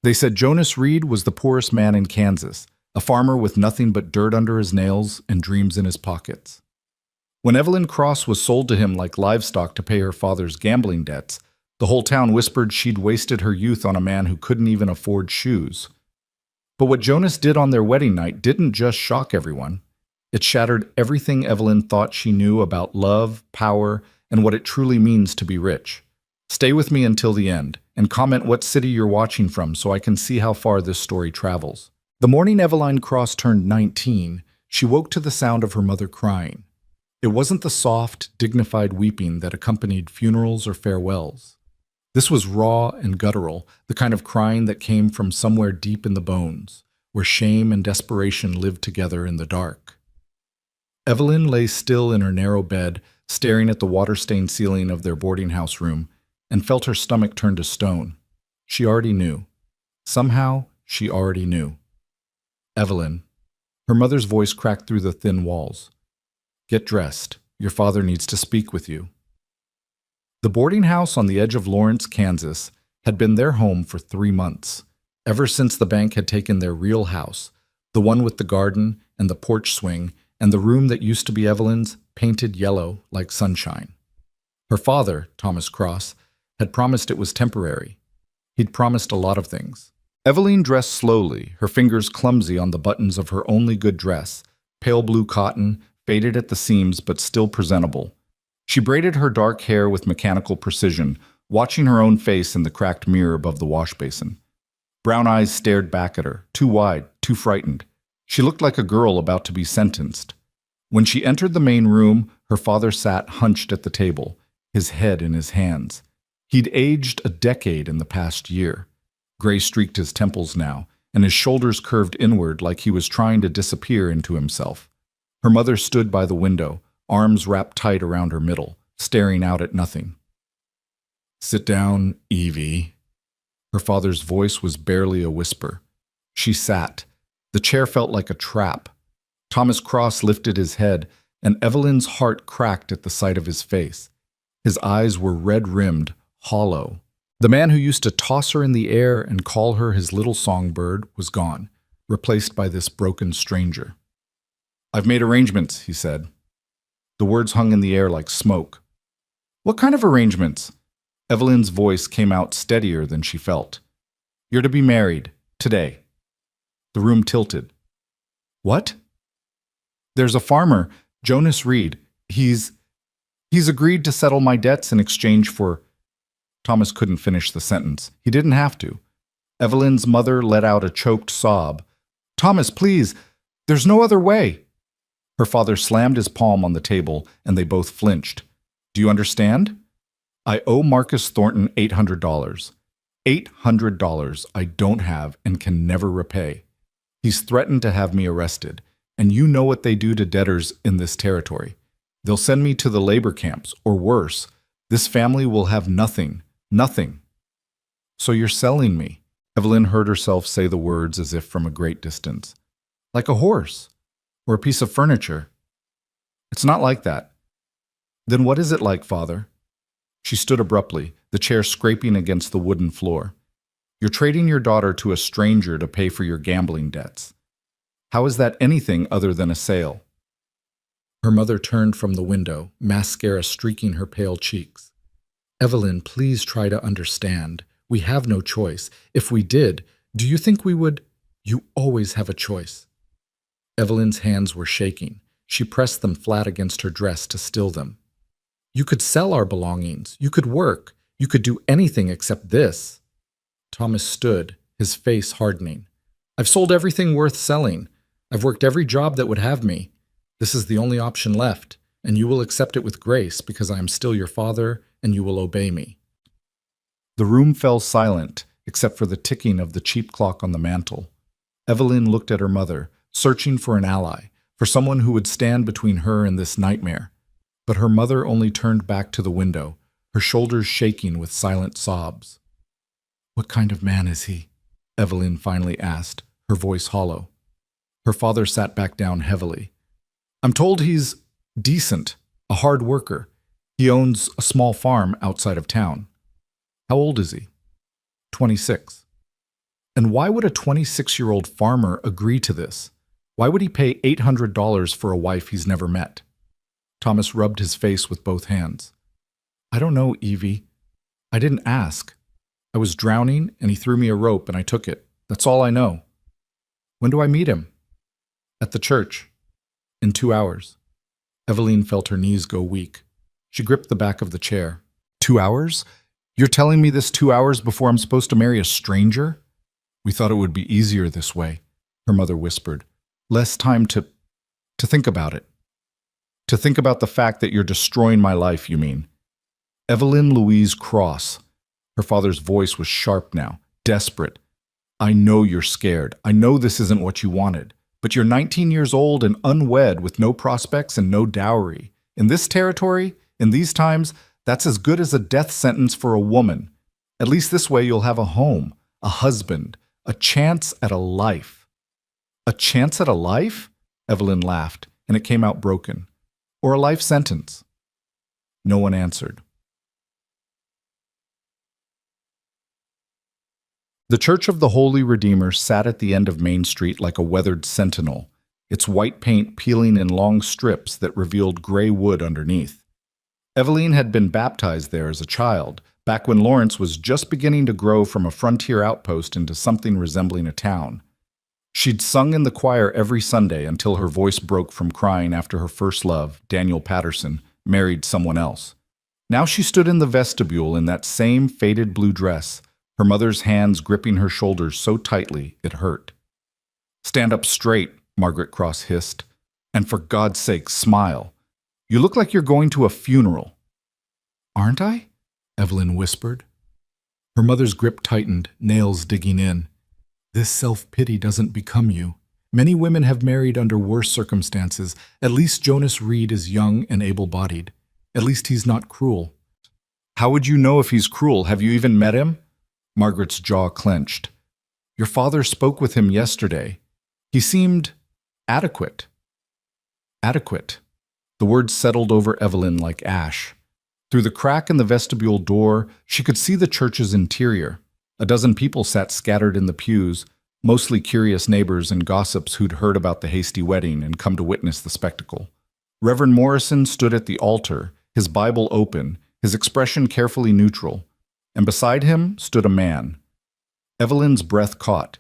They said Jonas Reed was the poorest man in Kansas, a farmer with nothing but dirt under his nails and dreams in his pockets. When Evelyn Cross was sold to him like livestock to pay her father's gambling debts, the whole town whispered she'd wasted her youth on a man who couldn't even afford shoes. But what Jonas did on their wedding night didn't just shock everyone. It shattered everything Evelyn thought she knew about love, power, and what it truly means to be rich. Stay with me until the end, and comment what city you're watching from so I can see how far this story travels. The morning Evelyn Cross turned 19, she woke to the sound of her mother crying. It wasn't the soft, dignified weeping that accompanied funerals or farewells. This was raw and guttural, the kind of crying that came from somewhere deep in the bones, where shame and desperation lived together in the dark. Evelyn lay still in her narrow bed, staring at the water-stained ceiling of their boarding house room, and felt her stomach turn to stone. She already knew. Somehow, she already knew. Evelyn. Her mother's voice cracked through the thin walls. Get dressed. Your father needs to speak with you. The boarding house on the edge of Lawrence, Kansas, had been their home for 3 months, ever since the bank had taken their real house, the one with the garden and the porch swing and the room that used to be Evelyn's, painted yellow like sunshine. Her father, Thomas Cross, had promised it was temporary. He'd promised a lot of things. Evelyn dressed slowly, her fingers clumsy on the buttons of her only good dress, pale blue cotton, faded at the seams but still presentable. She braided her dark hair with mechanical precision, watching her own face in the cracked mirror above the wash basin. Brown eyes stared back at her, too wide, too frightened. She looked like a girl about to be sentenced. When she entered the main room, her father sat hunched at the table, his head in his hands. He'd aged a decade in the past year. Gray streaked his temples now, and his shoulders curved inward like he was trying to disappear into himself. Her mother stood by the window, arms wrapped tight around her middle, staring out at nothing. Sit down, Evie. Her father's voice was barely a whisper. She sat. The chair felt like a trap. Thomas Cross lifted his head, and Evelyn's heart cracked at the sight of his face. His eyes were red-rimmed, hollow. The man who used to toss her in the air and call her his little songbird was gone, replaced by this broken stranger. I've made arrangements, he said. The words hung in the air like smoke. What kind of arrangements? Evelyn's voice came out steadier than she felt. You're to be married, today. The room tilted. What? There's a farmer, Jonas Reed. He's agreed to settle my debts in exchange for... Thomas couldn't finish the sentence. He didn't have to. Evelyn's mother let out a choked sob. Thomas, please, there's no other way. Her father slammed his palm on the table, and they both flinched. Do you understand? I owe Marcus Thornton $800. $800 I don't have and can never repay. He's threatened to have me arrested, and you know what they do to debtors in this territory. They'll send me to the labor camps, or worse. This family will have nothing. Nothing. So you're selling me. Evelyn heard herself say the words as if from a great distance. Like a horse. Or a piece of furniture. It's not like that. Then what is it like, Father? She stood abruptly, the chair scraping against the wooden floor. You're trading your daughter to a stranger to pay for your gambling debts. How is that anything other than a sale? Her mother turned from the window, mascara streaking her pale cheeks. Evelyn, please try to understand. We have no choice. If we did, do you think we would? You always have a choice. Evelyn's hands were shaking. She pressed them flat against her dress to still them. You could sell our belongings. You could work. You could do anything except this. Thomas stood, his face hardening. I've sold everything worth selling. I've worked every job that would have me. This is the only option left, and you will accept it with grace because I am still your father and you will obey me. The room fell silent, except for the ticking of the cheap clock on the mantel. Evelyn looked at her mother, searching for an ally, for someone who would stand between her and this nightmare. But her mother only turned back to the window, her shoulders shaking with silent sobs. What kind of man is he? Evelyn finally asked, her voice hollow. Her father sat back down heavily. I'm told he's decent, a hard worker. He owns a small farm outside of town. How old is he? 26. And why would a 26-year-old farmer agree to this? Why would he pay $800 for a wife he's never met? Thomas rubbed his face with both hands. I don't know, Evie. I didn't ask. I was drowning, and he threw me a rope, and I took it. That's all I know. When do I meet him? At the church. In 2 hours. Eveline felt her knees go weak. She gripped the back of the chair. 2 hours? You're telling me this 2 hours before I'm supposed to marry a stranger? We thought it would be easier this way, her mother whispered. Less time to think about it. To think about the fact that you're destroying my life, you mean. Eveline Louise Cross. Her father's voice was sharp now, desperate. I know you're scared. I know this isn't what you wanted. But you're 19 years old and unwed with no prospects and no dowry. In this territory, in these times, that's as good as a death sentence for a woman. At least this way you'll have a home, a husband, a chance at a life. A chance at a life? Eveline laughed, and it came out broken. Or a life sentence. No one answered. The Church of the Holy Redeemer sat at the end of Main Street like a weathered sentinel, its white paint peeling in long strips that revealed gray wood underneath. Eveline had been baptized there as a child, back when Lawrence was just beginning to grow from a frontier outpost into something resembling a town. She'd sung in the choir every Sunday until her voice broke from crying after her first love, Daniel Patterson, married someone else. Now she stood in the vestibule in that same faded blue dress, her mother's hands gripping her shoulders so tightly it hurt. Stand up straight, Margaret Cross hissed, and for God's sake, smile. You look like you're going to a funeral. Aren't I? Eveline whispered. Her mother's grip tightened, nails digging in. This self-pity doesn't become you. Many women have married under worse circumstances. At least Jonas Reed is young and able-bodied. At least he's not cruel. How would you know if he's cruel? Have you even met him? Margaret's jaw clenched. Your father spoke with him yesterday. He seemed adequate. Adequate. The words settled over Eveline like ash. Through the crack in the vestibule door, she could see the church's interior. A dozen people sat scattered in the pews, mostly curious neighbors and gossips who'd heard about the hasty wedding and come to witness the spectacle. Reverend Morrison stood at the altar, his Bible open, his expression carefully neutral, and beside him stood a man. Eveline's breath caught.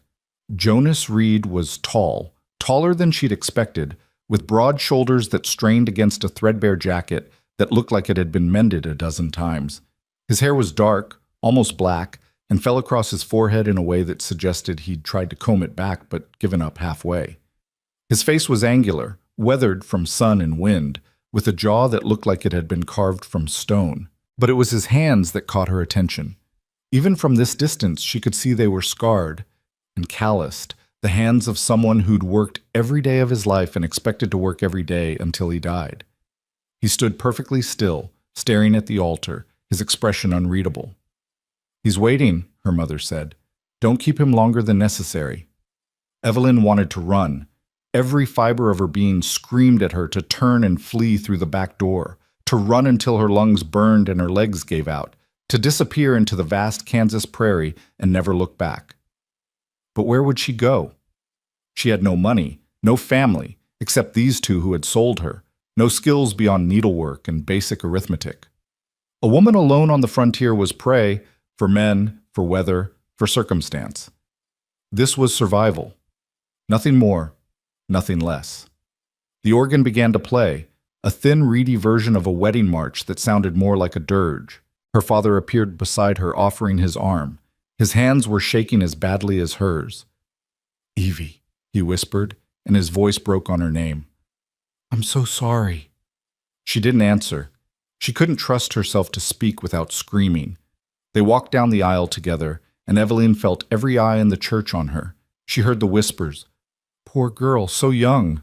Jonas Reed was tall, taller than she'd expected, with broad shoulders that strained against a threadbare jacket that looked like it had been mended a dozen times. His hair was dark, almost black, and fell across his forehead in a way that suggested he'd tried to comb it back but given up halfway. His face was angular, weathered from sun and wind, with a jaw that looked like it had been carved from stone. But it was his hands that caught her attention. Even from this distance, she could see they were scarred and calloused, the hands of someone who'd worked every day of his life and expected to work every day until he died. He stood perfectly still, staring at the altar, his expression unreadable. He's waiting, her mother said. Don't keep him longer than necessary. Eveline wanted to run. Every fiber of her being screamed at her to turn and flee through the back door, to run until her lungs burned and her legs gave out, to disappear into the vast Kansas prairie and never look back. But where would she go? She had no money, no family, except these two who had sold her, no skills beyond needlework and basic arithmetic. A woman alone on the frontier was prey for men, for weather, for circumstance. This was survival. Nothing more, nothing less. The organ began to play, a thin, reedy version of a wedding march that sounded more like a dirge. Her father appeared beside her, offering his arm. His hands were shaking as badly as hers. Evie, he whispered, and his voice broke on her name. I'm so sorry. She didn't answer. She couldn't trust herself to speak without screaming. They walked down the aisle together, and Eveline felt every eye in the church on her. She heard the whispers. Poor girl, so young.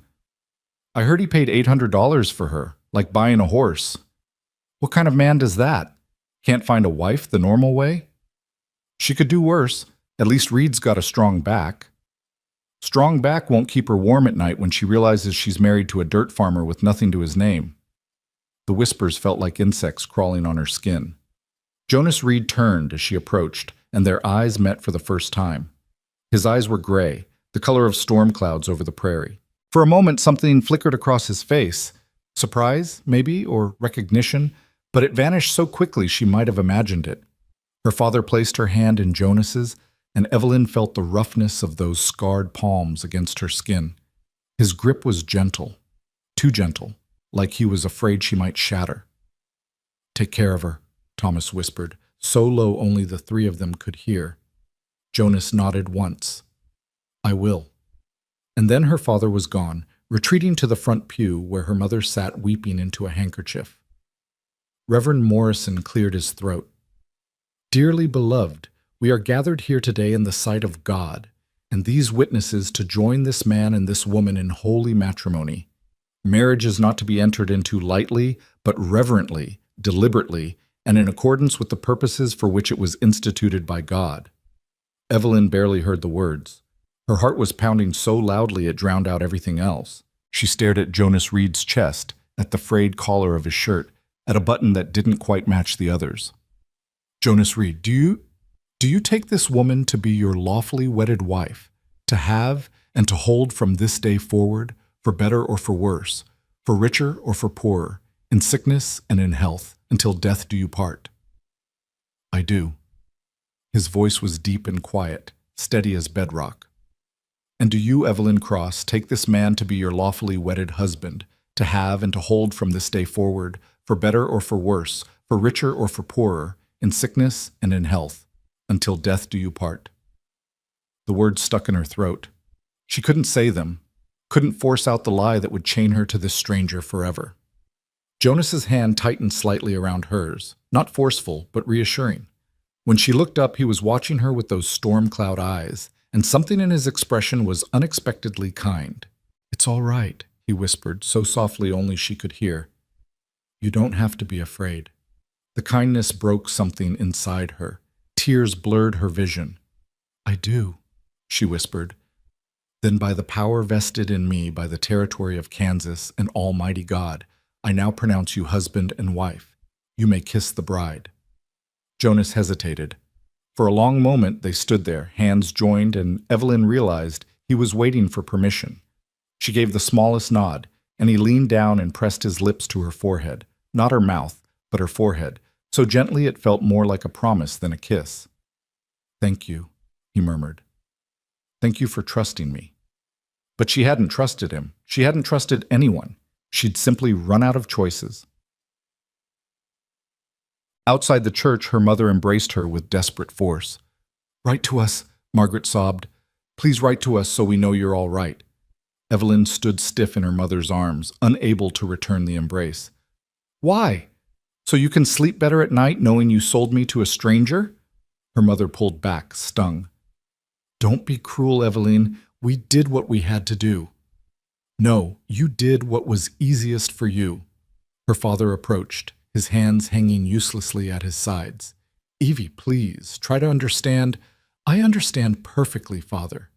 I heard he paid $800 for her, like buying a horse. What kind of man does that? Can't find a wife the normal way? She could do worse. At least Reed's got a strong back. Strong back won't keep her warm at night when she realizes she's married to a dirt farmer with nothing to his name. The whispers felt like insects crawling on her skin. Jonas Reed turned as she approached, and their eyes met for the first time. His eyes were gray, the color of storm clouds over the prairie. For a moment, something flickered across his face. Surprise, maybe, or recognition, but it vanished so quickly she might have imagined it. Her father placed her hand in Jonas's, and Evelyn felt the roughness of those scarred palms against her skin. His grip was gentle, too gentle, like he was afraid she might shatter. "Take care of her," Thomas whispered, so low only the three of them could hear. Jonas nodded once. "I will." And then her father was gone, retreating to the front pew where her mother sat weeping into a handkerchief. Reverend Morrison cleared his throat. "Dearly beloved, we are gathered here today in the sight of God, and these witnesses to join this man and this woman in holy matrimony. Marriage is not to be entered into lightly, but reverently, deliberately, and in accordance with the purposes for which it was instituted by God." Evelyn barely heard the words. Her heart was pounding so loudly it drowned out everything else. She stared at Jonas Reed's chest, at the frayed collar of his shirt, at a button that didn't quite match the others. "Jonas Reed, do you take this woman to be your lawfully wedded wife, to have and to hold from this day forward, for better or for worse, for richer or for poorer, in sickness and in health, until death do you part?" "I do." His voice was deep and quiet, steady as bedrock. "And do you, Evelyn Cross, take this man to be your lawfully wedded husband, to have and to hold from this day forward, for better or for worse, for richer or for poorer, in sickness and in health, until death do you part?" The words stuck in her throat. She couldn't say them, couldn't force out the lie that would chain her to this stranger forever. Jonas's hand tightened slightly around hers, not forceful, but reassuring. When she looked up, he was watching her with those storm cloud eyes, and something in his expression was unexpectedly kind. "It's all right," he whispered, so softly only she could hear. "You don't have to be afraid." The kindness broke something inside her. Tears blurred her vision. "I do," she whispered. "Then by the power vested in me by the territory of Kansas and Almighty God, I now pronounce you husband and wife. You may kiss the bride." Jonas hesitated. For a long moment they stood there, hands joined, and Evelyn realized he was waiting for permission. She gave the smallest nod, and he leaned down and pressed his lips to her forehead, not her mouth, but her forehead, so gently it felt more like a promise than a kiss. "Thank you," he murmured. "Thank you for trusting me." But she hadn't trusted him. She hadn't trusted anyone. She'd simply run out of choices. Outside the church, her mother embraced her with desperate force. "Write to us," Margaret sobbed. "Please write to us so we know you're all right." Evelyn stood stiff in her mother's arms, unable to return the embrace. "Why? So you can sleep better at night knowing you sold me to a stranger?" Her mother pulled back, stung. "Don't be cruel, Evelyn. We did what we had to do." "No, you did what was easiest for you." Her father approached, his hands hanging uselessly at his sides. "Evie, please, try to understand." "I understand perfectly, Father.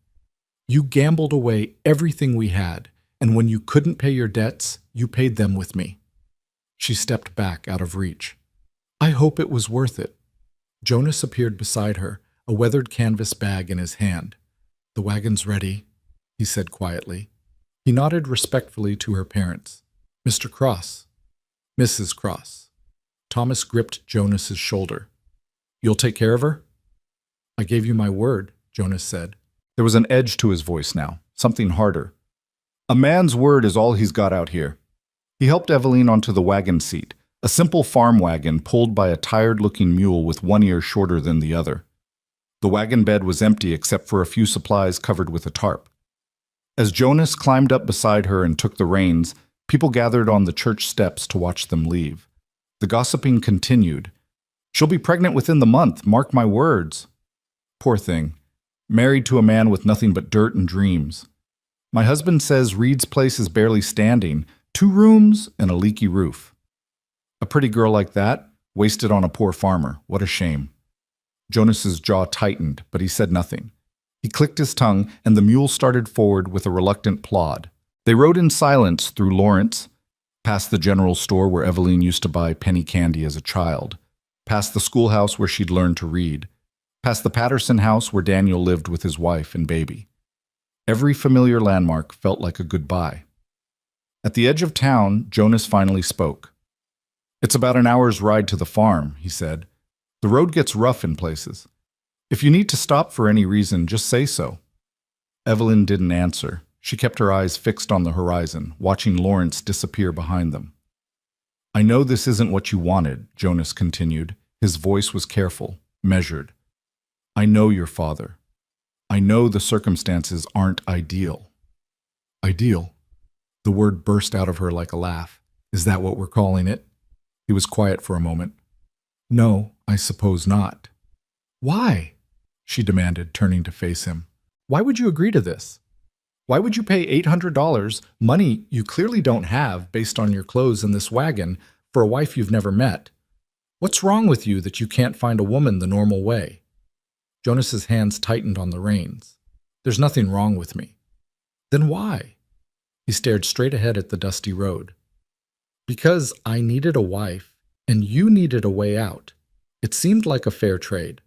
You gambled away everything we had, and when you couldn't pay your debts, you paid them with me." She stepped back out of reach. "I hope it was worth it." Jonas appeared beside her, a weathered canvas bag in his hand. "The wagon's ready," he said quietly. He nodded respectfully to her parents. "Mr. Cross." "Mrs. Cross." Thomas gripped Jonas's shoulder. "You'll take care of her?" "I gave you my word," Jonas said. There was an edge to his voice now, something harder. "A man's word is all he's got out here." He helped Evelyn onto the wagon seat, a simple farm wagon pulled by a tired-looking mule with one ear shorter than the other. The wagon bed was empty except for a few supplies covered with a tarp. As Jonas climbed up beside her and took the reins, people gathered on the church steps to watch them leave. The gossiping continued. "She'll be pregnant within the month, mark my words." "Poor thing. Married to a man with nothing but dirt and dreams. My husband says Reed's place is barely standing, 2 rooms and a leaky roof. A pretty girl like that, wasted on a poor farmer. What a shame." Jonas's jaw tightened, but he said nothing. He clicked his tongue, and the mule started forward with a reluctant plod. They rode in silence through Lawrence, past the general store where Evelyn used to buy penny candy as a child, past the schoolhouse where she'd learned to read. past the Patterson house where Daniel lived with his wife and baby. Every familiar landmark felt like a goodbye. At the edge of town, Jonas finally spoke. "It's about an hour's ride to the farm," he said. "The road gets rough in places. If you need to stop for any reason, just say so." Evelyn didn't answer. She kept her eyes fixed on the horizon, watching Lawrence disappear behind them. "I know this isn't what you wanted," Jonas continued. His voice was careful, measured. "I know your father. I know the circumstances aren't ideal." "Ideal?" The word burst out of her like a laugh. "Is that what we're calling it?" He was quiet for a moment. "No, I suppose not." "Why?" she demanded, turning to face him. "Why would you agree to this? Why would you pay $800, money you clearly don't have based on your clothes and this wagon, for a wife you've never met? What's wrong with you that you can't find a woman the normal way?" Jonas's hands tightened on the reins. "There's nothing wrong with me." "Then why?" He stared straight ahead at the dusty road. "Because I needed a wife, and you needed a way out. It seemed like a fair trade."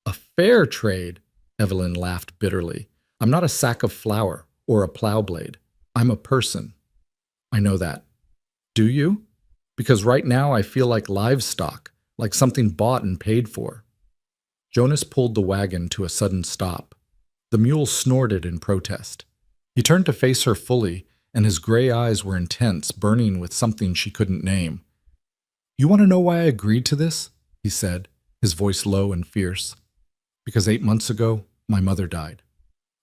"A fair trade?" Evelyn laughed bitterly. "I'm not a sack of flour or a plow blade. I'm a person." "I know that." "Do you?" "Because right now I feel like livestock, like something bought and paid for." Jonas pulled the wagon to a sudden stop. The mule snorted in protest. He turned to face her fully, and his gray eyes were intense, burning with something she couldn't name. "You want to know why I agreed to this?" he said, his voice low and fierce. "Because 8 months ago, my mother died.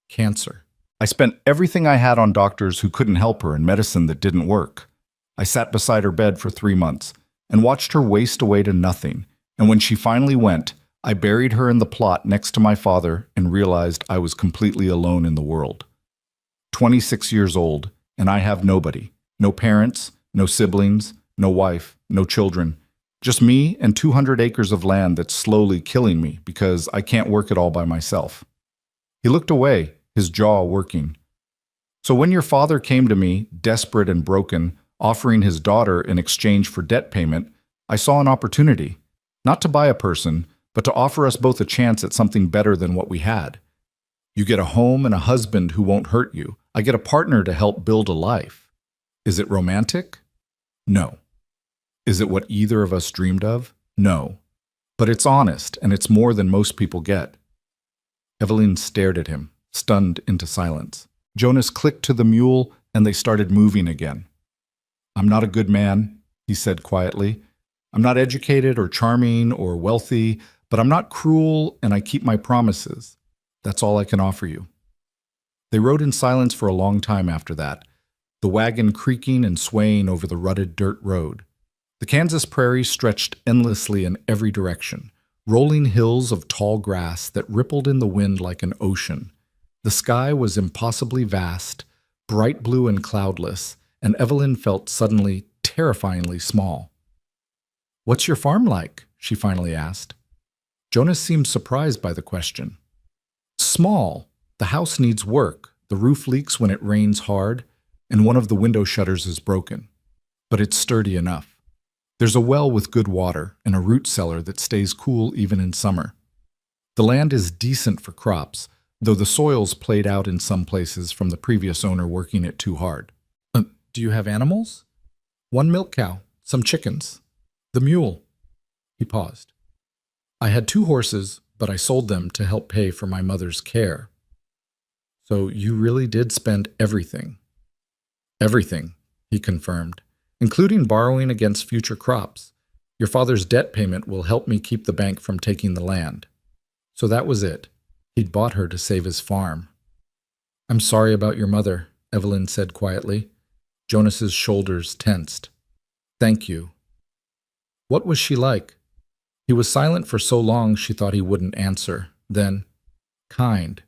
Cancer. I spent everything I had on doctors who couldn't help her and medicine that didn't work. I sat beside her bed for 3 months and watched her waste away to nothing, and when she finally went, I buried her in the plot next to my father and realized I was completely alone in the world. 26 years old, and I have nobody. No parents, no siblings, no wife, no children. Just me and 200 acres of land that's slowly killing me because I can't work it all by myself." He looked away, his jaw working. "So when your father came to me, desperate and broken, offering his daughter in exchange for debt payment, I saw an opportunity, not to buy a person, but to offer us both a chance at something better than what we had. You get a home and a husband who won't hurt you. I get a partner to help build a life. Is it romantic? No. Is it what either of us dreamed of? No. But it's honest, and it's more than most people get." Evelyn stared at him, stunned into silence. Jonas clicked to the mule, and they started moving again. "I'm not a good man," he said quietly. "I'm not educated or charming or wealthy, but I'm not cruel, and I keep my promises. That's all I can offer you." They rode in silence for a long time after that, the wagon creaking and swaying over the rutted dirt road. The Kansas prairie stretched endlessly in every direction, rolling hills of tall grass that rippled in the wind like an ocean. The sky was impossibly vast, bright blue and cloudless, and Evelyn felt suddenly terrifyingly small. "What's your farm like?" she finally asked. Jonas seemed surprised by the question. "Small. The house needs work. The roof leaks when it rains hard, and one of the window shutters is broken. But it's sturdy enough. There's a well with good water and a root cellar that stays cool even in summer. The land is decent for crops, though the soil's played out in some places from the previous owner working it too hard." "Do you have animals?" "One milk cow, some chickens. The mule." He paused. "I had 2 horses, but I sold them to help pay for my mother's care." "So you really did spend everything?" "Everything," he confirmed, "including borrowing against future crops. Your father's debt payment will help me keep the bank from taking the land." So that was it. He'd bought her to save his farm. "I'm sorry about your mother," Evelyn said quietly. Jonas's shoulders tensed. "Thank you." "What was she like?" He was silent for so long she thought he wouldn't answer. Then, "Kind.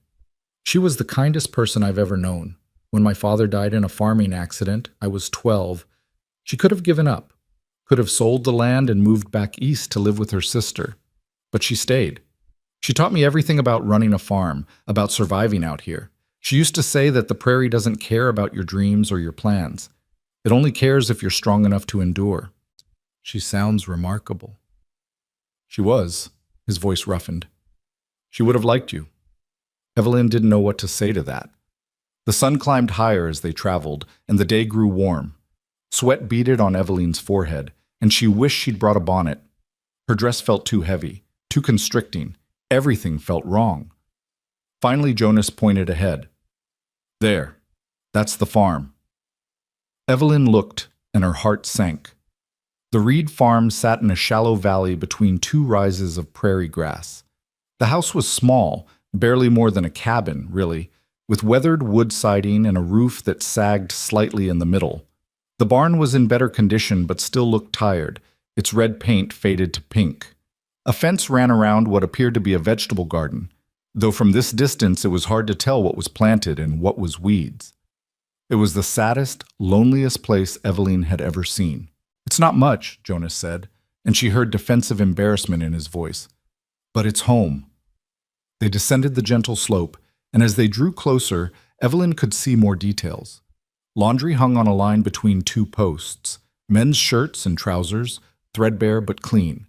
She was the kindest person I've ever known. When my father died in a farming accident, I was 12. She could have given up, could have sold the land and moved back east to live with her sister. But she stayed. She taught me everything about running a farm, about surviving out here. She used to say that the prairie doesn't care about your dreams or your plans. It only cares if you're strong enough to endure." "She sounds remarkable." She was. His voice roughened. She would have liked you. Evelyn didn't know what to say to that. The sun climbed higher as they traveled, and the day grew warm. Sweat beaded on Evelyn's forehead, and she wished she'd brought a bonnet. Her dress felt too heavy, too constricting. Everything felt wrong. Finally, Jonas pointed ahead. There. That's the farm. Evelyn looked, and her heart sank. The Reed farm sat in a shallow valley between two rises of prairie grass. The house was small, barely more than a cabin, really, with weathered wood siding and a roof that sagged slightly in the middle. The barn was in better condition but still looked tired, its red paint faded to pink. A fence ran around what appeared to be a vegetable garden, though from this distance it was hard to tell what was planted and what was weeds. It was the saddest, loneliest place Evelyn had ever seen. It's not much, Jonas said, and she heard defensive embarrassment in his voice. But it's home. They descended the gentle slope, and as they drew closer, Evelyn could see more details. Laundry hung on a line between two posts, men's shirts and trousers, threadbare but clean.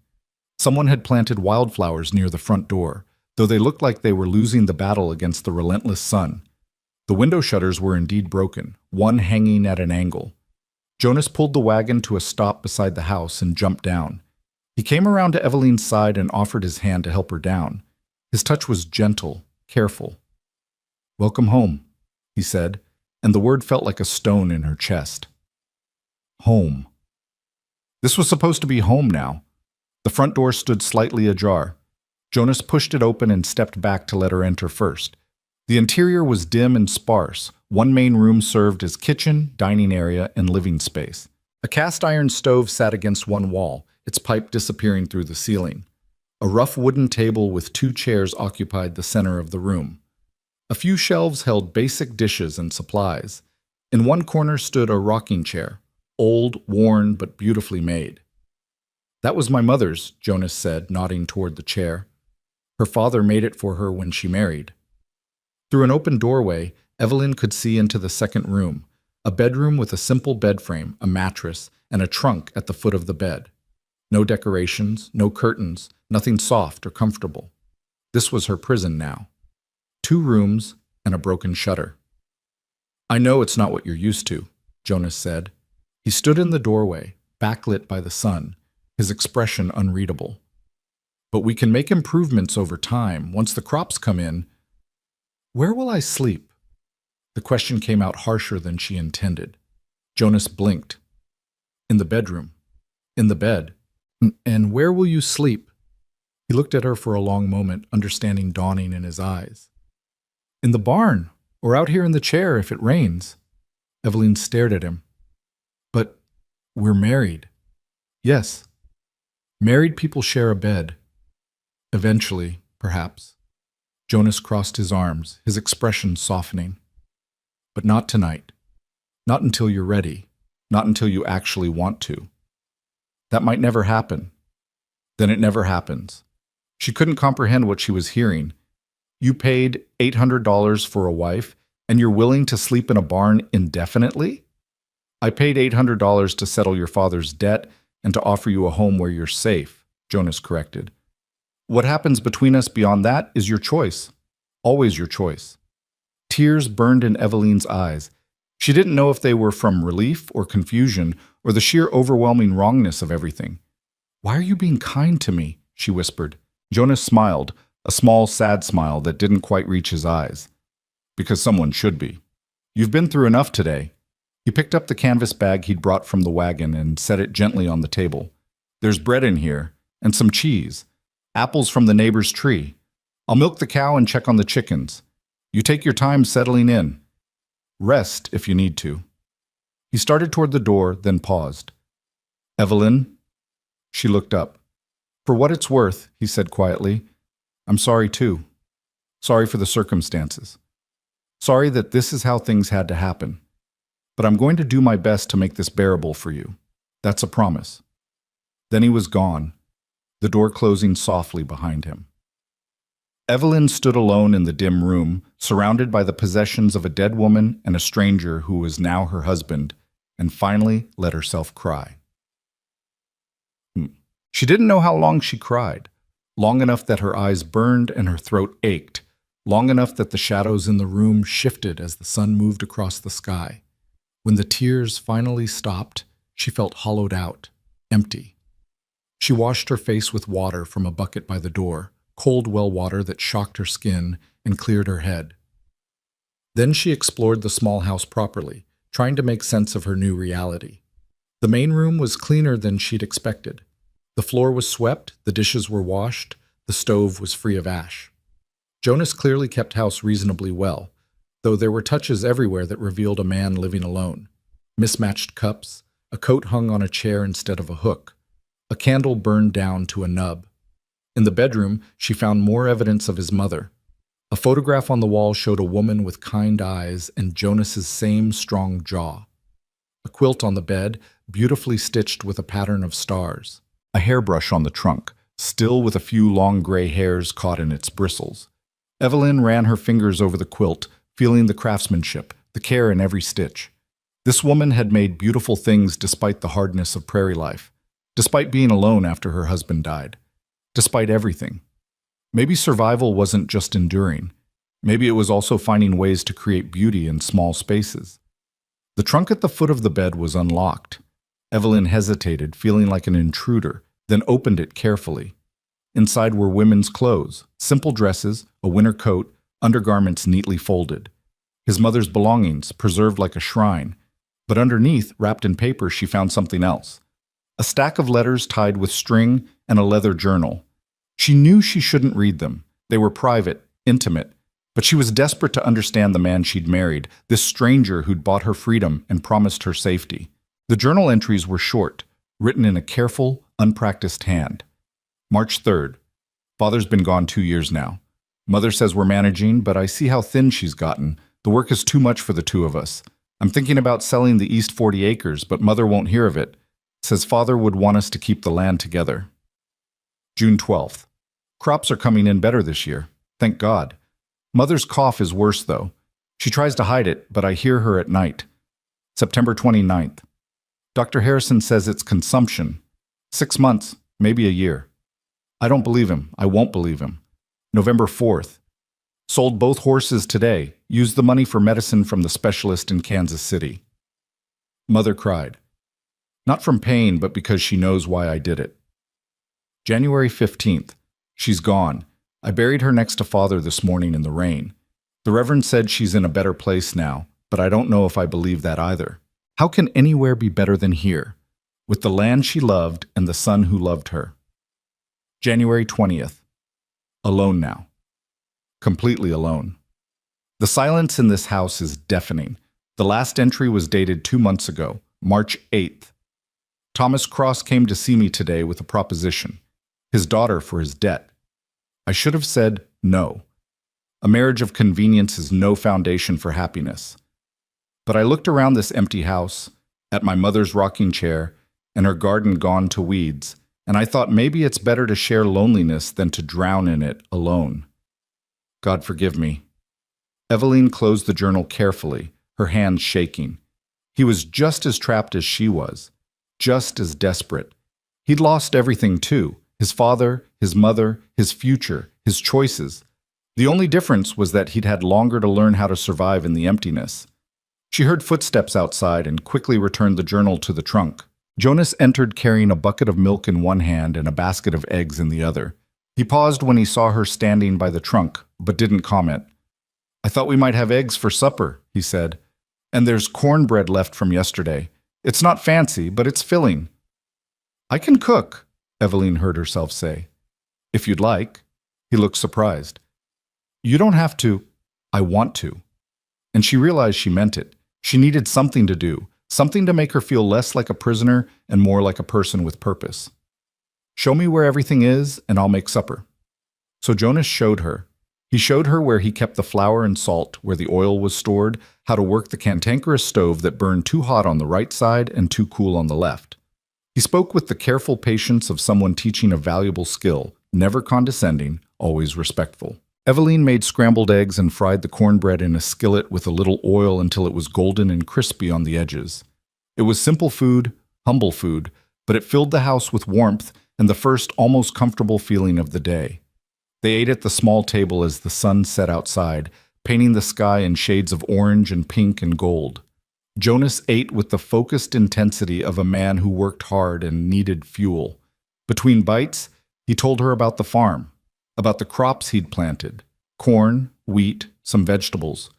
Someone had planted wildflowers near the front door, though they looked like they were losing the battle against the relentless sun. The window shutters were indeed broken, one hanging at an angle. Jonas pulled the wagon to a stop beside the house and jumped down. He came around to Evelyn's side and offered his hand to help her down. His touch was gentle, careful. "Welcome home," he said, and the word felt like a stone in her chest. Home. This was supposed to be home now. The front door stood slightly ajar. Jonas pushed it open and stepped back to let her enter first. The interior was dim and sparse. One main room served as kitchen, dining area, and living space. A cast-iron stove sat against one wall, its pipe disappearing through the ceiling. A rough wooden table with two chairs occupied the center of the room. A few shelves held basic dishes and supplies. In one corner stood a rocking chair, old, worn, but beautifully made. "That was my mother's," Jonas said, nodding toward the chair. "Her father made it for her when she married." Through an open doorway, Evelyn could see into the second room, a bedroom with a simple bed frame, a mattress, and a trunk at the foot of the bed. No decorations, no curtains, nothing soft or comfortable. This was her prison now. 2 rooms and a broken shutter. "I know it's not what you're used to," Jonas said. He stood in the doorway, backlit by the sun, his expression unreadable. "But we can make improvements over time. Once the crops come in, where will I sleep?" The question came out harsher than she intended. Jonas blinked. "In the bedroom. In the bed. And where will you sleep?" He looked at her for a long moment, understanding dawning in his eyes. "In the barn, or out here in the chair if it rains." Evelyn stared at him. "But we're married." "Yes. Married people share a bed. Eventually, perhaps." Jonas crossed his arms, his expression softening. "But not tonight. Not until you're ready. Not until you actually want to. That might never happen. Then it never happens." She couldn't comprehend what she was hearing. "You paid $800 for a wife, and you're willing to sleep in a barn indefinitely?" "I paid $800 to settle your father's debt and to offer you a home where you're safe," Jonas corrected. "What happens between us beyond that is your choice. Always your choice." Tears burned in Evelyn's eyes. She didn't know if they were from relief or confusion or the sheer overwhelming wrongness of everything. "Why are you being kind to me?" she whispered. Jonas smiled, a small, sad smile that didn't quite reach his eyes. "Because someone should be. You've been through enough today." He picked up the canvas bag he'd brought from the wagon and set it gently on the table. "There's bread in here, and some cheese. Apples from the neighbor's tree. I'll milk the cow and check on the chickens. You take your time settling in. Rest if you need to." He started toward the door, then paused. "Evelyn?" She looked up. "For what it's worth," he said quietly, "I'm sorry too. Sorry for the circumstances. Sorry that this is how things had to happen. But I'm going to do my best to make this bearable for you. That's a promise." Then he was gone, the door closing softly behind him. Evelyn stood alone in the dim room, surrounded by the possessions of a dead woman and a stranger who was now her husband, and finally let herself cry. She didn't know how long she cried. long enough that her eyes burned and her throat ached, long enough that the shadows in the room shifted as the sun moved across the sky. When the tears finally stopped, she felt hollowed out, empty. She washed her face with water from a bucket by the door, cold well water that shocked her skin and cleared her head. Then she explored the small house properly, trying to make sense of her new reality. The main room was cleaner than she'd expected. The floor was swept, the dishes were washed, the stove was free of ash. Jonas clearly kept house reasonably well, though there were touches everywhere that revealed a man living alone. Mismatched cups, a coat hung on a chair instead of a hook, a candle burned down to a nub. In the bedroom, she found more evidence of his mother. A photograph on the wall showed a woman with kind eyes and Jonas's same strong jaw. A quilt on the bed, beautifully stitched with a pattern of stars. A hairbrush on the trunk, still with a few long gray hairs caught in its bristles. Evelyn ran her fingers over the quilt, feeling the craftsmanship, the care in every stitch. This woman had made beautiful things despite the hardness of prairie life, despite being alone after her husband died, despite everything. Maybe survival wasn't just enduring. Maybe it was also finding ways to create beauty in small spaces. The trunk at the foot of the bed was unlocked. Evelyn hesitated, feeling like an intruder, then opened it carefully. Inside were women's clothes, simple dresses, a winter coat, undergarments neatly folded. His mother's belongings, preserved like a shrine. But underneath, wrapped in paper, she found something else. A stack of letters tied with string and a leather journal. She knew she shouldn't read them. They were private, intimate, but she was desperate to understand the man she'd married, this stranger who'd bought her freedom and promised her safety. The journal entries were short, written in a careful, unpracticed hand. March 3rd. Father's been gone 2 years now. Mother says we're managing, but I see how thin she's gotten. The work is too much for the two of us. I'm thinking about selling the East 40 acres, but Mother won't hear of it. Says Father would want us to keep the land together. June 12th. Crops are coming in better this year. Thank God. Mother's cough is worse, though. She tries to hide it, but I hear her at night. September 29th. Dr. Harrison says it's consumption. 6 months, maybe a year. I don't believe him. I won't believe him. November 4th. Sold both horses today. Used the money for medicine from the specialist in Kansas City. Mother cried. Not from pain, but because she knows why I did it. January 15th. She's gone. I buried her next to Father this morning in the rain. The Reverend said she's in a better place now, but I don't know if I believe that either. How can anywhere be better than here, with the land she loved and the son who loved her? January 20th. Alone now. Completely alone. The silence in this house is deafening. The last entry was dated 2 months ago, March 8th. Thomas Cross came to see me today with a proposition. His daughter for his debt. I should have said no. A marriage of convenience is no foundation for happiness. But I looked around this empty house, at my mother's rocking chair, and her garden gone to weeds, and I thought maybe it's better to share loneliness than to drown in it alone. God forgive me. Evelyn closed the journal carefully, her hands shaking. He was just as trapped as she was, just as desperate. He'd lost everything too, his father, his mother, his future, his choices. The only difference was that he'd had longer to learn how to survive in the emptiness. She heard footsteps outside and quickly returned the journal to the trunk. Jonas entered carrying a bucket of milk in one hand and a basket of eggs in the other. He paused when he saw her standing by the trunk, but didn't comment. I thought we might have eggs for supper, he said. And there's cornbread left from yesterday. It's not fancy, but it's filling. I can cook, Evelyn heard herself say. If you'd like. He looked surprised. You don't have to. I want to. And she realized she meant it. She needed something to do, something to make her feel less like a prisoner and more like a person with purpose. Show me where everything is, and I'll make supper. So Jonas showed her. He showed her where he kept the flour and salt, where the oil was stored, how to work the cantankerous stove that burned too hot on the right side and too cool on the left. He spoke with the careful patience of someone teaching a valuable skill, never condescending, always respectful. Evelyn made scrambled eggs and fried the cornbread in a skillet with a little oil until it was golden and crispy on the edges. It was simple food, humble food, but it filled the house with warmth and the first almost comfortable feeling of the day. They ate at the small table as the sun set outside, painting the sky in shades of orange and pink and gold. Jonas ate with the focused intensity of a man who worked hard and needed fuel. Between bites, he told her about the farm, about the crops he'd planted, corn, wheat, some vegetables,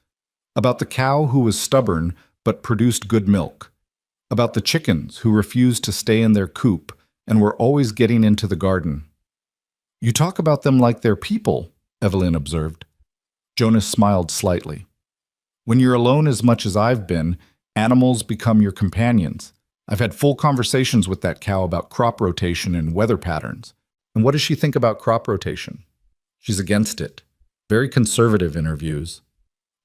about the cow who was stubborn but produced good milk, about the chickens who refused to stay in their coop and were always getting into the garden. "You talk about them like they're people," Evelyn observed. Jonas smiled slightly. "When you're alone as much as I've been, animals become your companions. I've had full conversations with that cow about crop rotation and weather patterns. And what does she think about crop rotation? She's against it. Very conservative in her views."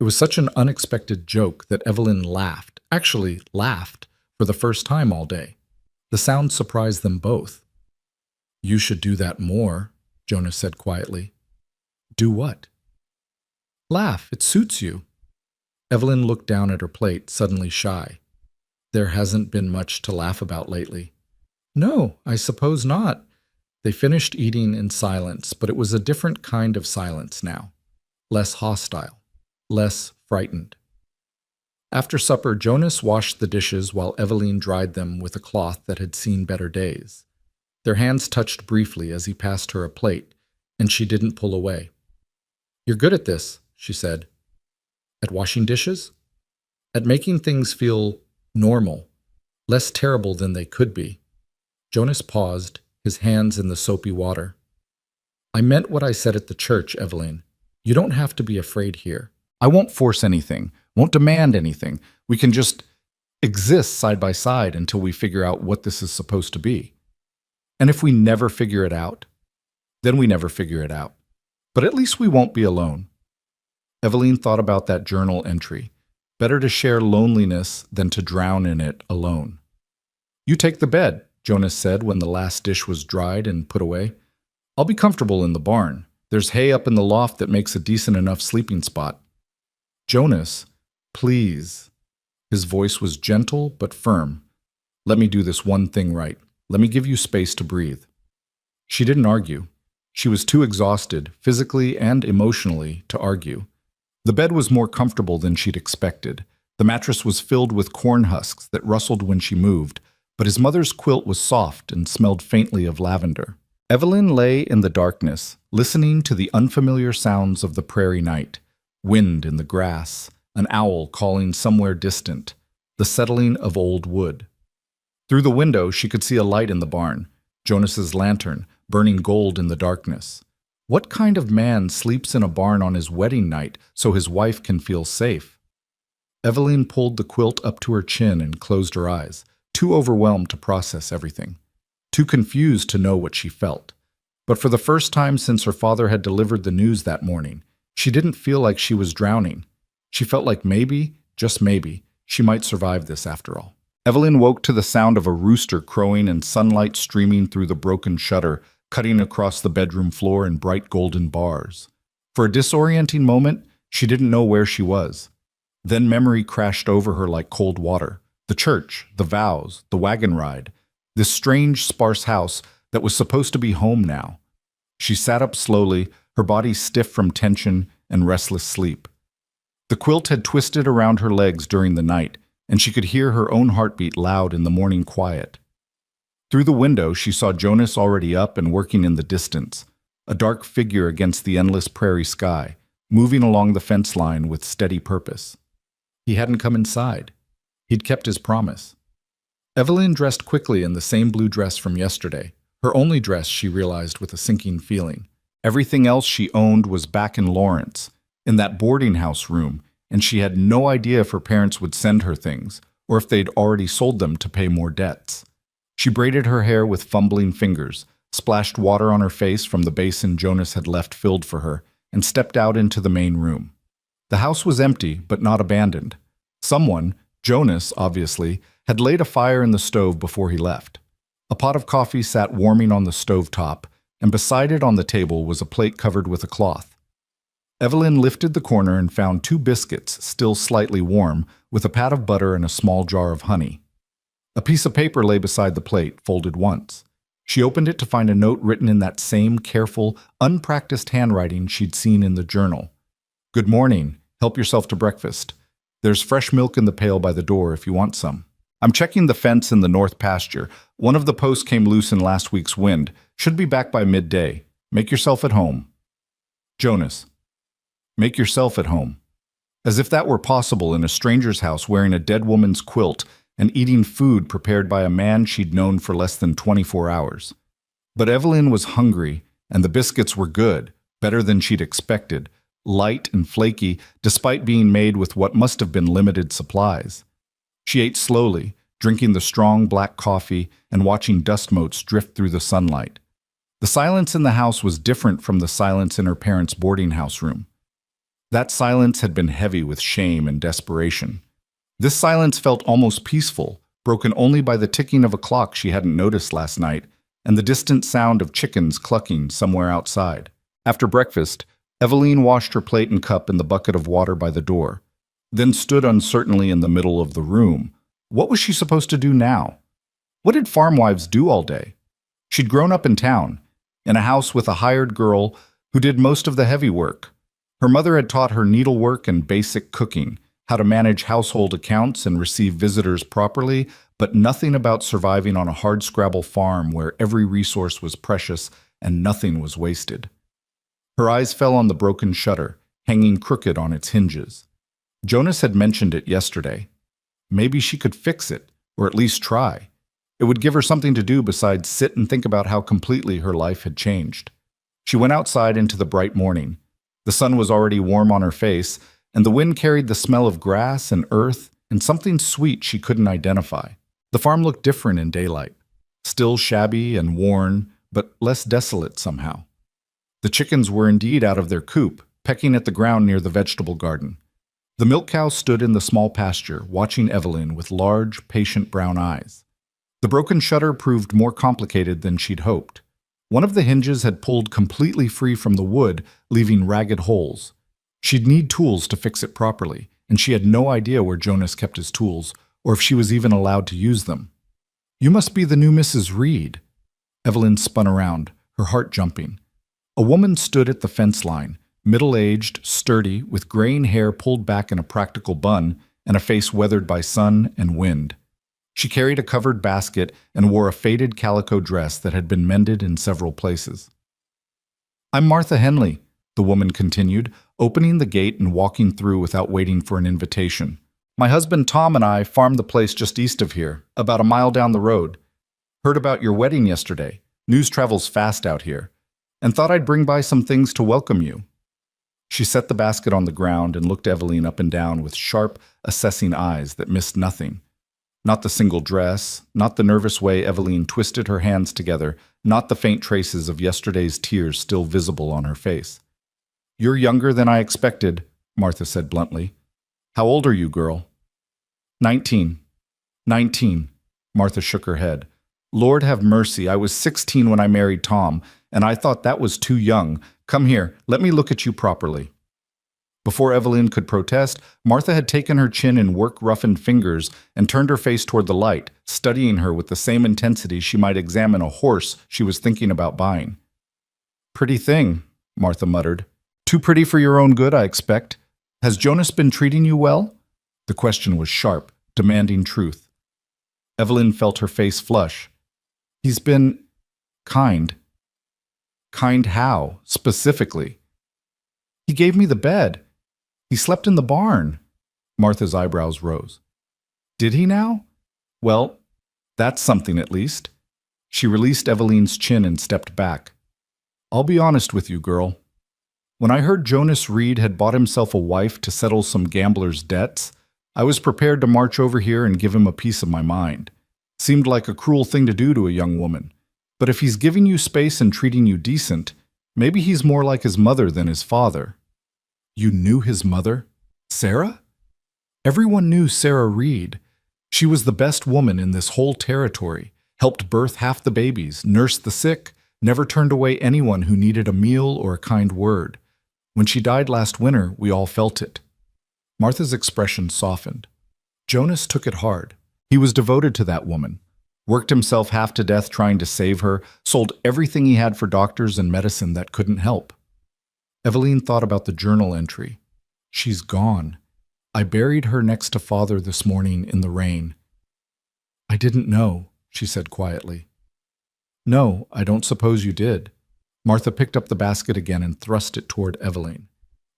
It was such an unexpected joke that Evelyn laughed, actually laughed, for the first time all day. The sound surprised them both. "You should do that more," Jonas said quietly. "Do what?" "Laugh, it suits you." Evelyn looked down at her plate, suddenly shy. "There hasn't been much to laugh about lately." "No, I suppose not." They finished eating in silence, but it was a different kind of silence now. Less hostile, less frightened. After supper, Jonas washed the dishes while Evelyn dried them with a cloth that had seen better days. Their hands touched briefly as he passed her a plate, and she didn't pull away. "You're good at this," she said. "At washing dishes?" "At making things feel normal, less terrible than they could be." Jonas paused, his hands in the soapy water. "I meant what I said at the church, Evelyn. You don't have to be afraid here. I won't force anything, won't demand anything. We can just exist side by side until we figure out what this is supposed to be. And if we never figure it out, then we never figure it out. But at least we won't be alone." Evelyn thought about that journal entry. Better to share loneliness than to drown in it alone. "You take the bed," Jonas said when the last dish was dried and put away. "I'll be comfortable in the barn. There's hay up in the loft that makes a decent enough sleeping spot." "Jonas, please." His voice was gentle but firm. "Let me do this one thing right. Let me give you space to breathe." She didn't argue. She was too exhausted, physically and emotionally, to argue. The bed was more comfortable than she'd expected. The mattress was filled with corn husks that rustled when she moved, but his mother's quilt was soft and smelled faintly of lavender. Evelyn lay in the darkness, listening to the unfamiliar sounds of the prairie night. Wind in the grass, an owl calling somewhere distant, the settling of old wood. Through the window, she could see a light in the barn, Jonas's lantern, burning gold in the darkness. What kind of man sleeps in a barn on his wedding night so his wife can feel safe? Evelyn pulled the quilt up to her chin and closed her eyes, too overwhelmed to process everything, too confused to know what she felt. But for the first time since her father had delivered the news that morning, she didn't feel like she was drowning. She felt like maybe, just maybe, she might survive this after all. Evelyn woke to the sound of a rooster crowing and sunlight streaming through the broken shutter, cutting across the bedroom floor in bright golden bars. For a disorienting moment, she didn't know where she was. Then memory crashed over her like cold water. The church, the vows, the wagon ride, this strange, sparse house that was supposed to be home now. She sat up slowly, her body stiff from tension and restless sleep. The quilt had twisted around her legs during the night, and she could hear her own heartbeat loud in the morning quiet. Through the window, she saw Jonas already up and working in the distance, a dark figure against the endless prairie sky, moving along the fence line with steady purpose. He hadn't come inside. He'd kept his promise. Evelyn dressed quickly in the same blue dress from yesterday, her only dress, she realized with a sinking feeling. Everything else she owned was back in Lawrence, in that boarding house room, and she had no idea if her parents would send her things, or if they'd already sold them to pay more debts. She braided her hair with fumbling fingers, splashed water on her face from the basin Jonas had left filled for her, and stepped out into the main room. The house was empty, but not abandoned. Someone, Jonas obviously, had laid a fire in the stove before he left. A pot of coffee sat warming on the stove top, and beside it on the table was a plate covered with a cloth. Evelyn lifted the corner and found 2 biscuits, still slightly warm, with a pat of butter and a small jar of honey. A piece of paper lay beside the plate, folded once. She opened it to find a note written in that same careful, unpracticed handwriting she'd seen in the journal. "Good morning. Help yourself to breakfast. There's fresh milk in the pail by the door if you want some. I'm checking the fence in the north pasture. One of the posts came loose in last week's wind. Should be back by midday. Make yourself at home. Jonas." Make yourself at home. As if that were possible in a stranger's house wearing a dead woman's quilt and eating food prepared by a man she'd known for less than 24 hours. But Evelyn was hungry, and the biscuits were good, better than she'd expected, light and flaky, despite being made with what must have been limited supplies. She ate slowly, drinking the strong black coffee and watching dust motes drift through the sunlight. The silence in the house was different from the silence in her parents' boarding house room. That silence had been heavy with shame and desperation. This silence felt almost peaceful, broken only by the ticking of a clock she hadn't noticed last night and the distant sound of chickens clucking somewhere outside. After breakfast, Evelyn washed her plate and cup in the bucket of water by the door, then stood uncertainly in the middle of the room. What was she supposed to do now? What did farm wives do all day? She'd grown up in town, in a house with a hired girl who did most of the heavy work. Her mother had taught her needlework and basic cooking, how to manage household accounts and receive visitors properly, but nothing about surviving on a hardscrabble farm where every resource was precious and nothing was wasted. Her eyes fell on the broken shutter, hanging crooked on its hinges. Jonas had mentioned it yesterday. Maybe she could fix it, or at least try. It would give her something to do besides sit and think about how completely her life had changed. She went outside into the bright morning. The sun was already warm on her face, and the wind carried the smell of grass and earth and something sweet she couldn't identify. The farm looked different in daylight, still shabby and worn, but less desolate somehow. The chickens were indeed out of their coop, pecking at the ground near the vegetable garden. The milk cow stood in the small pasture, watching Evelyn with large, patient brown eyes. The broken shutter proved more complicated than she'd hoped. One of the hinges had pulled completely free from the wood, leaving ragged holes. She'd need tools to fix it properly, and she had no idea where Jonas kept his tools, or if she was even allowed to use them. "You must be the new Mrs. Reed." Evelyn spun around, her heart jumping. A woman stood at the fence line, middle-aged, sturdy, with graying hair pulled back in a practical bun and a face weathered by sun and wind. She carried a covered basket and wore a faded calico dress that had been mended in several places. "I'm Martha Henley," the woman continued, opening the gate and walking through without waiting for an invitation. "My husband Tom and I farm the place just east of here, about a mile down the road. Heard about your wedding yesterday. News travels fast out here. And thought I'd bring by some things to welcome you." She set the basket on the ground and looked Evelyn up and down with sharp, assessing eyes that missed nothing. Not the single dress, not the nervous way Evelyn twisted her hands together, not the faint traces of yesterday's tears still visible on her face. "You're younger than I expected," Martha said bluntly. "How old are you, girl?" 19. 19. Martha shook her head. "Lord have mercy, I was 16 when I married Tom, and I thought that was too young. Come here, let me look at you properly." Before Evelyn could protest, Martha had taken her chin in work-roughened fingers and turned her face toward the light, studying her with the same intensity she might examine a horse she was thinking about buying. "Pretty thing," Martha muttered. "Too pretty for your own good, I expect. Has Jonas been treating you well?" The question was sharp, demanding truth. Evelyn felt her face flush. "He's been kind." "Kind how, specifically?" "He gave me the bed. He slept in the barn." Martha's eyebrows rose. "Did he now? Well, that's something at least." She released Evelyn's chin and stepped back. "I'll be honest with you, girl. When I heard Jonas Reed had bought himself a wife to settle some gambler's debts, I was prepared to march over here and give him a piece of my mind. Seemed like a cruel thing to do to a young woman. But if he's giving you space and treating you decent, maybe he's more like his mother than his father." "You knew his mother? Sarah?" Everyone knew Sarah Reed. She was the best woman in this whole territory, helped birth half the babies, nursed the sick, never turned away anyone who needed a meal or a kind word. When she died last winter, we all felt it. Martha's expression softened. Jonas took it hard. He was devoted to that woman. Worked himself half to death trying to save her, sold everything he had for doctors and medicine that couldn't help. Eveline thought about the journal entry. She's gone. I buried her next to Father this morning in the rain. I didn't know, she said quietly. No, I don't suppose you did. Martha picked up the basket again and thrust it toward Eveline.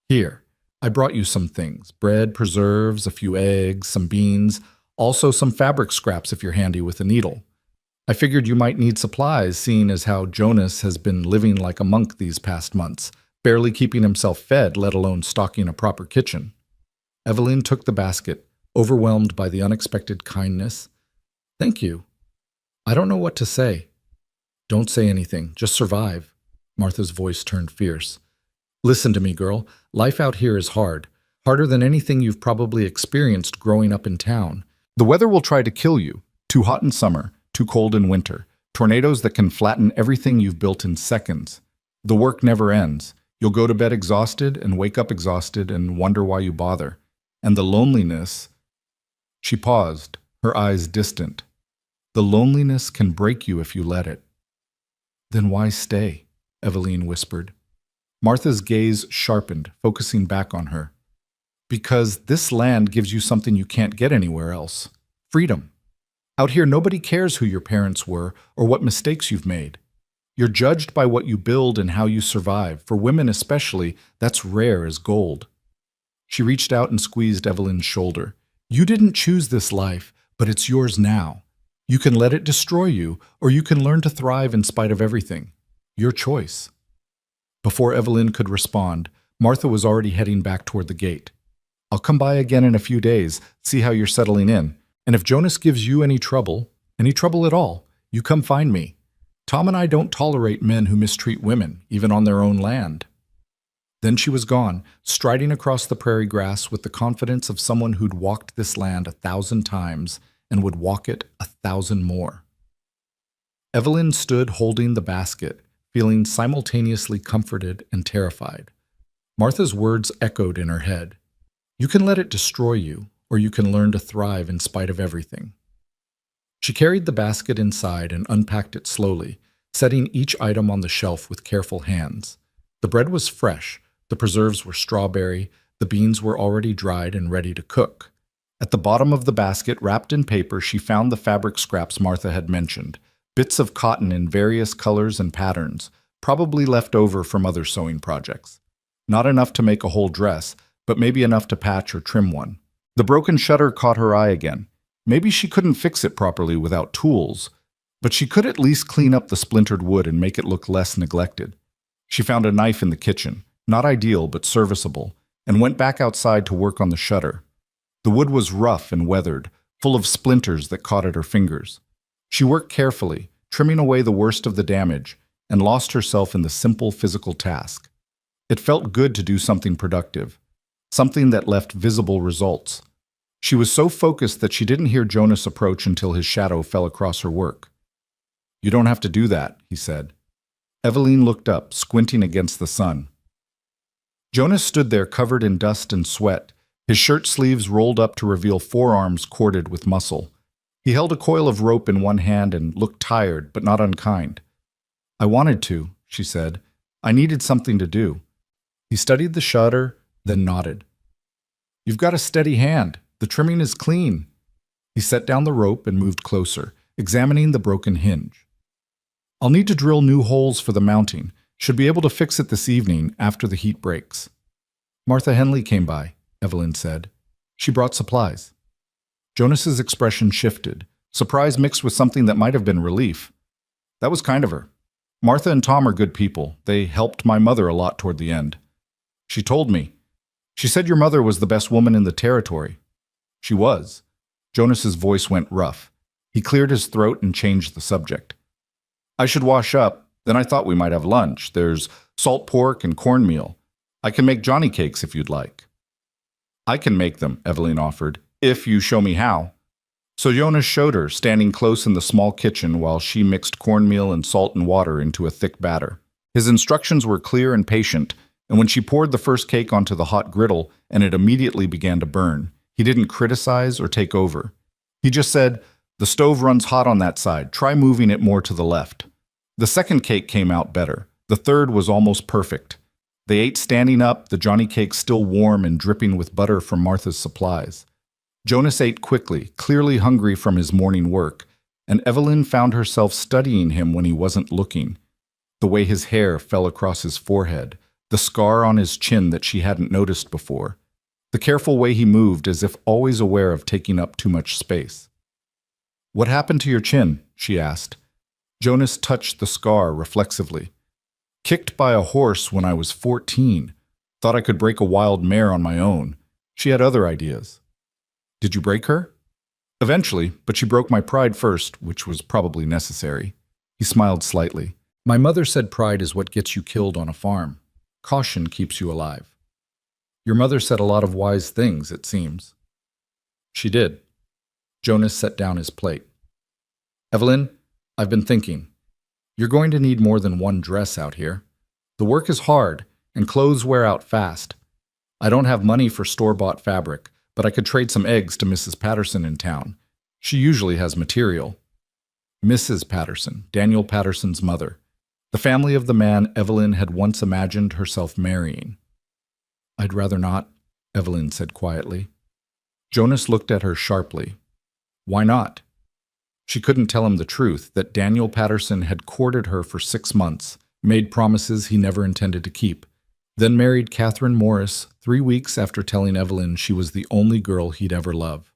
Here, I brought you some things. Bread, preserves, a few eggs, some beans, also some fabric scraps if you're handy with a needle. I figured you might need supplies, seeing as how Jonas has been living like a monk these past months, barely keeping himself fed, let alone stocking a proper kitchen. Eveline took the basket, overwhelmed by the unexpected kindness. Thank you. I don't know what to say. Don't say anything, just survive. Martha's voice turned fierce. Listen to me, girl. Life out here is hard. Harder than anything you've probably experienced growing up in town. The weather will try to kill you. Too hot in summer, too cold in winter. Tornadoes that can flatten everything you've built in seconds. The work never ends. You'll go to bed exhausted and wake up exhausted and wonder why you bother. And the loneliness... She paused, her eyes distant. The loneliness can break you if you let it. Then why stay? Eveline whispered. Martha's gaze sharpened, focusing back on her. Because this land gives you something you can't get anywhere else. Freedom. Out here, nobody cares who your parents were or what mistakes you've made. You're judged by what you build and how you survive. For women especially, that's rare as gold. She reached out and squeezed Eveline's shoulder. You didn't choose this life, but it's yours now. You can let it destroy you, or you can learn to thrive in spite of everything. Your choice. Before Eveline could respond, Martha was already heading back toward the gate. I'll come by again in a few days, see how you're settling in. And if Jonas gives you any trouble at all, you come find me. Tom and I don't tolerate men who mistreat women, even on their own land. Then she was gone, striding across the prairie grass with the confidence of someone who'd walked this land 1,000 times and would walk it 1,000 more. Eveline stood holding the basket, feeling simultaneously comforted and terrified. Martha's words echoed in her head. You can let it destroy you, or you can learn to thrive in spite of everything. She carried the basket inside and unpacked it slowly, setting each item on the shelf with careful hands. The bread was fresh, the preserves were strawberry, the beans were already dried and ready to cook. At the bottom of the basket, wrapped in paper, she found the fabric scraps Martha had mentioned, bits of cotton in various colors and patterns, probably left over from other sewing projects. Not enough to make a whole dress, but maybe enough to patch or trim one. The broken shutter caught her eye again. Maybe she couldn't fix it properly without tools, but she could at least clean up the splintered wood and make it look less neglected. She found a knife in the kitchen, not ideal but serviceable, and went back outside to work on the shutter. The wood was rough and weathered, full of splinters that caught at her fingers. She worked carefully, trimming away the worst of the damage, and lost herself in the simple physical task. It felt good to do something productive, something that left visible results. She was so focused that she didn't hear Jonas approach until his shadow fell across her work. You don't have to do that, he said. Eveline looked up, squinting against the sun. Jonas stood there covered in dust and sweat, his shirt sleeves rolled up to reveal forearms corded with muscle. He held a coil of rope in one hand and looked tired, but not unkind. I wanted to, she said. I needed something to do. He studied the shutter, then nodded. You've got a steady hand. The trimming is clean. He set down the rope and moved closer, examining the broken hinge. I'll need to drill new holes for the mounting. Should be able to fix it this evening after the heat breaks. Martha Henley came by, Eveline said. She brought supplies. Jonas's expression shifted, surprise mixed with something that might have been relief. That was kind of her. Martha and Tom are good people. They helped my mother a lot toward the end. She told me. She said your mother was the best woman in the territory. She was. Jonas's voice went rough. He cleared his throat and changed the subject. I should wash up. Then I thought we might have lunch. There's salt pork and cornmeal. I can make Johnny cakes if you'd like. I can make them, Eveline offered, if you show me how. So Jonas showed her, standing close in the small kitchen while she mixed cornmeal and salt and water into a thick batter. His instructions were clear and patient, and when she poured the first cake onto the hot griddle and it immediately began to burn, he didn't criticize or take over. He just said, The stove runs hot on that side. Try moving it more to the left. The second cake came out better. The third was almost perfect. They ate standing up, the Johnny cake still warm and dripping with butter from Martha's supplies. Jonas ate quickly, clearly hungry from his morning work, and Evelyn found herself studying him when he wasn't looking. The way his hair fell across his forehead, the scar on his chin that she hadn't noticed before, the careful way he moved as if always aware of taking up too much space. "What happened to your chin?" she asked. Jonas touched the scar reflexively. "Kicked by a horse when I was 14. Thought I could break a wild mare on my own. She had other ideas." "Did you break her?" "Eventually, but she broke my pride first, which was probably necessary." He smiled slightly. "My mother said pride is what gets you killed on a farm. Caution keeps you alive." "Your mother said a lot of wise things, it seems." "She did." Jonas set down his plate. "Evelyn, I've been thinking. You're going to need more than one dress out here. The work is hard, and clothes wear out fast. I don't have money for store-bought fabric, but I could trade some eggs to Mrs. Patterson in town. She usually has material." Mrs. Patterson, Daniel Patterson's mother. The family of the man Evelyn had once imagined herself marrying. "I'd rather not," Evelyn said quietly. Jonas looked at her sharply. "Why not?" She couldn't tell him the truth, that Daniel Patterson had courted her for 6 months, made promises he never intended to keep, then married Catherine Morris 3 weeks after telling Evelyn she was the only girl he'd ever love.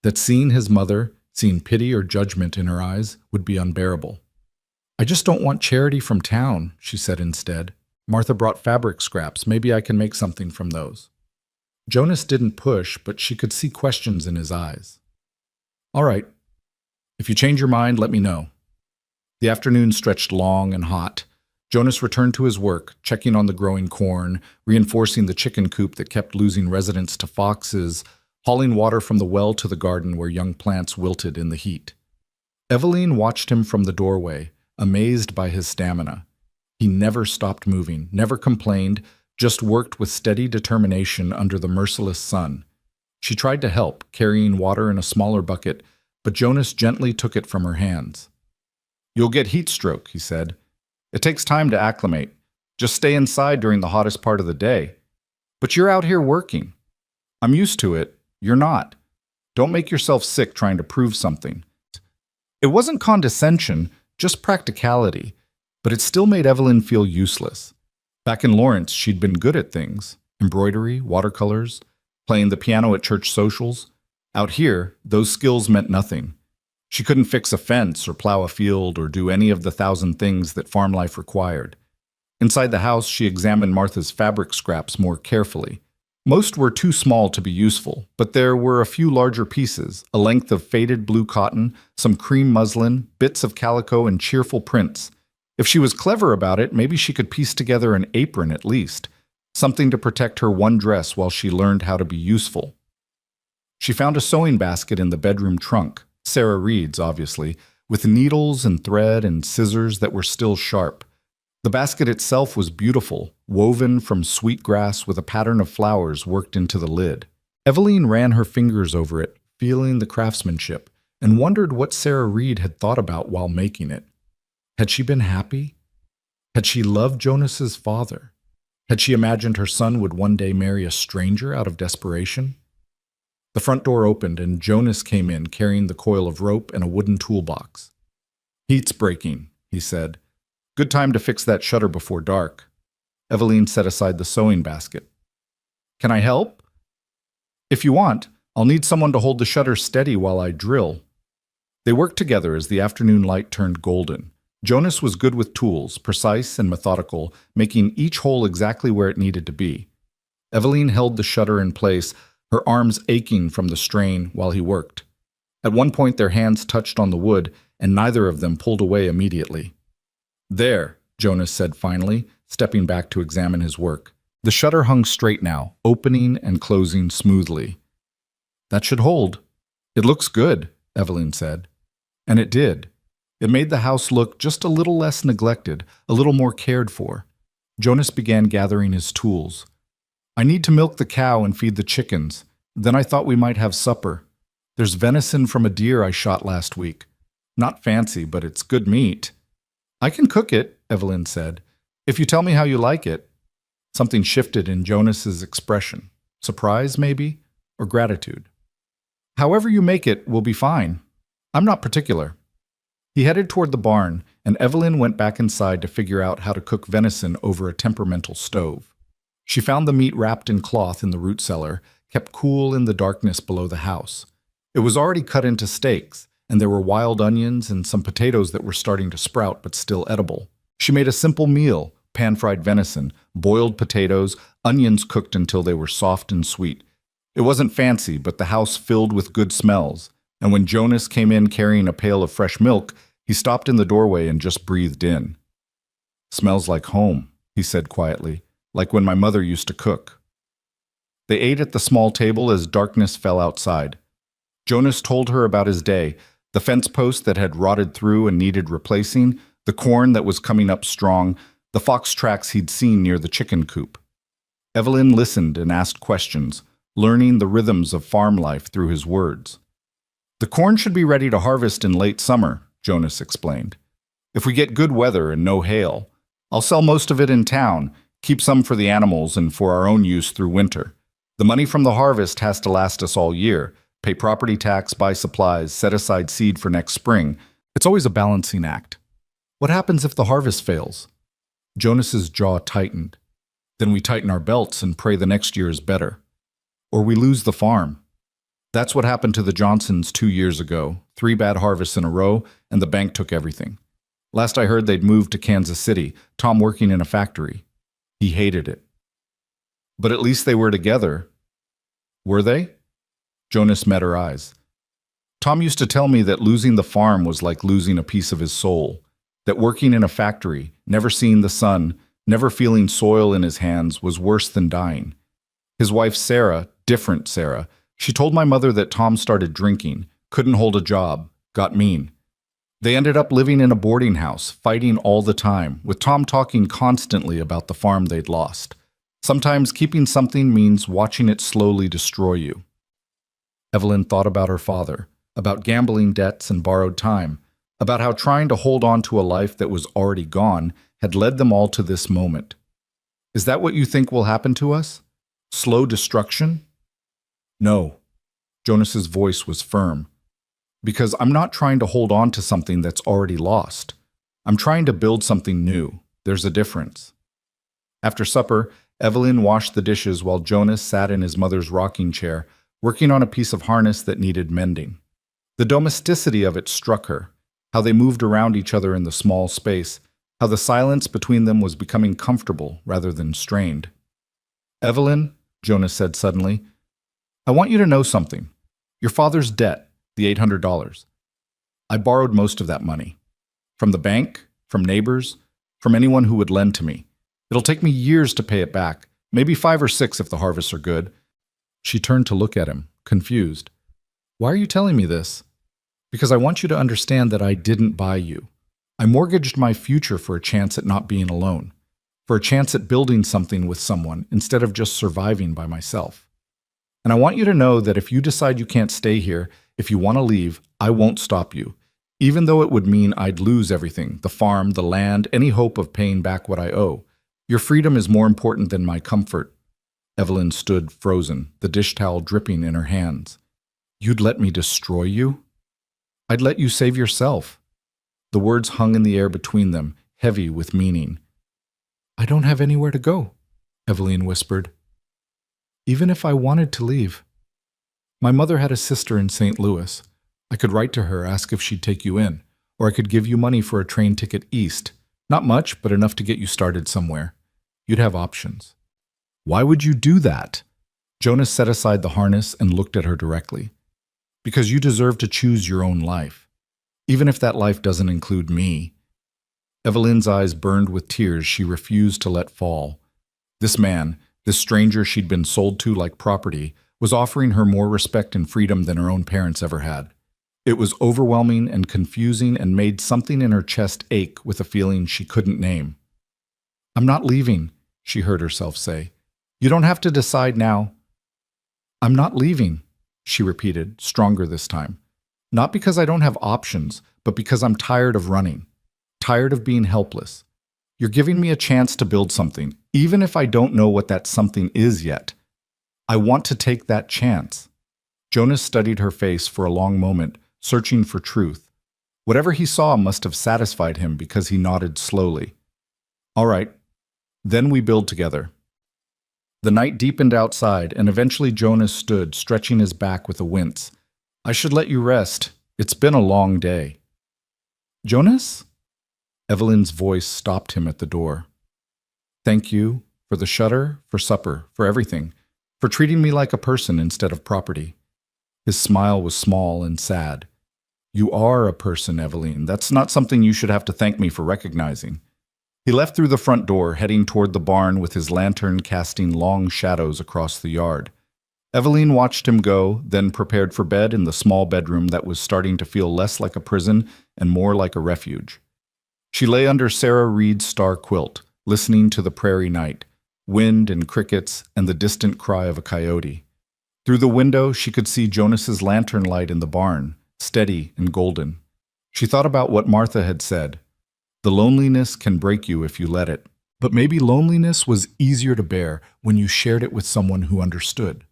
That seeing his mother, seeing pity or judgment in her eyes, would be unbearable. "I just don't want charity from town," she said instead. "Martha brought fabric scraps. Maybe I can make something from those." Jonas didn't push, but she could see questions in his eyes. "All right. If you change your mind, let me know." The afternoon stretched long and hot. Jonas returned to his work, checking on the growing corn, reinforcing the chicken coop that kept losing residents to foxes, hauling water from the well to the garden where young plants wilted in the heat. Evelyn watched him from the doorway, amazed by his stamina. He never stopped moving, never complained, just worked with steady determination under the merciless sun. She tried to help, carrying water in a smaller bucket, but Jonas gently took it from her hands. "You'll get heat stroke," he said. "It takes time to acclimate. Just stay inside during the hottest part of the day. But you're out here working. I'm used to it. You're not. Don't make yourself sick trying to prove something." It wasn't condescension, just practicality, but it still made Evelyn feel useless. Back in Lawrence, she'd been good at things: embroidery, watercolors, playing the piano at church socials. Out here, those skills meant nothing. She couldn't fix a fence or plow a field or do any of the 1,000 things that farm life required. Inside the house, she examined Martha's fabric scraps more carefully. Most were too small to be useful, but there were a few larger pieces, a length of faded blue cotton, some cream muslin, bits of calico, and cheerful prints. If she was clever about it, maybe she could piece together an apron at least, something to protect her one dress while she learned how to be useful. She found a sewing basket in the bedroom trunk, Sarah Reed's, obviously, with needles and thread and scissors that were still sharp. The basket itself was beautiful, woven from sweetgrass with a pattern of flowers worked into the lid. Evelyn ran her fingers over it, feeling the craftsmanship, and wondered what Sarah Reed had thought about while making it. Had she been happy? Had she loved Jonas's father? Had she imagined her son would one day marry a stranger out of desperation? The front door opened and Jonas came in carrying the coil of rope and a wooden toolbox. "Heat's breaking," he said. "Good time to fix that shutter before dark." Evelyn set aside the sewing basket. "Can I help?" "If you want, I'll need someone to hold the shutter steady while I drill." They worked together as the afternoon light turned golden. Jonas was good with tools, precise and methodical, making each hole exactly where it needed to be. Evelyn held the shutter in place, her arms aching from the strain while he worked. At one point their hands touched on the wood, and neither of them pulled away immediately. "There," Jonas said finally, stepping back to examine his work. The shutter hung straight now, opening and closing smoothly. "That should hold." "It looks good," Evelyn said. And it did. It made the house look just a little less neglected, a little more cared for. Jonas began gathering his tools. "I need to milk the cow and feed the chickens. Then I thought we might have supper." There's venison from a deer I shot last week. Not fancy, but it's good meat. I can cook it, Evelyn said. If you tell me how you like it. Something shifted in Jonas's expression. Surprise, maybe? Or gratitude. However you make it will be fine. I'm not particular. He headed toward the barn, and Evelyn went back inside to figure out how to cook venison over a temperamental stove. She found the meat wrapped in cloth in the root cellar, kept cool in the darkness below the house. It was already cut into steaks, and there were wild onions and some potatoes that were starting to sprout but still edible. She made a simple meal, pan-fried venison, boiled potatoes, onions cooked until they were soft and sweet. It wasn't fancy, but the house filled with good smells, and when Jonas came in carrying a pail of fresh milk, he stopped in the doorway and just breathed in. "Smells like home," he said quietly, "like when my mother used to cook." They ate at the small table as darkness fell outside. Jonas told her about his day, the fence post that had rotted through and needed replacing, the corn that was coming up strong, the fox tracks he'd seen near the chicken coop. Evelyn listened and asked questions, learning the rhythms of farm life through his words. "The corn should be ready to harvest in late summer," Jonas explained. "If we get good weather and no hail, I'll sell most of it in town, keep some for the animals and for our own use through winter. The money from the harvest has to last us all year, pay property tax, buy supplies, set aside seed for next spring. It's always a balancing act. What happens if the harvest fails?" Jonas's jaw tightened. "Then we tighten our belts and pray the next year is better. Or we lose the farm." That's what happened to the Johnsons 2 years ago. 3 bad harvests in a row, and the bank took everything. Last I heard, they'd moved to Kansas City, Tom working in a factory. He hated it. But at least they were together. Were they? Jonas met her eyes. Tom used to tell me that losing the farm was like losing a piece of his soul, that working in a factory, never seeing the sun, never feeling soil in his hands was worse than dying. His wife Sarah, different Sarah, she told my mother that Tom started drinking, couldn't hold a job, got mean. They ended up living in a boarding house, fighting all the time, with Tom talking constantly about the farm they'd lost. Sometimes keeping something means watching it slowly destroy you. Evelyn thought about her father, about gambling debts and borrowed time, about how trying to hold on to a life that was already gone had led them all to this moment. Is that what you think will happen to us? Slow destruction? No. Jonas's voice was firm. Because I'm not trying to hold on to something that's already lost. I'm trying to build something new. There's a difference. After supper, Evelyn washed the dishes while Jonas sat in his mother's rocking chair, working on a piece of harness that needed mending. The domesticity of it struck her, how they moved around each other in the small space, how the silence between them was becoming comfortable rather than strained. "Evelyn," Jonas said suddenly, "I want you to know something. Your father's debt, the $800. I borrowed most of that money. From the bank, from neighbors, from anyone who would lend to me. It'll take me years to pay it back, maybe 5 or 6 if the harvests are good." She turned to look at him, confused. "Why are you telling me this?" "Because I want you to understand that I didn't buy you. I mortgaged my future for a chance at not being alone, for a chance at building something with someone instead of just surviving by myself. And I want you to know that if you decide you can't stay here, if you want to leave, I won't stop you, even though it would mean I'd lose everything, the farm, the land, any hope of paying back what I owe. Your freedom is more important than my comfort." Evelyn stood frozen, the dish towel dripping in her hands. "You'd let me destroy you?" "I'd let you save yourself." The words hung in the air between them, heavy with meaning. "I don't have anywhere to go," Evelyn whispered. "Even if I wanted to leave. My mother had a sister in St. Louis. I could write to her, ask if she'd take you in, or I could give you money for a train ticket east. Not much, but enough to get you started somewhere. You'd have options." "Why would you do that?" Jonas set aside the harness and looked at her directly. "Because you deserve to choose your own life, even if that life doesn't include me." Evelyn's eyes burned with tears she refused to let fall. This man, this stranger she'd been sold to like property, was offering her more respect and freedom than her own parents ever had. It was overwhelming and confusing and made something in her chest ache with a feeling she couldn't name. "I'm not leaving," she heard herself say. "You don't have to decide now." "I'm not leaving." she repeated, stronger this time. Not because I don't have options, but because I'm tired of running, tired of being helpless. You're giving me a chance to build something, even if I don't know what that something is yet. I want to take that chance. Jonas studied her face for a long moment, searching for truth. Whatever he saw must have satisfied him because he nodded slowly. All right, then we build together. The night deepened outside, and eventually Jonas stood, stretching his back with a wince. I should let you rest. It's been a long day. Jonas? Evelyn's voice stopped him at the door. Thank you for the shutter, for supper, for everything, for treating me like a person instead of property. His smile was small and sad. You are a person, Evelyn. That's not something you should have to thank me for recognizing. He left through the front door, heading toward the barn with his lantern casting long shadows across the yard. Evelyn watched him go, then prepared for bed in the small bedroom that was starting to feel less like a prison and more like a refuge. She lay under Sarah Reed's star quilt, listening to the prairie night, wind and crickets and the distant cry of a coyote. Through the window, she could see Jonas's lantern light in the barn, steady and golden. She thought about what Martha had said. The loneliness can break you if you let it. But maybe loneliness was easier to bear when you shared it with someone who understood.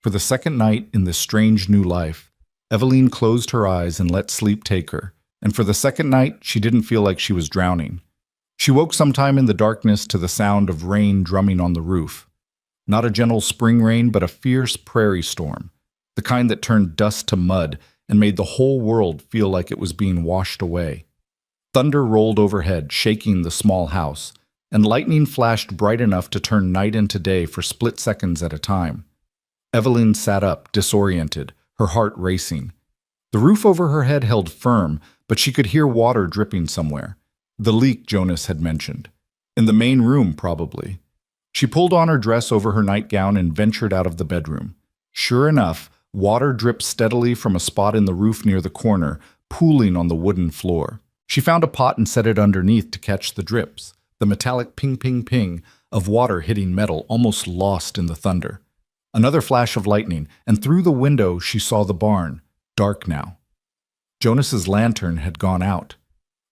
For the second night in this strange new life, Evelyn closed her eyes and let sleep take her, and for the second night she didn't feel like she was drowning. She woke sometime in the darkness to the sound of rain drumming on the roof. Not a gentle spring rain, but a fierce prairie storm, the kind that turned dust to mud and made the whole world feel like it was being washed away. Thunder rolled overhead, shaking the small house, and lightning flashed bright enough to turn night into day for split seconds at a time. Evelyn sat up, disoriented, her heart racing. The roof over her head held firm, but she could hear water dripping somewhere. The leak Jonas had mentioned. In the main room, probably. She pulled on her dress over her nightgown and ventured out of the bedroom. Sure enough, water dripped steadily from a spot in the roof near the corner, pooling on the wooden floor. She found a pot and set it underneath to catch the drips, the metallic ping-ping-ping of water hitting metal almost lost in the thunder. Another flash of lightning, and through the window she saw the barn, dark now. Jonas's lantern had gone out.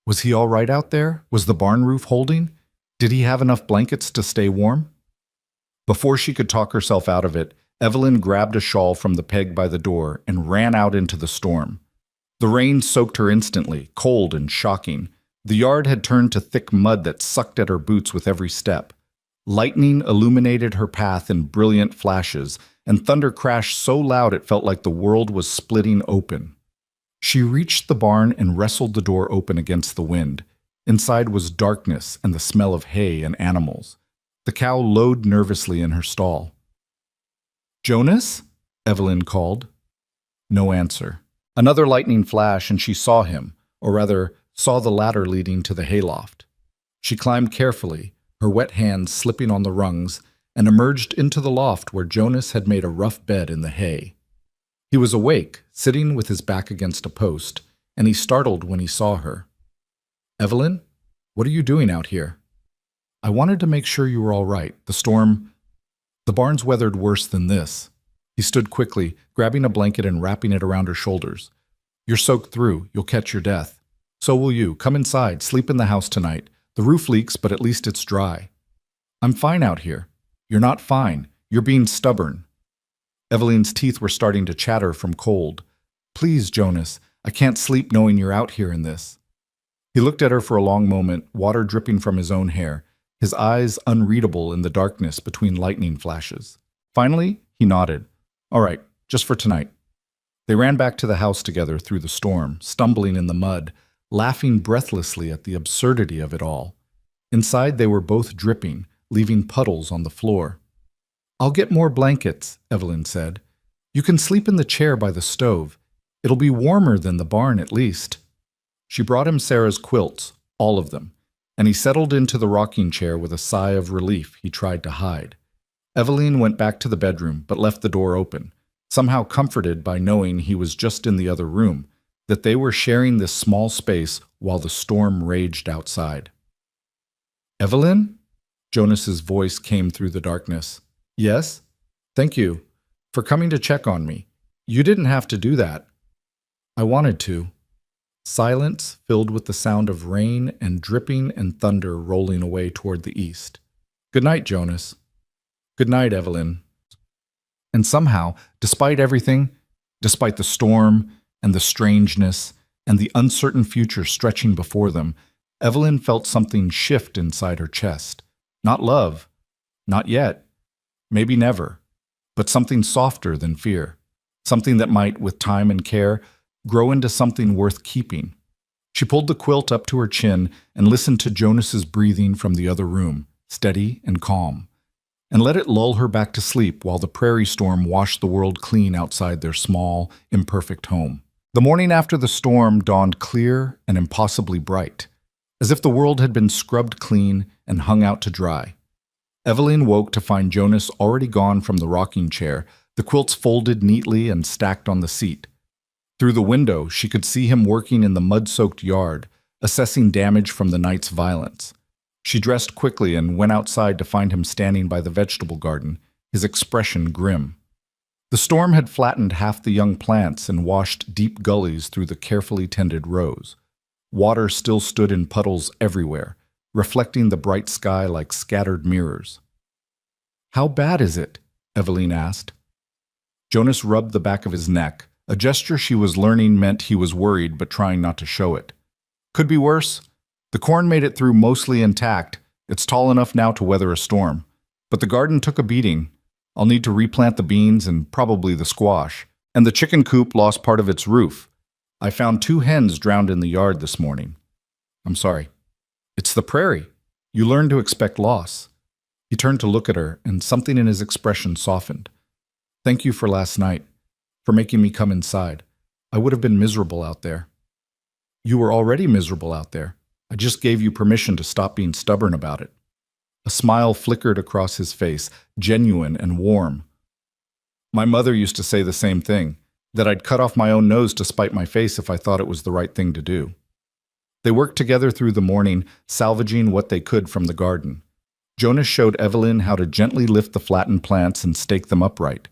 Was he all right out there? Was the barn roof holding? Did he have enough blankets to stay warm? Before she could talk herself out of it, Evelyn grabbed a shawl from the peg by the door and ran out into the storm. The rain soaked her instantly, cold and shocking. The yard had turned to thick mud that sucked at her boots with every step. Lightning illuminated her path in brilliant flashes, and thunder crashed so loud it felt like the world was splitting open. She reached the barn and wrestled the door open against the wind. Inside was darkness and the smell of hay and animals. The cow lowed nervously in her stall. "Jonas?" Evelyn called. No answer. Another lightning flash and she saw him, or rather, saw the ladder leading to the hayloft. She climbed carefully, her wet hands slipping on the rungs, and emerged into the loft where Jonas had made a rough bed in the hay. He was awake, sitting with his back against a post, and he startled when he saw her. "Evelyn, what are you doing out here?" "I wanted to make sure you were all right. The barn's weathered worse than this." He stood quickly, grabbing a blanket and wrapping it around her shoulders. "You're soaked through. You'll catch your death. So will you. Come inside. Sleep in the house tonight. The roof leaks, but at least it's dry." "I'm fine out here." "You're not fine. You're being stubborn." Evelyn's teeth were starting to chatter from cold. "Please, Jonas, I can't sleep knowing you're out here in this." He looked at her for a long moment, water dripping from his own hair, his eyes unreadable in the darkness between lightning flashes. Finally, he nodded. "All right, just for tonight." They ran back to the house together through the storm, stumbling in the mud, laughing breathlessly at the absurdity of it all. Inside they were both dripping, leaving puddles on the floor. "I'll get more blankets," Evelyn said. "You can sleep in the chair by the stove. It'll be warmer than the barn at least." She brought him Sarah's quilts, all of them, and he settled into the rocking chair with a sigh of relief he tried to hide. Evelyn went back to the bedroom, but left the door open, somehow comforted by knowing he was just in the other room, that they were sharing this small space while the storm raged outside. "Evelyn?" Jonas's voice came through the darkness. "Yes? Thank you for coming to check on me. You didn't have to do that. I wanted to. Silence filled with the sound of rain and dripping and thunder rolling away toward the east. Good night, Jonas. Good night, Evelyn. And somehow, despite everything, despite the storm and the strangeness and the uncertain future stretching before them, Evelyn felt something shift inside her chest. Not love. Not yet. Maybe never. But something softer than fear. Something that might, with time and care, grow into something worth keeping. She pulled the quilt up to her chin and listened to Jonas's breathing from the other room, steady and calm, and let it lull her back to sleep while the prairie storm washed the world clean outside their small, imperfect home. The morning after the storm dawned clear and impossibly bright, as if the world had been scrubbed clean and hung out to dry. Evelyn woke to find Jonas already gone from the rocking chair, the quilts folded neatly and stacked on the seat. Through the window, she could see him working in the mud-soaked yard, assessing damage from the night's violence. She dressed quickly and went outside to find him standing by the vegetable garden, his expression grim. The storm had flattened half the young plants and washed deep gullies through the carefully tended rows. Water still stood in puddles everywhere, reflecting the bright sky like scattered mirrors. "How bad is it?" Evelyn asked. Jonas rubbed the back of his neck, a gesture she was learning meant he was worried but trying not to show it. "Could be worse. The corn made it through mostly intact. It's tall enough now to weather a storm. But the garden took a beating. I'll need to replant the beans and probably the squash. And the chicken coop lost part of its roof. I found 2 hens drowned in the yard this morning. I'm sorry. It's the prairie. You learn to expect loss." He turned to look at her, and something in his expression softened. "Thank you for last night, for making me come inside. I would have been miserable out there." "You were already miserable out there. I just gave you permission to stop being stubborn about it." A smile flickered across his face, genuine and warm. "My mother used to say the same thing, that I'd cut off my own nose to spite my face if I thought it was the right thing to do." They worked together through the morning, salvaging what they could from the garden. Jonas showed Evelyn how to gently lift the flattened plants and stake them upright,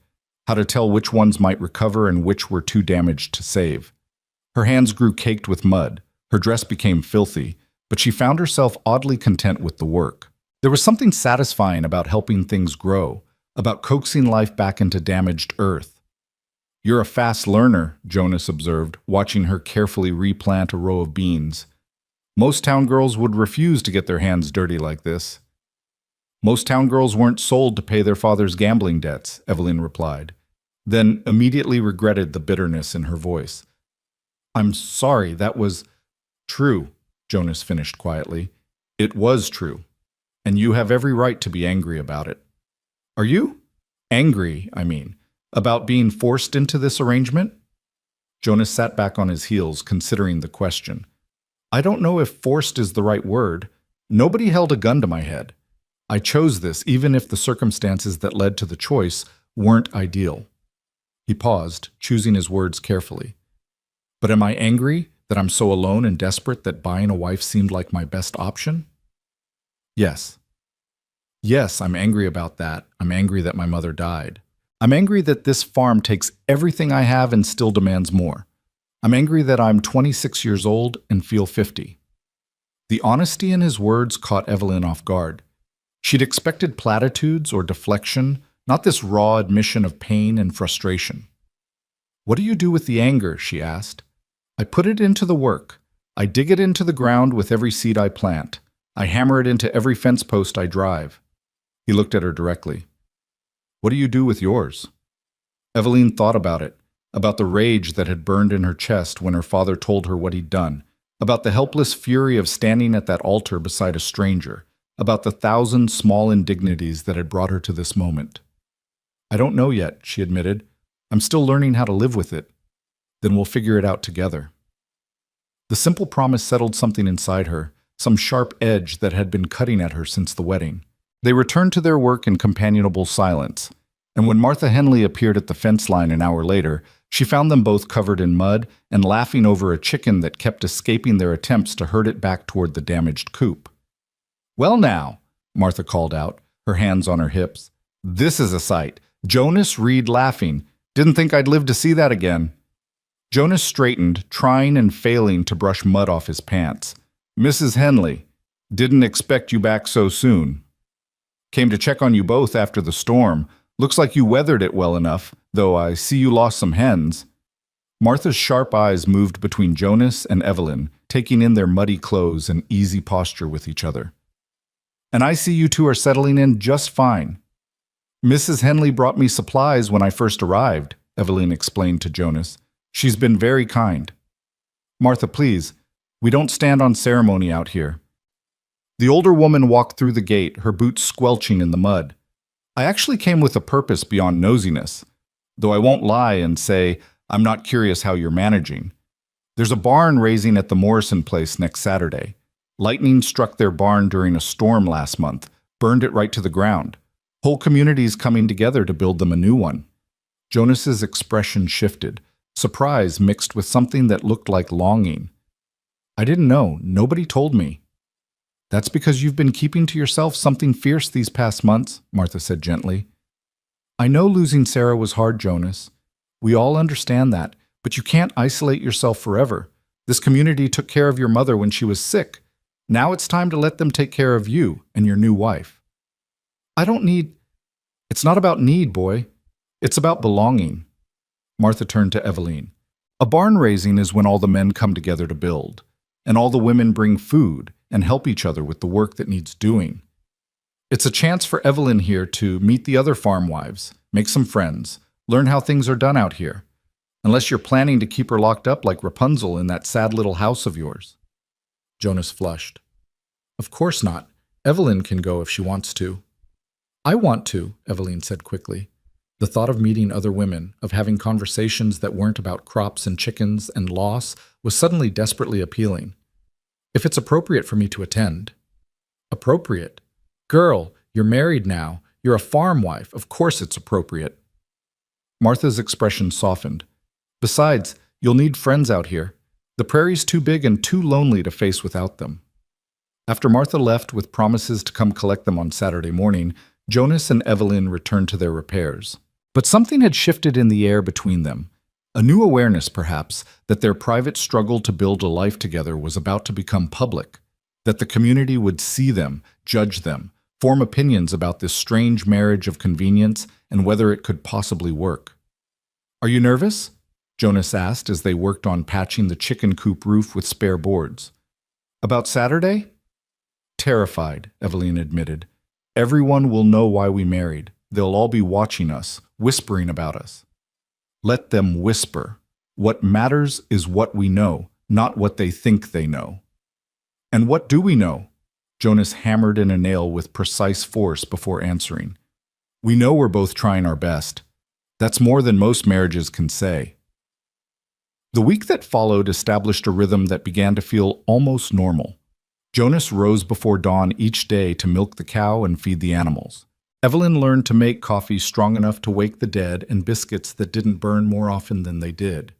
how to tell which ones might recover and which were too damaged to save. Her hands grew caked with mud, her dress became filthy, but she found herself oddly content with the work. There was something satisfying about helping things grow, about coaxing life back into damaged earth. "You're a fast learner," Jonas observed, watching her carefully replant a row of beans. "Most town girls would refuse to get their hands dirty like this." "Most town girls weren't sold to pay their father's gambling debts," Evelyn replied, then immediately regretted the bitterness in her voice. "I'm sorry, that was true," Jonas finished quietly. "It was true, and you have every right to be angry about it." "Are you? Angry, I mean, about being forced into this arrangement?" Jonas sat back on his heels, considering the question. "I don't know if forced is the right word. Nobody held a gun to my head. I chose this, even if the circumstances that led to the choice weren't ideal." He paused, choosing his words carefully. "But am I angry that I'm so alone and desperate that buying a wife seemed like my best option?" "Yes. Yes, I'm angry about that. I'm angry that my mother died. I'm angry that this farm takes everything I have and still demands more. I'm angry that I'm 26 years old and feel 50. The honesty in his words caught Evelyn off guard. She'd expected platitudes or deflection, not this raw admission of pain and frustration. "What do you do with the anger?" she asked. "I put it into the work. I dig it into the ground with every seed I plant. I hammer it into every fence post I drive." He looked at her directly. "What do you do with yours?" Evelyn thought about it, about the rage that had burned in her chest when her father told her what he'd done, about the helpless fury of standing at that altar beside a stranger, about the 1,000 small indignities that had brought her to this moment. "I don't know yet," she admitted. "I'm still learning how to live with it. Then we'll figure it out together." The simple promise settled something inside her, some sharp edge that had been cutting at her since the wedding. They returned to their work in companionable silence, and when Martha Henley appeared at the fence line an hour later, she found them both covered in mud and laughing over a chicken that kept escaping their attempts to herd it back toward the damaged coop. "Well now," Martha called out, her hands on her hips. "This is a sight. Jonas Reed laughing. Didn't think I'd live to see that again. Jonas straightened, trying and failing to brush mud off his pants. Mrs. Henley, didn't expect you back so soon. Came to check on you both after the storm. Looks like you weathered it well enough, though I see you lost some hens. Martha's sharp eyes moved between Jonas and Evelyn, taking in their muddy clothes and easy posture with each other. And I see you two are settling in just fine. Mrs. Henley brought me supplies when I first arrived, Evelyn explained to Jonas. She's been very kind. Martha, please, we don't stand on ceremony out here. The older woman walked through the gate, her boots squelching in the mud. I actually came with a purpose beyond nosiness, though I won't lie and say I'm not curious how you're managing. There's a barn raising at the Morrison place next Saturday. Lightning struck their barn during a storm last month, burned it right to the ground. Whole community's coming together to build them a new one. Jonas's expression shifted, surprise mixed with something that looked like longing. I didn't know. Nobody told me. That's because you've been keeping to yourself something fierce these past months, Martha said gently. I know losing Sarah was hard, Jonas. We all understand that, but you can't isolate yourself forever. This community took care of your mother when she was sick. Now it's time to let them take care of you and your new wife. I don't need... It's not about need, boy. It's about belonging. Martha turned to Evelyn. A barn raising is when all the men come together to build, and all the women bring food and help each other with the work that needs doing. It's a chance for Evelyn here to meet the other farm wives, make some friends, learn how things are done out here, unless you're planning to keep her locked up like Rapunzel in that sad little house of yours. Jonas flushed. Of course not. Evelyn can go if she wants to. I want to, Evelyn said quickly. The thought of meeting other women, of having conversations that weren't about crops and chickens and loss, was suddenly desperately appealing. If it's appropriate for me to attend. Appropriate? Girl, you're married now. You're a farm wife. Of course it's appropriate. Martha's expression softened. Besides, you'll need friends out here. The prairie's too big and too lonely to face without them. After Martha left with promises to come collect them on Saturday morning, Jonas and Evelyn returned to their repairs. But something had shifted in the air between them. A new awareness, perhaps, that their private struggle to build a life together was about to become public, that the community would see them, judge them, form opinions about this strange marriage of convenience and whether it could possibly work. Are you nervous? Jonas asked as they worked on patching the chicken coop roof with spare boards. About Saturday? Terrified, Evelyn admitted. Everyone will know why we married. They'll all be watching us, whispering about us. Let them whisper. What matters is what we know, not what they think they know. And what do we know? Jonas hammered in a nail with precise force before answering. We know we're both trying our best. That's more than most marriages can say. The week that followed established a rhythm that began to feel almost normal. Jonas rose before dawn each day to milk the cow and feed the animals. Evelyn learned to make coffee strong enough to wake the dead and biscuits that didn't burn more often than they did.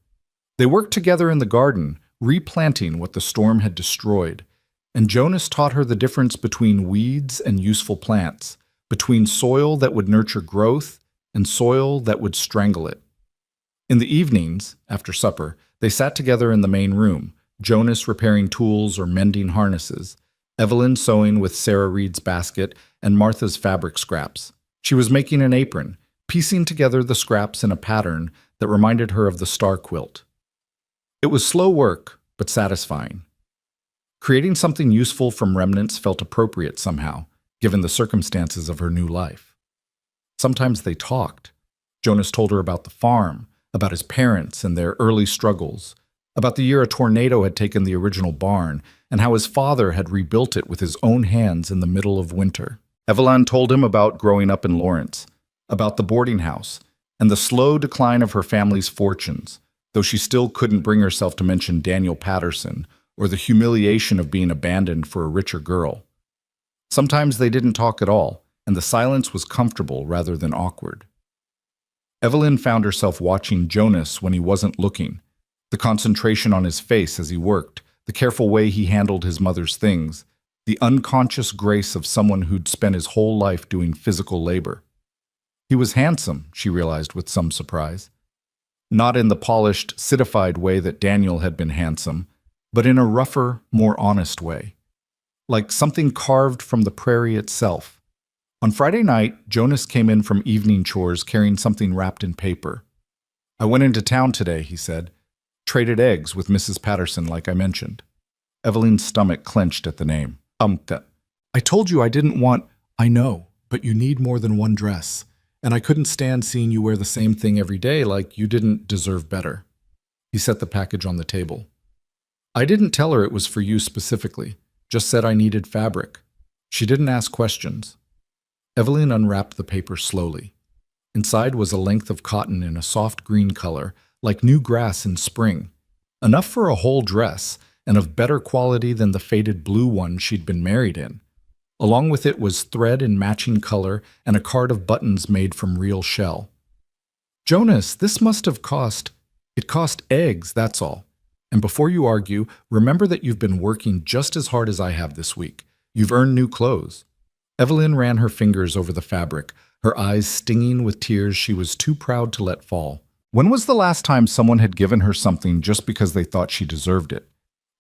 They worked together in the garden, replanting what the storm had destroyed, and Jonas taught her the difference between weeds and useful plants, between soil that would nurture growth and soil that would strangle it. In the evenings, after supper, they sat together in the main room, Jonas repairing tools or mending harnesses, Evelyn sewing with Sarah Reed's basket and Martha's fabric scraps. She was making an apron, piecing together the scraps in a pattern that reminded her of the star quilt. It was slow work, but satisfying. Creating something useful from remnants felt appropriate somehow, given the circumstances of her new life. Sometimes they talked. Jonas told her about the farm, about his parents and their early struggles, about the year a tornado had taken the original barn, and how his father had rebuilt it with his own hands in the middle of winter. Evelyn told him about growing up in Lawrence, about the boarding house, and the slow decline of her family's fortunes, though she still couldn't bring herself to mention Daniel Patterson or the humiliation of being abandoned for a richer girl. Sometimes they didn't talk at all, and the silence was comfortable rather than awkward. Evelyn found herself watching Jonas when he wasn't looking, the concentration on his face as he worked, the careful way he handled his mother's things, the unconscious grace of someone who'd spent his whole life doing physical labor. He was handsome, she realized with some surprise. Not in the polished, citified way that Daniel had been handsome, but in a rougher, more honest way. Like something carved from the prairie itself. On Friday night, Jonas came in from evening chores carrying something wrapped in paper. I went into town today, he said. Traded eggs with Mrs. Patterson, like I mentioned. Evelyn's stomach clenched at the name. I told you I didn't want... I know, but you need more than one dress. And I couldn't stand seeing you wear the same thing every day like you didn't deserve better. He set the package on the table. I didn't tell her it was for you specifically, just said I needed fabric. She didn't ask questions. Evelyn unwrapped the paper slowly. Inside was a length of cotton in a soft green color, like new grass in spring. Enough for a whole dress, and of better quality than the faded blue one she'd been married in. Along with it was thread in matching color and a card of buttons made from real shell. Jonas, this must have cost... It cost eggs, that's all. And before you argue, remember that you've been working just as hard as I have this week. You've earned new clothes. Evelyn ran her fingers over the fabric, her eyes stinging with tears she was too proud to let fall. When was the last time someone had given her something just because they thought she deserved it?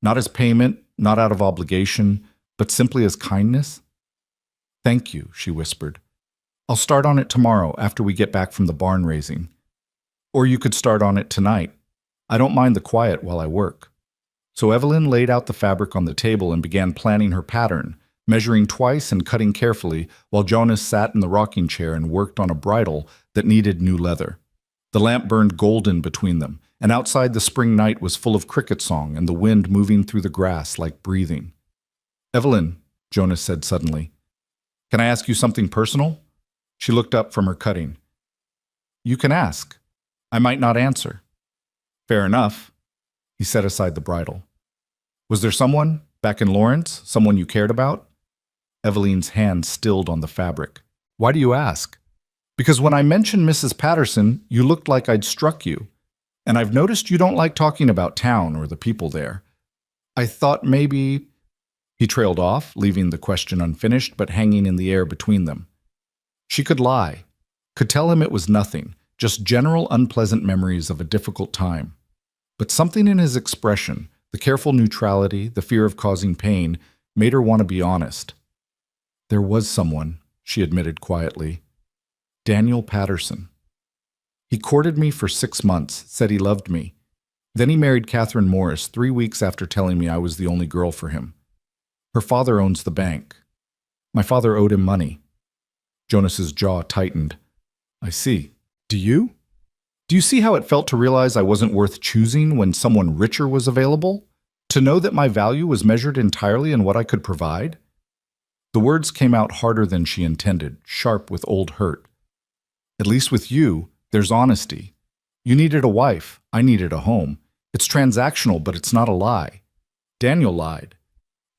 Not as payment, not out of obligation, but simply as kindness? Thank you, she whispered. I'll start on it tomorrow after we get back from the barn raising. Or you could start on it tonight. I don't mind the quiet while I work. So Evelyn laid out the fabric on the table and began planning her pattern, measuring twice and cutting carefully while Jonas sat in the rocking chair and worked on a bridle that needed new leather. The lamp burned golden between them, and outside the spring night was full of cricket song and the wind moving through the grass like breathing. Evelyn, Jonas said suddenly, can I ask you something personal? She looked up from her cutting. You can ask. I might not answer. Fair enough. He set aside the bridle. Was there someone, back in Lawrence, someone you cared about? Evelyn's hand stilled on the fabric. Why do you ask? Because when I mentioned Mrs. Patterson, you looked like I'd struck you. And I've noticed you don't like talking about town or the people there. I thought maybe... He trailed off, leaving the question unfinished but hanging in the air between them. She could lie, could tell him it was nothing, just general unpleasant memories of a difficult time. But something in his expression, the careful neutrality, the fear of causing pain, made her want to be honest. There was someone, she admitted quietly. Daniel Patterson. He courted me for 6 months, said he loved me. Then he married Catherine Morris 3 weeks after telling me I was the only girl for him. Her father owns the bank. My father owed him money. Jonas's jaw tightened. I see. Do you? Do you see how it felt to realize I wasn't worth choosing when someone richer was available? To know that my value was measured entirely in what I could provide? The words came out harder than she intended, sharp with old hurt. At least with you, there's honesty. You needed a wife. I needed a home. It's transactional, but it's not a lie. Daniel lied.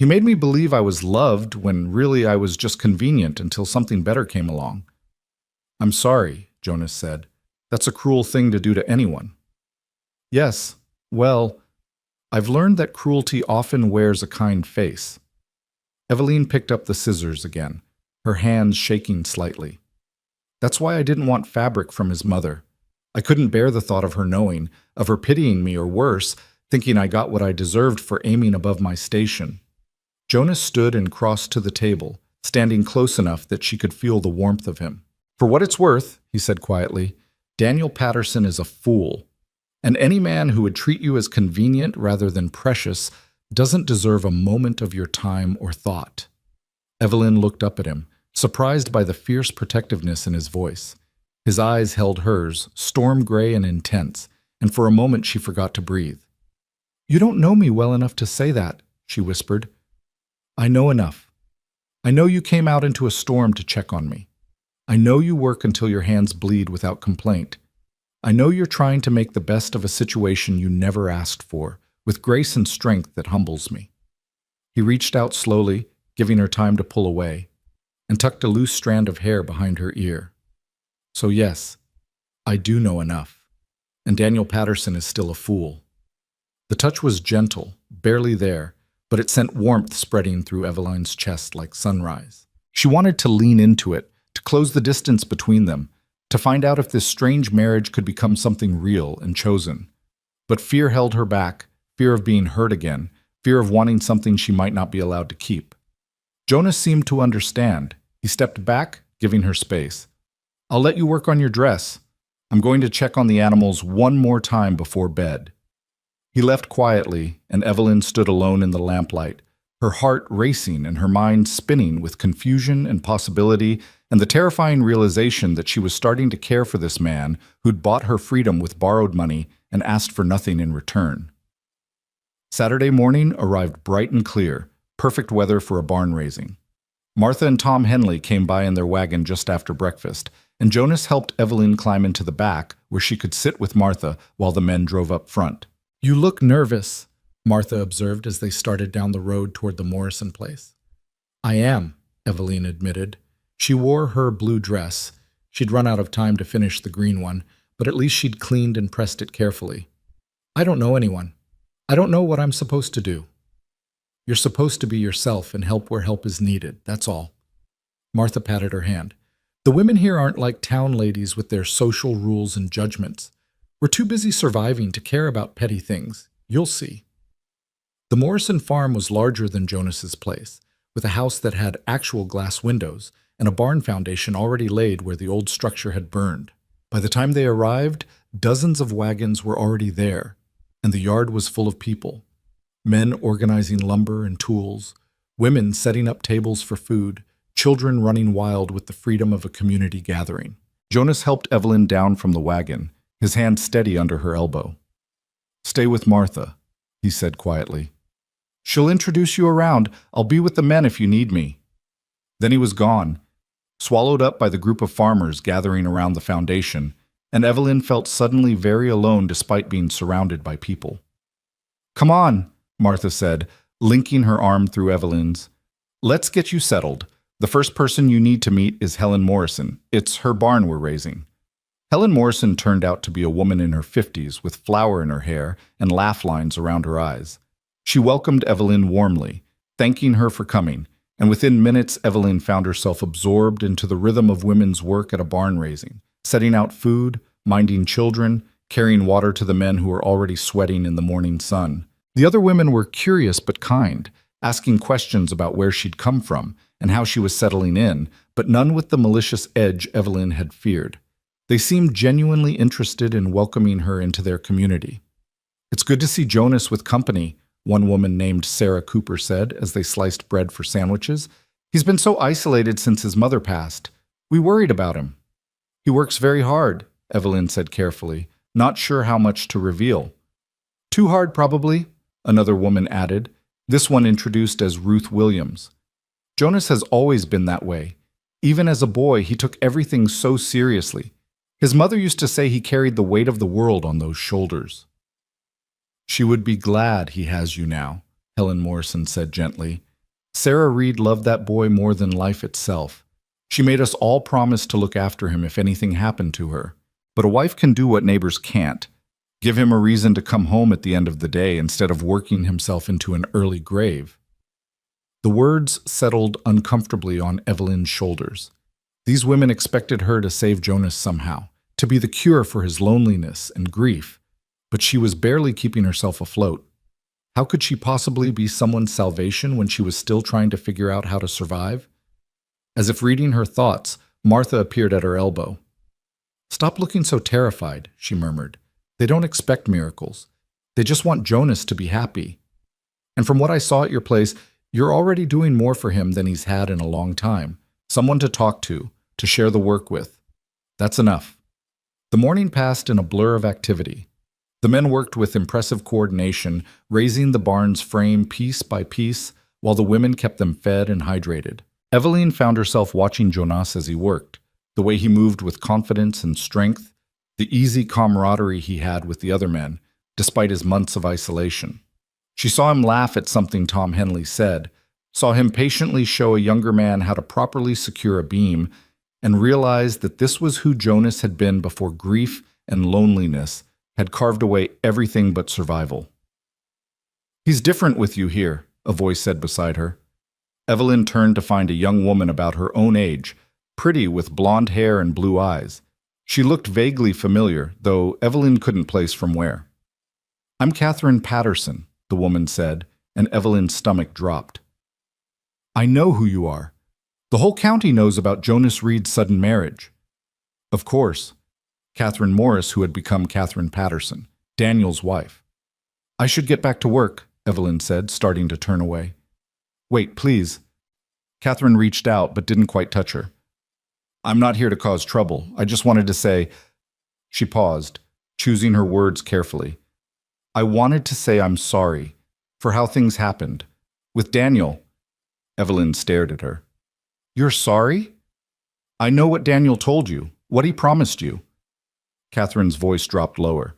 He made me believe I was loved when really I was just convenient until something better came along. I'm sorry, Jonas said. That's a cruel thing to do to anyone. Yes, well, I've learned that cruelty often wears a kind face. Evelyn picked up the scissors again, her hands shaking slightly. That's why I didn't want fabric from his mother. I couldn't bear the thought of her knowing, of her pitying me or worse, thinking I got what I deserved for aiming above my station. Jonas stood and crossed to the table, standing close enough that she could feel the warmth of him. For what it's worth, he said quietly, Daniel Patterson is a fool. And any man who would treat you as convenient rather than precious doesn't deserve a moment of your time or thought. Evelyn looked up at him, surprised by the fierce protectiveness in his voice. His eyes held hers, storm gray and intense, and for a moment she forgot to breathe. You don't know me well enough to say that, she whispered. I know enough. I know you came out into a storm to check on me. I know you work until your hands bleed without complaint. I know you're trying to make the best of a situation you never asked for, with grace and strength that humbles me. He reached out slowly, giving her time to pull away, and tucked a loose strand of hair behind her ear. So yes, I do know enough, and Daniel Patterson is still a fool. The touch was gentle, barely there, but it sent warmth spreading through Evelyn's chest like sunrise. She wanted to lean into it, to close the distance between them, to find out if this strange marriage could become something real and chosen. But fear held her back, fear of being hurt again, fear of wanting something she might not be allowed to keep. Jonas seemed to understand. He stepped back, giving her space. "I'll let you work on your dress. I'm going to check on the animals one more time before bed." He left quietly, and Evelyn stood alone in the lamplight, her heart racing and her mind spinning with confusion and possibility and the terrifying realization that she was starting to care for this man who'd bought her freedom with borrowed money and asked for nothing in return. Saturday morning arrived bright and clear, perfect weather for a barn raising. Martha and Tom Henley came by in their wagon just after breakfast, and Jonas helped Evelyn climb into the back where she could sit with Martha while the men drove up front. "You look nervous," Martha observed as they started down the road toward the Morrison place. "I am," Evelyn admitted. She wore her blue dress. She'd run out of time to finish the green one, but at least she'd cleaned and pressed it carefully. "I don't know anyone. I don't know what I'm supposed to do." "You're supposed to be yourself and help where help is needed, that's all." Martha patted her hand. "The women here aren't like town ladies with their social rules and judgments. We're too busy surviving to care about petty things. You'll see." The Morrison farm was larger than Jonas's place, with a house that had actual glass windows and a barn foundation already laid where the old structure had burned. By the time they arrived, dozens of wagons were already there, and the yard was full of people. Men organizing lumber and tools, women setting up tables for food, children running wild with the freedom of a community gathering. Jonas helped Evelyn down from the wagon, his hand steady under her elbow. "Stay with Martha," he said quietly. "She'll introduce you around. I'll be with the men if you need me." Then he was gone, swallowed up by the group of farmers gathering around the foundation, and Evelyn felt suddenly very alone despite being surrounded by people. "Come on," Martha said, linking her arm through Evelyn's. "Let's get you settled. The first person you need to meet is Helen Morrison. It's her barn we're raising." Helen Morrison turned out to be a woman in her 50s with flour in her hair and laugh lines around her eyes. She welcomed Evelyn warmly, thanking her for coming, and within minutes Evelyn found herself absorbed into the rhythm of women's work at a barn raising, setting out food, minding children, carrying water to the men who were already sweating in the morning sun. The other women were curious but kind, asking questions about where she'd come from and how she was settling in, but none with the malicious edge Evelyn had feared. They seemed genuinely interested in welcoming her into their community. "It's good to see Jonas with company," one woman named Sarah Cooper said as they sliced bread for sandwiches. "He's been so isolated since his mother passed. We worried about him." "He works very hard," Evelyn said carefully, not sure how much to reveal. "Too hard, probably," another woman added, this one introduced as Ruth Williams. "Jonas has always been that way. Even as a boy, he took everything so seriously. His mother used to say he carried the weight of the world on those shoulders." "She would be glad he has you now," Helen Morrison said gently. "Sarah Reed loved that boy more than life itself. She made us all promise to look after him if anything happened to her. But a wife can do what neighbors can't. Give him a reason to come home at the end of the day instead of working himself into an early grave." The words settled uncomfortably on Evelyn's shoulders. These women expected her to save Jonas somehow, to be the cure for his loneliness and grief, but she was barely keeping herself afloat. How could she possibly be someone's salvation when she was still trying to figure out how to survive? As if reading her thoughts, Martha appeared at her elbow. "Stop looking so terrified," she murmured. "They don't expect miracles. They just want Jonas to be happy. And from what I saw at your place, you're already doing more for him than he's had in a long time. Someone to talk to share the work with. That's enough." The morning passed in a blur of activity. The men worked with impressive coordination, raising the barn's frame piece by piece, while the women kept them fed and hydrated. Evelyn found herself watching Jonas as he worked, the way he moved with confidence and strength, the easy camaraderie he had with the other men, despite his months of isolation. She saw him laugh at something Tom Henley said, saw him patiently show a younger man how to properly secure a beam, and realized that this was who Jonas had been before grief and loneliness had carved away everything but survival. "He's different with you here," a voice said beside her. Evelyn turned to find a young woman about her own age, pretty with blonde hair and blue eyes. She looked vaguely familiar, though Evelyn couldn't place from where. I'm Catherine Patterson, the woman said, and Evelyn's stomach dropped. I know who you are. The whole county knows about Jonas Reed's sudden marriage. Of course. Catherine Morris, who had become Catherine Patterson, Daniel's wife. I should get back to work, Evelyn said, starting to turn away. Wait, please. Catherine reached out but didn't quite touch her. I'm not here to cause trouble. I just wanted to say... She paused, choosing her words carefully. I wanted to say I'm sorry for how things happened. With Daniel... Evelyn stared at her. You're sorry? I know what Daniel told you, what he promised you. Catherine's voice dropped lower.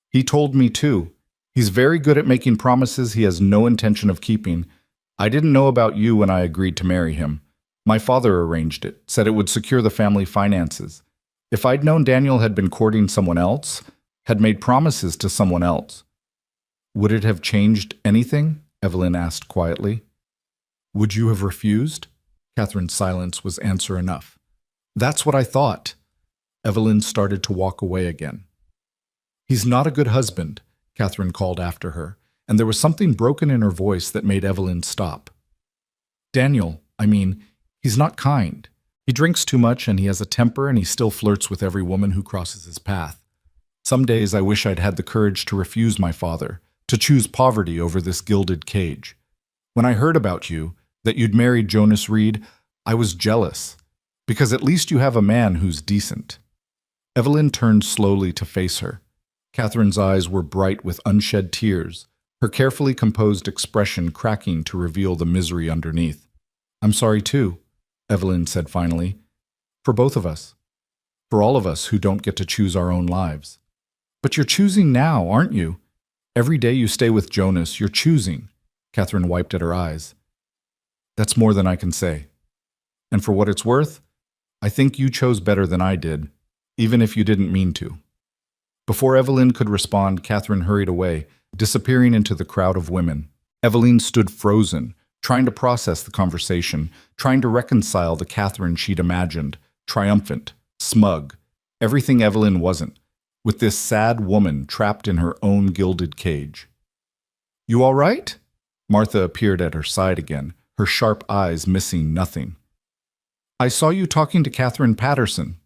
He told me too. He's very good at making promises he has no intention of keeping. I didn't know about you when I agreed to marry him. My father arranged it, said it would secure the family finances. If I'd known Daniel had been courting someone else, had made promises to someone else. Would it have changed anything? Evelyn asked quietly. Would you have refused? Catherine's silence was answer enough. That's what I thought. Evelyn started to walk away again. He's not a good husband, Catherine called after her, and there was something broken in her voice that made Evelyn stop. Daniel, he's not kind. He drinks too much and he has a temper and he still flirts with every woman who crosses his path. Some days I wish I'd had the courage to refuse my father, to choose poverty over this gilded cage. When I heard about you, that you'd married Jonas Reed, I was jealous, because at least you have a man who's decent. Evelyn turned slowly to face her. Catherine's eyes were bright with unshed tears, her carefully composed expression cracking to reveal the misery underneath. I'm sorry too, Evelyn said finally. For both of us. For all of us who don't get to choose our own lives. But you're choosing now, aren't you? Every day you stay with Jonas, you're choosing. Catherine wiped at her eyes. That's more than I can say. And for what it's worth, I think you chose better than I did, even if you didn't mean to. Before Evelyn could respond, Catherine hurried away, disappearing into the crowd of women. Evelyn stood frozen, trying to process the conversation, trying to reconcile the Catherine she'd imagined, triumphant, smug, everything Evelyn wasn't, with this sad woman trapped in her own gilded cage. You all right? Martha appeared at her side again, her sharp eyes missing nothing. I saw you talking to Catherine Patterson.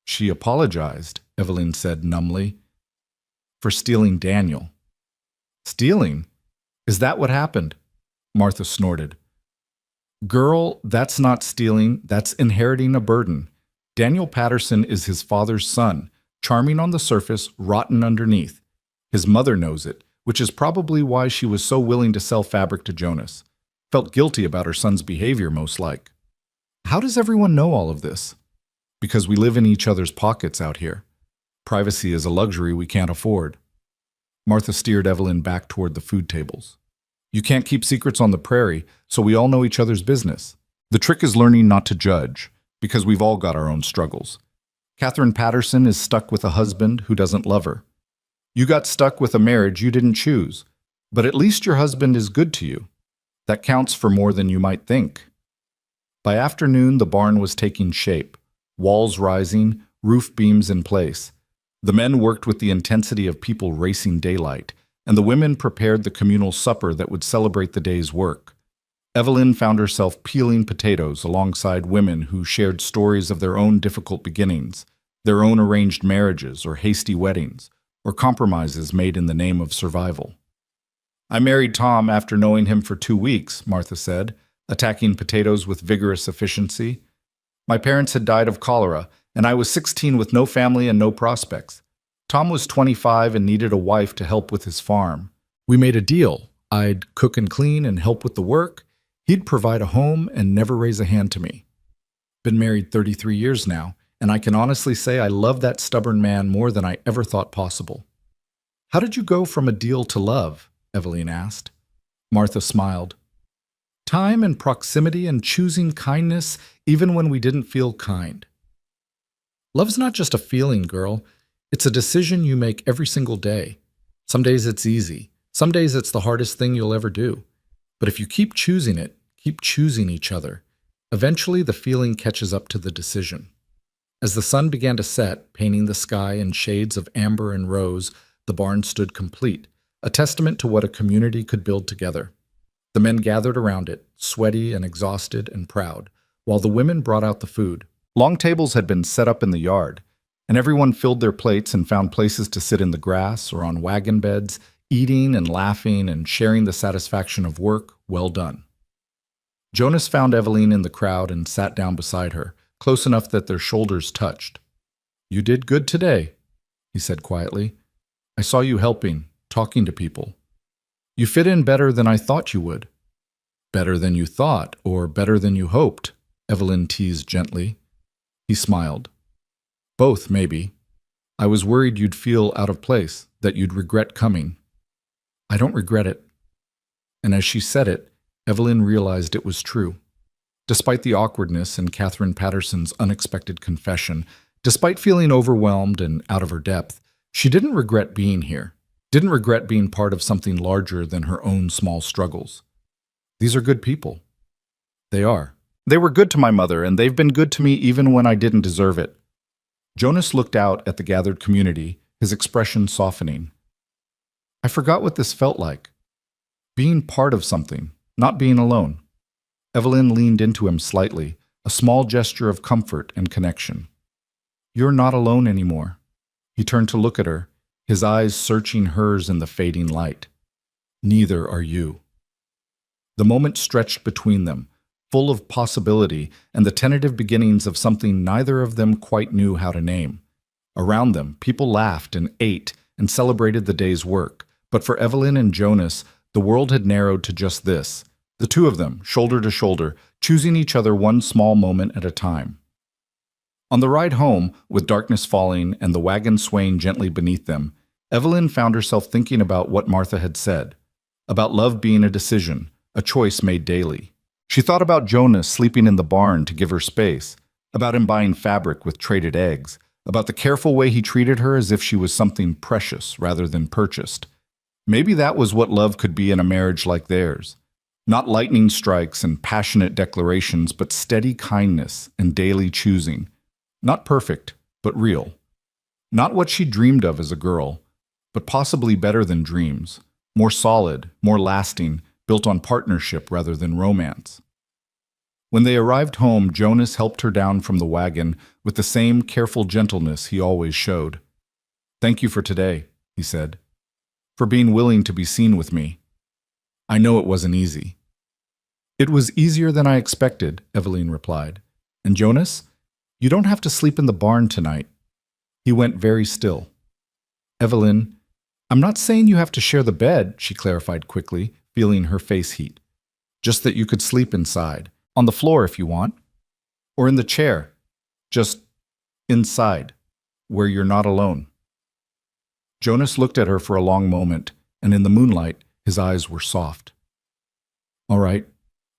She apologized, Evelyn said numbly, for stealing Daniel. Stealing? Is that what happened? Martha snorted. Girl, that's not stealing, that's inheriting a burden. Daniel Patterson is his father's son, charming on the surface, rotten underneath. His mother knows it, which is probably why she was so willing to sell fabric to Jonas. Felt guilty about her son's behavior, most like. How does everyone know all of this? Because we live in each other's pockets out here. Privacy is a luxury we can't afford. Martha steered Evelyn back toward the food tables. You can't keep secrets on the prairie, so we all know each other's business. The trick is learning not to judge, because we've all got our own struggles. Catherine Patterson is stuck with a husband who doesn't love her. You got stuck with a marriage you didn't choose, but at least your husband is good to you. That counts for more than you might think. By afternoon, the barn was taking shape, walls rising, roof beams in place. The men worked with the intensity of people racing daylight, and the women prepared the communal supper that would celebrate the day's work. Evelyn found herself peeling potatoes alongside women who shared stories of their own difficult beginnings, their own arranged marriages or hasty weddings, or compromises made in the name of survival. I married Tom after knowing him for 2 weeks, Martha said, attacking potatoes with vigorous efficiency. My parents had died of cholera, and I was 16 with no family and no prospects. Tom was 25 and needed a wife to help with his farm. We made a deal. I'd cook and clean and help with the work. He'd provide a home and never raise a hand to me. Been married 33 years now, and I can honestly say I love that stubborn man more than I ever thought possible. How did you go from a deal to love? Evelyn asked. Martha smiled. Time and proximity and choosing kindness even when we didn't feel kind. Love's not just a feeling, girl. It's a decision you make every single day. Some days it's easy. Some days it's the hardest thing you'll ever do. But if you keep choosing it, keep choosing each other, eventually the feeling catches up to the decision. As the sun began to set, painting the sky in shades of amber and rose, the barn stood complete, a testament to what a community could build together. The men gathered around it, sweaty and exhausted and proud, while the women brought out the food. Long tables had been set up in the yard, and everyone filled their plates and found places to sit in the grass or on wagon beds, eating and laughing and sharing the satisfaction of work well done. Jonas found Eveline in the crowd and sat down beside her, close enough that their shoulders touched. "You did good today," he said quietly. "I saw you helping, talking to people. You fit in better than I thought you would." "Better than you thought, or better than you hoped?" Eveline teased gently. He smiled. "Both, maybe. I was worried you'd feel out of place, that you'd regret coming." "I don't regret it." And as she said it, Eveline realized it was true. Despite the awkwardness and Catherine Patterson's unexpected confession, despite feeling overwhelmed and out of her depth, she didn't regret being here, didn't regret being part of something larger than her own small struggles. These are good people. They are. They were good to my mother, and they've been good to me even when I didn't deserve it. Jonas looked out at the gathered community, his expression softening. I forgot what this felt like. Being part of something, not being alone. Eveline leaned into him slightly, a small gesture of comfort and connection. "You're not alone anymore." He turned to look at her, his eyes searching hers in the fading light. "Neither are you." The moment stretched between them, full of possibility and the tentative beginnings of something neither of them quite knew how to name. Around them, people laughed and ate and celebrated the day's work, but for Eveline and Jonas, the world had narrowed to just this, the two of them, shoulder to shoulder, choosing each other one small moment at a time. On the ride home, with darkness falling and the wagon swaying gently beneath them, Eveline found herself thinking about what Martha had said, about love being a decision, a choice made daily. She thought about Jonas sleeping in the barn to give her space, about him buying fabric with traded eggs, about the careful way he treated her as if she was something precious rather than purchased. Maybe that was what love could be in a marriage like theirs. Not lightning strikes and passionate declarations, but steady kindness and daily choosing. Not perfect, but real. Not what she dreamed of as a girl, but possibly better than dreams, more solid, more lasting, built on partnership rather than romance. When they arrived home, Jonas helped her down from the wagon with the same careful gentleness he always showed. "Thank you for today," he said, "for being willing to be seen with me. I know it wasn't easy." "It was easier than I expected," Eveline replied. "And Jonas, you don't have to sleep in the barn tonight." He went very still. "Eveline, I'm not saying you have to share the bed," she clarified quickly, feeling her face heat. "Just that you could sleep inside, on the floor if you want, or in the chair, just inside, where you're not alone." Jonas looked at her for a long moment, and in the moonlight, his eyes were soft. "All right,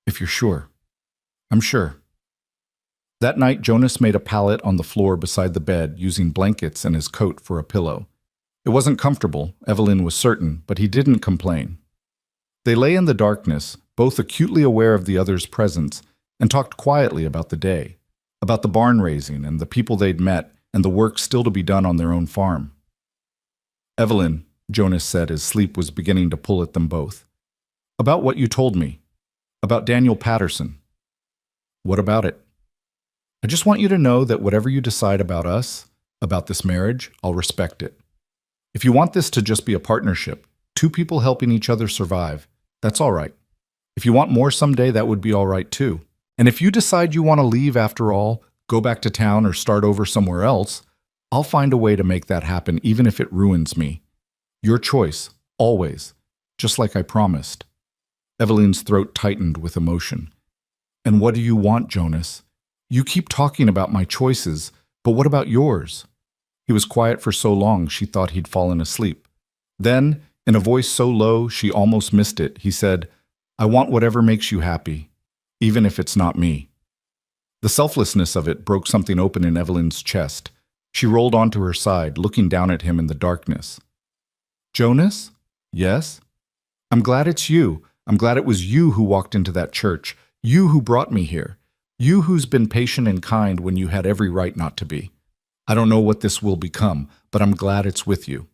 if you're sure." "I'm sure." That night, Jonas made a pallet on the floor beside the bed, using blankets and his coat for a pillow. It wasn't comfortable, Eveline was certain, but he didn't complain. They lay in the darkness, both acutely aware of the other's presence, and talked quietly about the day, about the barn raising and the people they'd met and the work still to be done on their own farm. "Eveline," Jonas said as sleep was beginning to pull at them both, "about what you told me, about Daniel Patterson." "What about it?" "I just want you to know that whatever you decide about us, about this marriage, I'll respect it. If you want this to just be a partnership, two people helping each other survive, that's all right. If you want more someday, that would be all right too. And if you decide you want to leave after all, go back to town or start over somewhere else, I'll find a way to make that happen even if it ruins me. Your choice, always, just like I promised." Eveline's throat tightened with emotion. "And what do you want, Jonas? You keep talking about my choices, but what about yours?" He was quiet for so long she thought he'd fallen asleep. Then, in a voice so low she almost missed it, he said, "I want whatever makes you happy, even if it's not me." The selflessness of it broke something open in Eveline's chest. She rolled onto her side, looking down at him in the darkness. "Jonas? Yes? I'm glad it's you. I'm glad it was you who walked into that church, you who brought me here. You who's been patient and kind when you had every right not to be. I don't know what this will become, but I'm glad it's with you."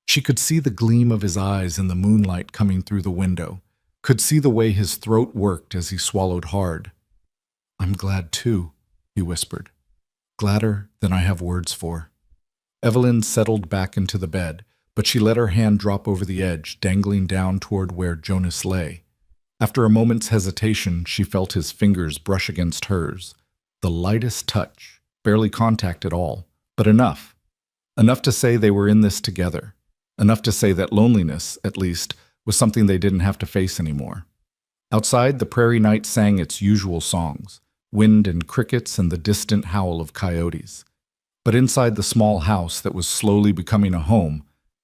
She could see the gleam of his eyes in the moonlight coming through the window, could see the way his throat worked as he swallowed hard. "I'm glad too," he whispered. "Gladder than I have words for." Evelyn settled back into the bed, but she let her hand drop over the edge, dangling down toward where Jonas lay. After a moment's hesitation, she felt his fingers brush against hers. The lightest touch, barely contact at all, but enough. Enough to say they were in this together. Enough to say that loneliness, at least, was something they didn't have to face anymore. Outside, the prairie night sang its usual songs, wind and crickets and the distant howl of coyotes. But inside the small house that was slowly becoming a home,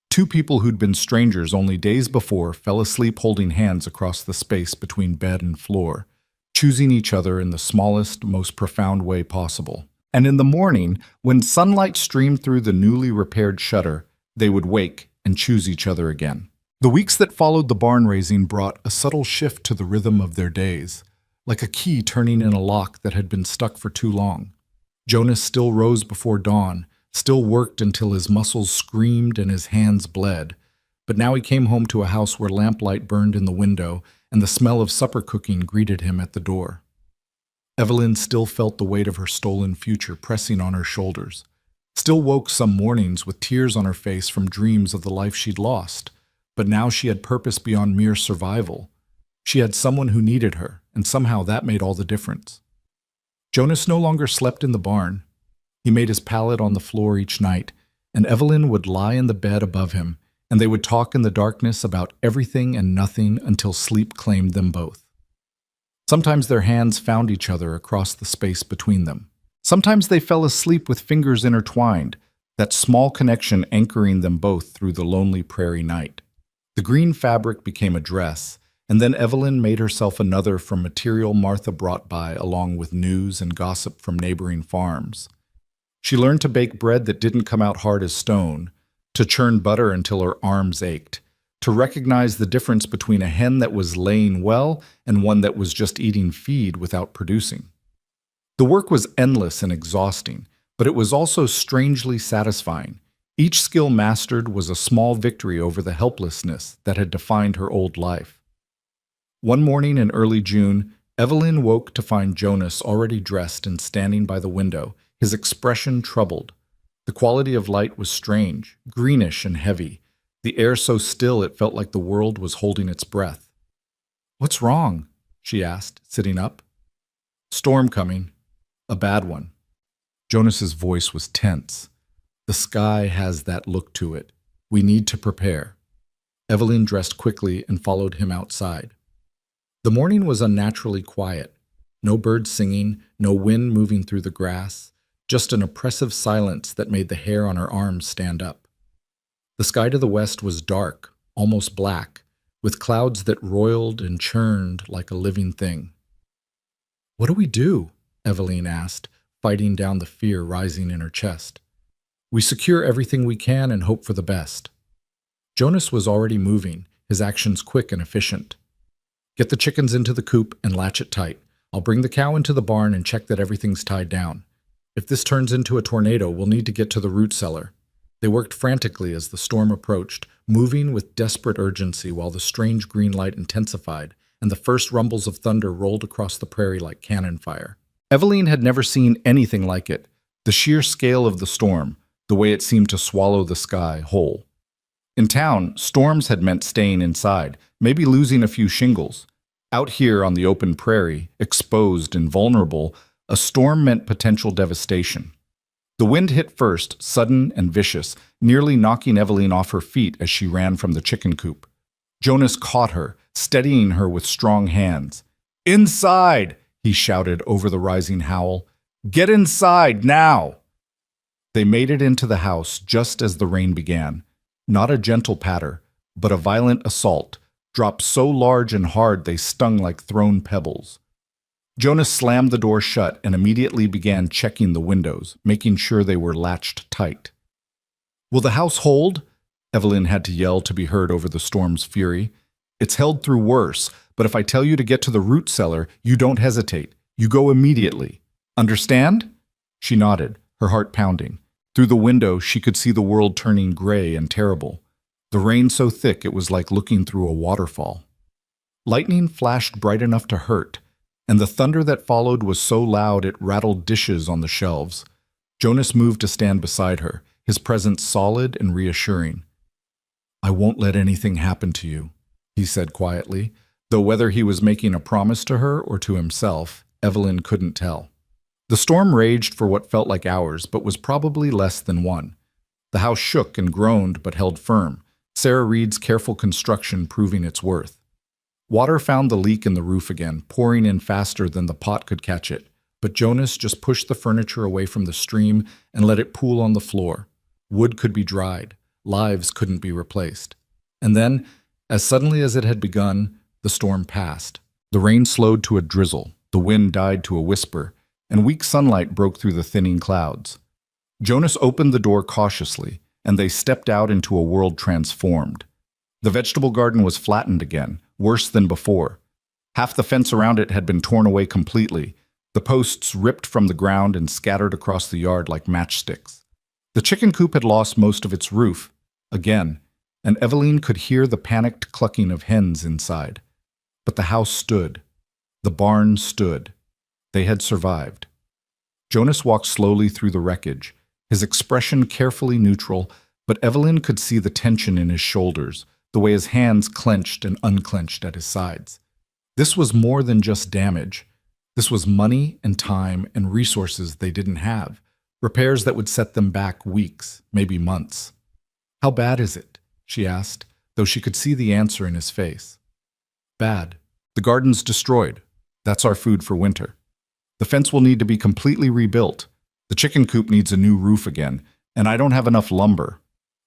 two people who'd been strangers only days before fell asleep holding hands across the space between bed and floor, choosing each other in the smallest, most profound way possible. And in the morning, when sunlight streamed through the newly repaired shutter, they would wake and choose each other again. The weeks that followed the barn raising brought a subtle shift to the rhythm of their days, like a key turning in a lock that had been stuck for too long. Jonas still rose before dawn, still worked until his muscles screamed and his hands bled. But now he came home to a house where lamplight burned in the window and the smell of supper cooking greeted him at the door. Evelyn still felt the weight of her stolen future pressing on her shoulders, still woke some mornings with tears on her face from dreams of the life she'd lost. But now she had purpose beyond mere survival. She had someone who needed her, and somehow that made all the difference. Jonas no longer slept in the barn. He made his pallet on the floor each night, and Evelyn would lie in the bed above him, and they would talk in the darkness about everything and nothing until sleep claimed them both. Sometimes their hands found each other across the space between them. Sometimes they fell asleep with fingers intertwined, that small connection anchoring them both through the lonely prairie night. The green fabric became a dress, and then Evelyn made herself another from material Martha brought by along with news and gossip from neighboring farms. She learned to bake bread that didn't come out hard as stone, to churn butter until her arms ached, to recognize the difference between a hen that was laying well and one that was just eating feed without producing. The work was endless and exhausting, but it was also strangely satisfying. Each skill mastered was a small victory over the helplessness that had defined her old life. One morning in early June, Evelyn woke to find Jonas already dressed and standing by the window, his expression troubled. The quality of light was strange, greenish and heavy, the air so still it felt like the world was holding its breath. "What's wrong?" she asked, sitting up. "Storm coming. A bad one." Jonas's voice was tense. "The sky has that look to it. We need to prepare." Evelyn dressed quickly and followed him outside. The morning was unnaturally quiet. No birds singing, no wind moving through the grass, just an oppressive silence that made the hair on her arms stand up. The sky to the west was dark, almost black, with clouds that roiled and churned like a living thing. "What do we do?" Evelyn asked, fighting down the fear rising in her chest. "We secure everything we can and hope for the best." Jonas was already moving, his actions quick and efficient. "Get the chickens into the coop and latch it tight. I'll bring the cow into the barn and check that everything's tied down. If this turns into a tornado, we'll need to get to the root cellar." They worked frantically as the storm approached, moving with desperate urgency while the strange green light intensified and the first rumbles of thunder rolled across the prairie like cannon fire. Evelyn had never seen anything like it, the sheer scale of the storm, the way it seemed to swallow the sky whole. In town, storms had meant staying inside, maybe losing a few shingles. Out here on the open prairie, exposed and vulnerable, a storm meant potential devastation. The wind hit first, sudden and vicious, nearly knocking Evelyn off her feet as she ran from the chicken coop. Jonas caught her, steadying her with strong hands. "Inside!" he shouted over the rising howl. "Get inside, now!" They made it into the house just as the rain began. Not a gentle patter, but a violent assault, drops so large and hard they stung like thrown pebbles. Jonas slammed the door shut and immediately began checking the windows, making sure they were latched tight. "Will the house hold?" Evelyn had to yell to be heard over the storm's fury. "It's held through worse, but if I tell you to get to the root cellar, you don't hesitate. You go immediately. Understand?" She nodded, her heart pounding. Through the window, she could see the world turning gray and terrible. The rain so thick it was like looking through a waterfall. Lightning flashed bright enough to hurt, and the thunder that followed was so loud it rattled dishes on the shelves. Jonas moved to stand beside her, his presence solid and reassuring. "I won't let anything happen to you," he said quietly, though whether he was making a promise to her or to himself, Evelyn couldn't tell. The storm raged for what felt like hours, but was probably less than one. The house shook and groaned but held firm, Sarah Reed's careful construction proving its worth. Water found the leak in the roof again, pouring in faster than the pot could catch it, but Jonas just pushed the furniture away from the stream and let it pool on the floor. Wood could be dried, lives couldn't be replaced. And then, as suddenly as it had begun, the storm passed. The rain slowed to a drizzle, the wind died to a whisper, and weak sunlight broke through the thinning clouds. Jonas opened the door cautiously, and they stepped out into a world transformed. The vegetable garden was flattened again, worse than before. Half the fence around it had been torn away completely, the posts ripped from the ground and scattered across the yard like matchsticks. The chicken coop had lost most of its roof, again, and Evelyn could hear the panicked clucking of hens inside. But the house stood. The barn stood. They had survived. Jonas walked slowly through the wreckage, his expression carefully neutral, but Evelyn could see the tension in his shoulders, the way his hands clenched and unclenched at his sides. This was more than just damage. This was money and time and resources they didn't have, repairs that would set them back weeks, maybe months. "How bad is it?" she asked, though she could see the answer in his face. "Bad. The garden's destroyed. That's our food for winter. The fence will need to be completely rebuilt. The chicken coop needs a new roof again, and I don't have enough lumber."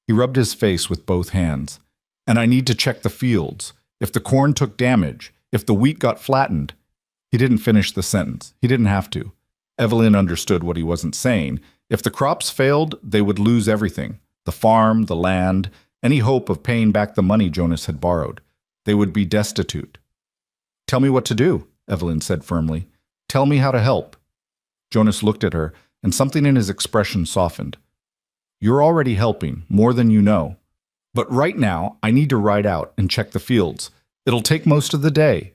He rubbed his face with both hands. "And I need to check the fields. If the corn took damage, if the wheat got flattened." He didn't finish the sentence. He didn't have to. Evelyn understood what he wasn't saying. If the crops failed, they would lose everything. The farm, the land, any hope of paying back the money Jonas had borrowed. They would be destitute. "Tell me what to do," Evelyn said firmly. "Tell me how to help." Jonas looked at her, and something in his expression softened. "You're already helping, more than you know. But right now, I need to ride out and check the fields. It'll take most of the day.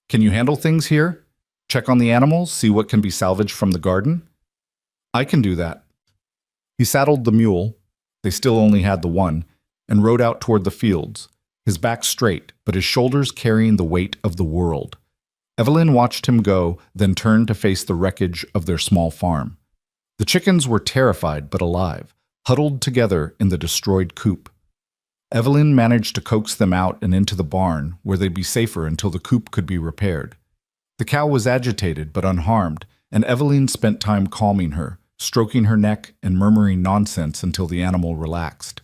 Can you handle things here? Check on the animals, see what can be salvaged from the garden?" "I can do that." He saddled the mule, they still only had the one, and rode out toward the fields, his back straight, but his shoulders carrying the weight of the world. Evelyn watched him go, then turned to face the wreckage of their small farm. The chickens were terrified but alive, huddled together in the destroyed coop. Evelyn managed to coax them out and into the barn, where they'd be safer until the coop could be repaired. The cow was agitated but unharmed, and Evelyn spent time calming her, stroking her neck and murmuring nonsense until the animal relaxed.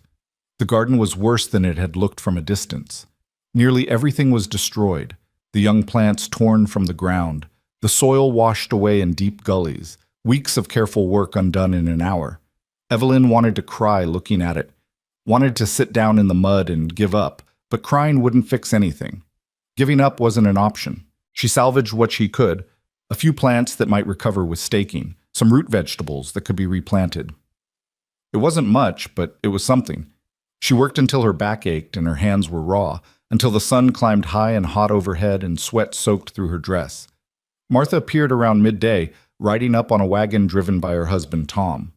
The garden was worse than it had looked from a distance. Nearly everything was destroyed, the young plants torn from the ground, the soil washed away in deep gullies, weeks of careful work undone in an hour. Evelyn wanted to cry looking at it, wanted to sit down in the mud and give up, but crying wouldn't fix anything. Giving up wasn't an option. She salvaged what she could, a few plants that might recover with staking, some root vegetables that could be replanted. It wasn't much, but it was something. She worked until her back ached and her hands were raw, until the sun climbed high and hot overhead and sweat soaked through her dress. Martha appeared around midday, riding up on a wagon driven by her husband Tom.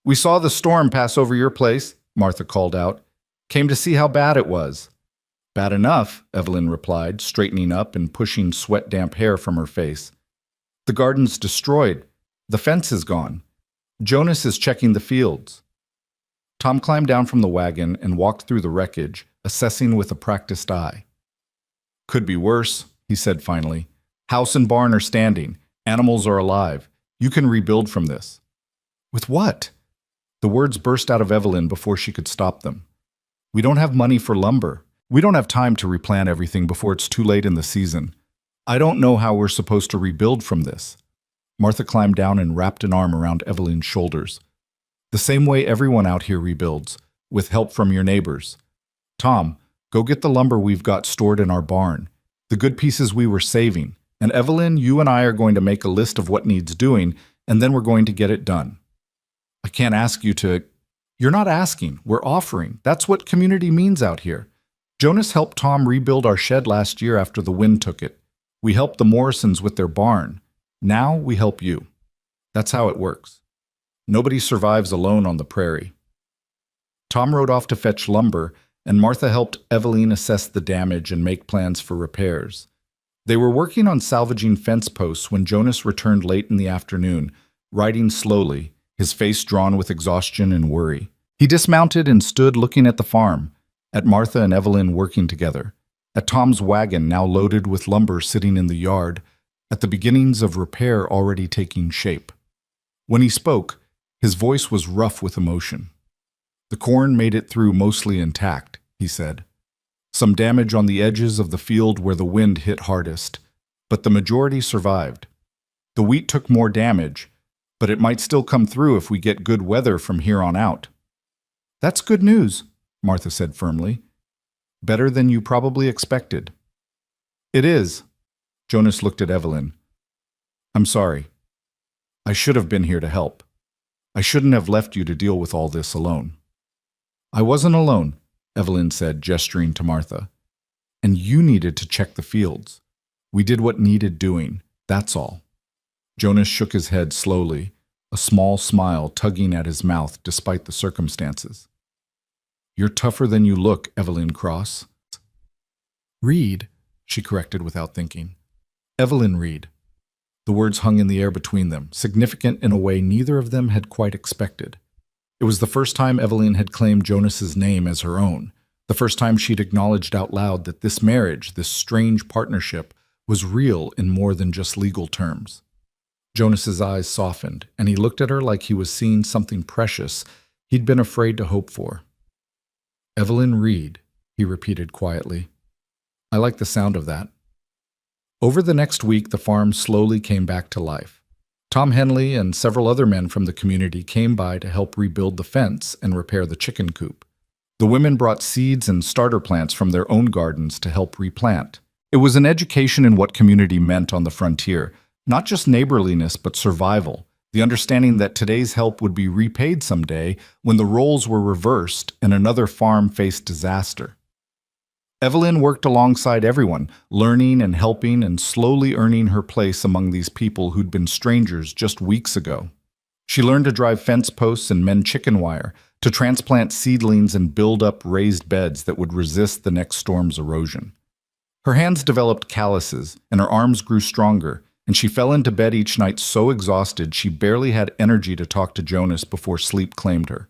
"We saw the storm pass over your place," Martha called out. "Came to see how bad it was." "Bad enough," Evelyn replied, straightening up and pushing sweat-damp hair from her face. "The garden's destroyed. The fence is gone. Jonas is checking the fields." Tom climbed down from the wagon and walked through the wreckage, assessing with a practiced eye. "Could be worse," he said finally. "House and barn are standing. Animals are alive. You can rebuild from this." "With what?" The words burst out of Evelyn before she could stop them. "We don't have money for lumber. We don't have time to replant everything before it's too late in the season. I don't know how we're supposed to rebuild from this." Martha climbed down and wrapped an arm around Evelyn's shoulders. "The same way everyone out here rebuilds, with help from your neighbors. Tom, go get the lumber we've got stored in our barn, the good pieces we were saving. And Evelyn, you and I are going to make a list of what needs doing, and then we're going to get it done. I can't ask you to. You're not asking, we're offering. That's what community means out here. Jonas helped Tom rebuild our shed last year after the wind took it. We helped the Morrisons with their barn. Now we help you. That's how it works. Nobody survives alone on the prairie. Tom rode off to fetch lumber, and Martha helped Evelyn assess the damage and make plans for repairs. They were working on salvaging fence posts when Jonas returned late in the afternoon, riding slowly, his face drawn with exhaustion and worry. He dismounted and stood looking at the farm, at Martha and Evelyn working together, at Tom's wagon now loaded with lumber sitting in the yard, at the beginnings of repair already taking shape. When he spoke, his voice was rough with emotion. The corn made it through mostly intact, he said. Some damage on the edges of the field where the wind hit hardest, but the majority survived. The wheat took more damage, but it might still come through if we get good weather from here on out. That's good news, Martha said firmly. Better than you probably expected. It is. Jonas looked at Evelyn. I'm sorry. I should have been here to help. I shouldn't have left you to deal with all this alone. I wasn't alone, Evelyn said, gesturing to Martha. And you needed to check the fields. We did what needed doing, that's all. Jonas shook his head slowly, a small smile tugging at his mouth despite the circumstances. You're tougher than you look, Evelyn Cross. Reed, she corrected without thinking. Evelyn Reed. The words hung in the air between them, significant in a way neither of them had quite expected. It was the first time Evelyn had claimed Jonas's name as her own, the first time she'd acknowledged out loud that this marriage, this strange partnership, was real in more than just legal terms. Jonas's eyes softened, and he looked at her like he was seeing something precious he'd been afraid to hope for. Evelyn Reed, he repeated quietly. I like the sound of that. Over the next week, the farm slowly came back to life. Tom Henley and several other men from the community came by to help rebuild the fence and repair the chicken coop. The women brought seeds and starter plants from their own gardens to help replant. It was an education in what community meant on the frontier, not just neighborliness but survival, the understanding that today's help would be repaid someday when the roles were reversed and another farm faced disaster. Evelyn worked alongside everyone, learning and helping and slowly earning her place among these people who'd been strangers just weeks ago. She learned to drive fence posts and mend chicken wire, to transplant seedlings and build up raised beds that would resist the next storm's erosion. Her hands developed calluses, and her arms grew stronger, and she fell into bed each night so exhausted she barely had energy to talk to Jonas before sleep claimed her.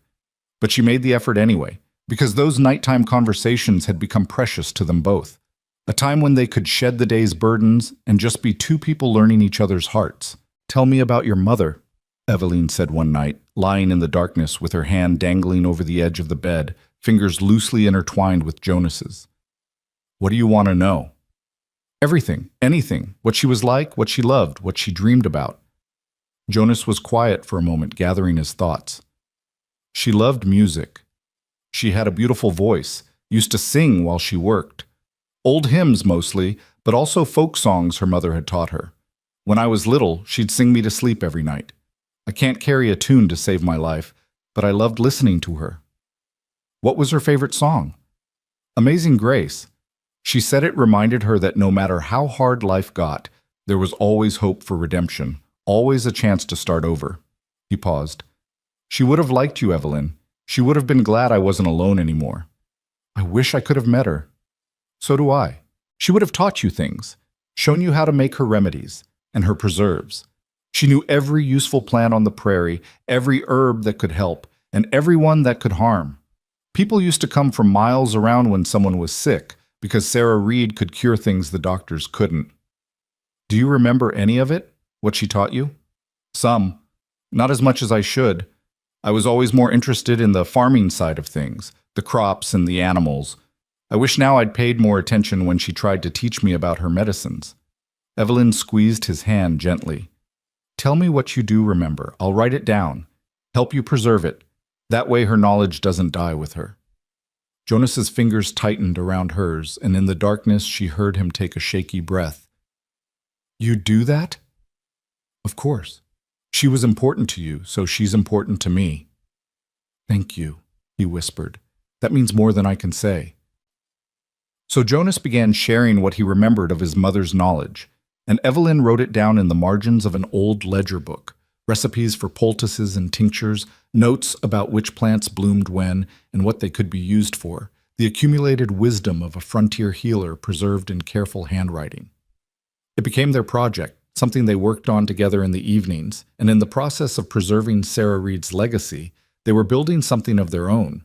But she made the effort anyway, because those nighttime conversations had become precious to them both, a time when they could shed the day's burdens and just be two people learning each other's hearts. Tell me about your mother, Evelyn said one night, lying in the darkness with her hand dangling over the edge of the bed, fingers loosely intertwined with Jonas's. What do you want to know? Everything, anything, what she was like, what she loved, what she dreamed about. Jonas was quiet for a moment, gathering his thoughts. She loved music. She had a beautiful voice, used to sing while she worked. Old hymns mostly, but also folk songs her mother had taught her. When I was little, she'd sing me to sleep every night. I can't carry a tune to save my life, but I loved listening to her. What was her favorite song? Amazing Grace. She said it reminded her that no matter how hard life got, there was always hope for redemption, always a chance to start over. He paused. She would have liked you, Evelyn. She would have been glad I wasn't alone anymore. I wish I could have met her. So do I. She would have taught you things, shown you how to make her remedies and her preserves. She knew every useful plant on the prairie, every herb that could help, and every one that could harm. People used to come from miles around when someone was sick, because Sarah Reed could cure things the doctors couldn't. Do you remember any of it, what she taught you? Some. Not as much as I should. I was always more interested in the farming side of things, the crops and the animals. I wish now I'd paid more attention when she tried to teach me about her medicines. Evelyn squeezed his hand gently. Tell me what you do remember. I'll write it down. Help you preserve it. That way her knowledge doesn't die with her. Jonas's fingers tightened around hers, and in the darkness she heard him take a shaky breath. You do that? Of course. She was important to you, so she's important to me. Thank you, he whispered. That means more than I can say. So Jonas began sharing what he remembered of his mother's knowledge, and Evelyn wrote it down in the margins of an old ledger book, recipes for poultices and tinctures, notes about which plants bloomed when and what they could be used for, the accumulated wisdom of a frontier healer preserved in careful handwriting. It became their project, something they worked on together in the evenings, and in the process of preserving Sarah Reed's legacy, they were building something of their own.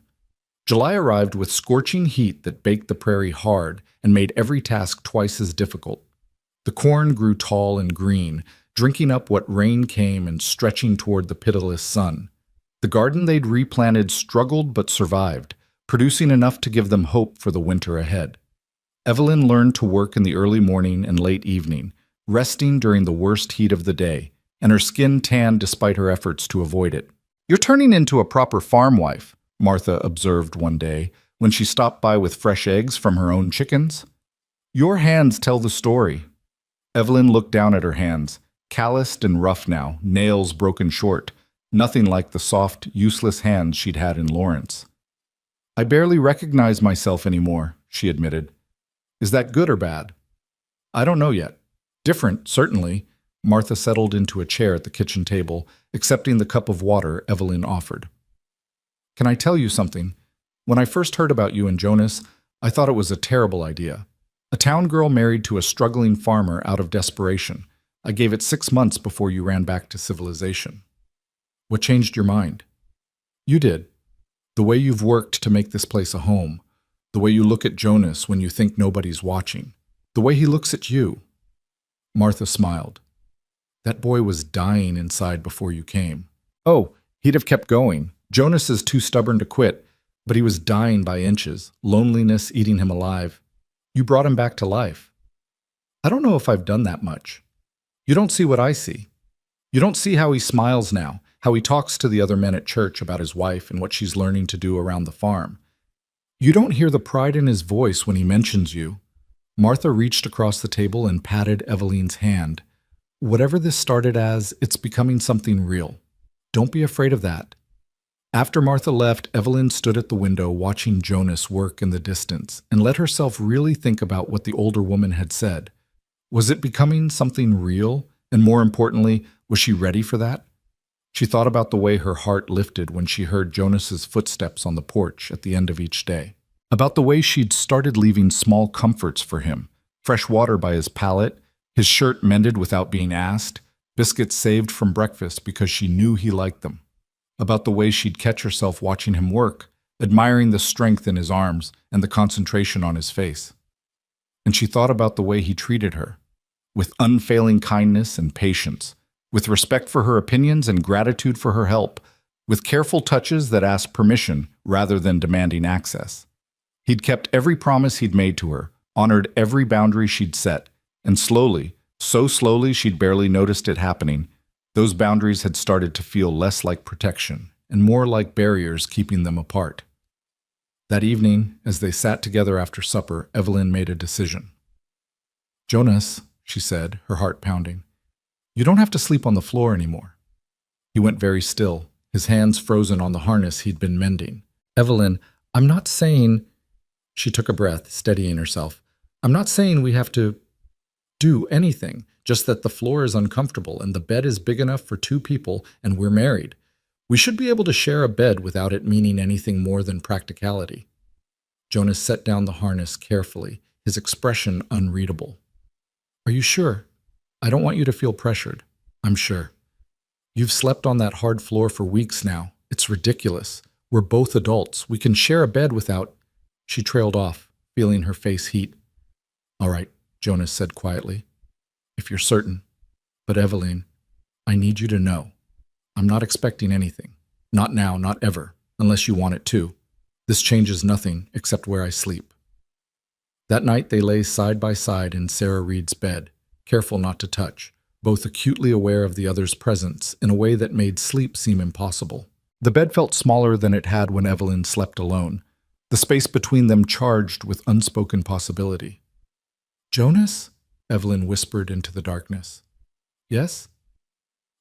July arrived with scorching heat that baked the prairie hard and made every task twice as difficult. The corn grew tall and green, drinking up what rain came and stretching toward the pitiless sun. The garden they'd replanted struggled but survived, producing enough to give them hope for the winter ahead. Evelyn learned to work in the early morning and late evening, resting during the worst heat of the day, and her skin tanned despite her efforts to avoid it. "You're turning into a proper farm wife," Martha observed one day when she stopped by with fresh eggs from her own chickens. "Your hands tell the story." Evelyn looked down at her hands, calloused and rough now, nails broken short, nothing like the soft, useless hands she'd had in Lawrence. "I barely recognize myself anymore," she admitted. "Is that good or bad?" "I don't know yet. Different, certainly." Martha settled into a chair at the kitchen table, accepting the cup of water Evelyn offered. "Can I tell you something? When I first heard about you and Jonas, I thought it was a terrible idea. A town girl married to a struggling farmer out of desperation. I gave it 6 months before you ran back to civilization." "What changed your mind?" "You did. The way you've worked to make this place a home. The way you look at Jonas when you think nobody's watching. The way he looks at you." Martha smiled. "That boy was dying inside before you came." "Oh, he'd have kept going. Jonas is too stubborn to quit, but he was dying by inches, loneliness eating him alive. You brought him back to life." "I don't know if I've done that much. You don't see what I see. You don't see how he smiles now, how he talks to the other men at church about his wife and what she's learning to do around the farm. You don't hear the pride in his voice when he mentions you." Martha reached across the table and patted Evelyn's hand. "Whatever this started as, it's becoming something real. Don't be afraid of that." After Martha left, Evelyn stood at the window watching Jonas work in the distance and let herself really think about what the older woman had said. Was it becoming something real? And more importantly, was she ready for that? She thought about the way her heart lifted when she heard Jonas's footsteps on the porch at the end of each day. About the way she'd started leaving small comforts for him, fresh water by his pallet, his shirt mended without being asked, biscuits saved from breakfast because she knew he liked them. About the way she'd catch herself watching him work, admiring the strength in his arms and the concentration on his face. And she thought about the way he treated her, with unfailing kindness and patience, with respect for her opinions and gratitude for her help, with careful touches that asked permission rather than demanding access. He'd kept every promise he'd made to her, honored every boundary she'd set, and slowly, so slowly she'd barely noticed it happening, those boundaries had started to feel less like protection and more like barriers keeping them apart. That evening, as they sat together after supper, Evelyn made a decision. "Jonas," she said, her heart pounding, "you don't have to sleep on the floor anymore." He went very still, his hands frozen on the harness he'd been mending. "Evelyn, I'm not saying—" She took a breath, steadying herself. "I'm not saying we have to do anything, just that the floor is uncomfortable and the bed is big enough for 2 people and we're married. We should be able to share a bed without it meaning anything more than practicality." Jonas set down the harness carefully, his expression unreadable. "Are you sure? I don't want you to feel pressured." "I'm sure. You've slept on that hard floor for weeks now. It's ridiculous. We're both adults. We can share a bed without—" She trailed off, feeling her face heat. "All right," Jonas said quietly. "If you're certain. But Evelyn, I need you to know. I'm not expecting anything. Not now, not ever, unless you want it to. This changes nothing except where I sleep." That night they lay side by side in Sarah Reed's bed, careful not to touch, both acutely aware of the other's presence in a way that made sleep seem impossible. The bed felt smaller than it had when Evelyn slept alone, the space between them charged with unspoken possibility. "Jonas?" Evelyn whispered into the darkness. Yes?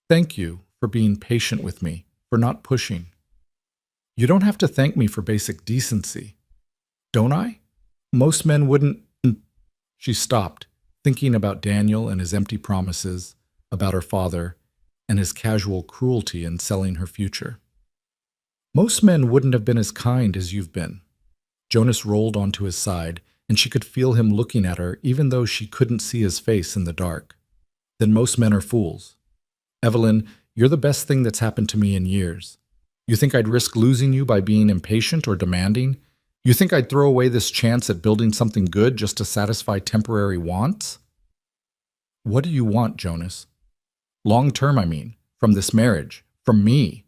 Thank you for being patient with me, for not pushing. You don't have to thank me for basic decency. Don't I? Most men wouldn't. She stopped, thinking about Daniel and his empty promises, about her father, and his casual cruelty in selling her future. Most men wouldn't have been as kind as you've been. Jonas rolled onto his side, and she could feel him looking at her even though she couldn't see his face in the dark. Then most men are fools. Evelyn, you're the best thing that's happened to me in years. You think I'd risk losing you by being impatient or demanding? You think I'd throw away this chance at building something good just to satisfy temporary wants? What do you want, Jonas? Long term, I mean, from this marriage, from me.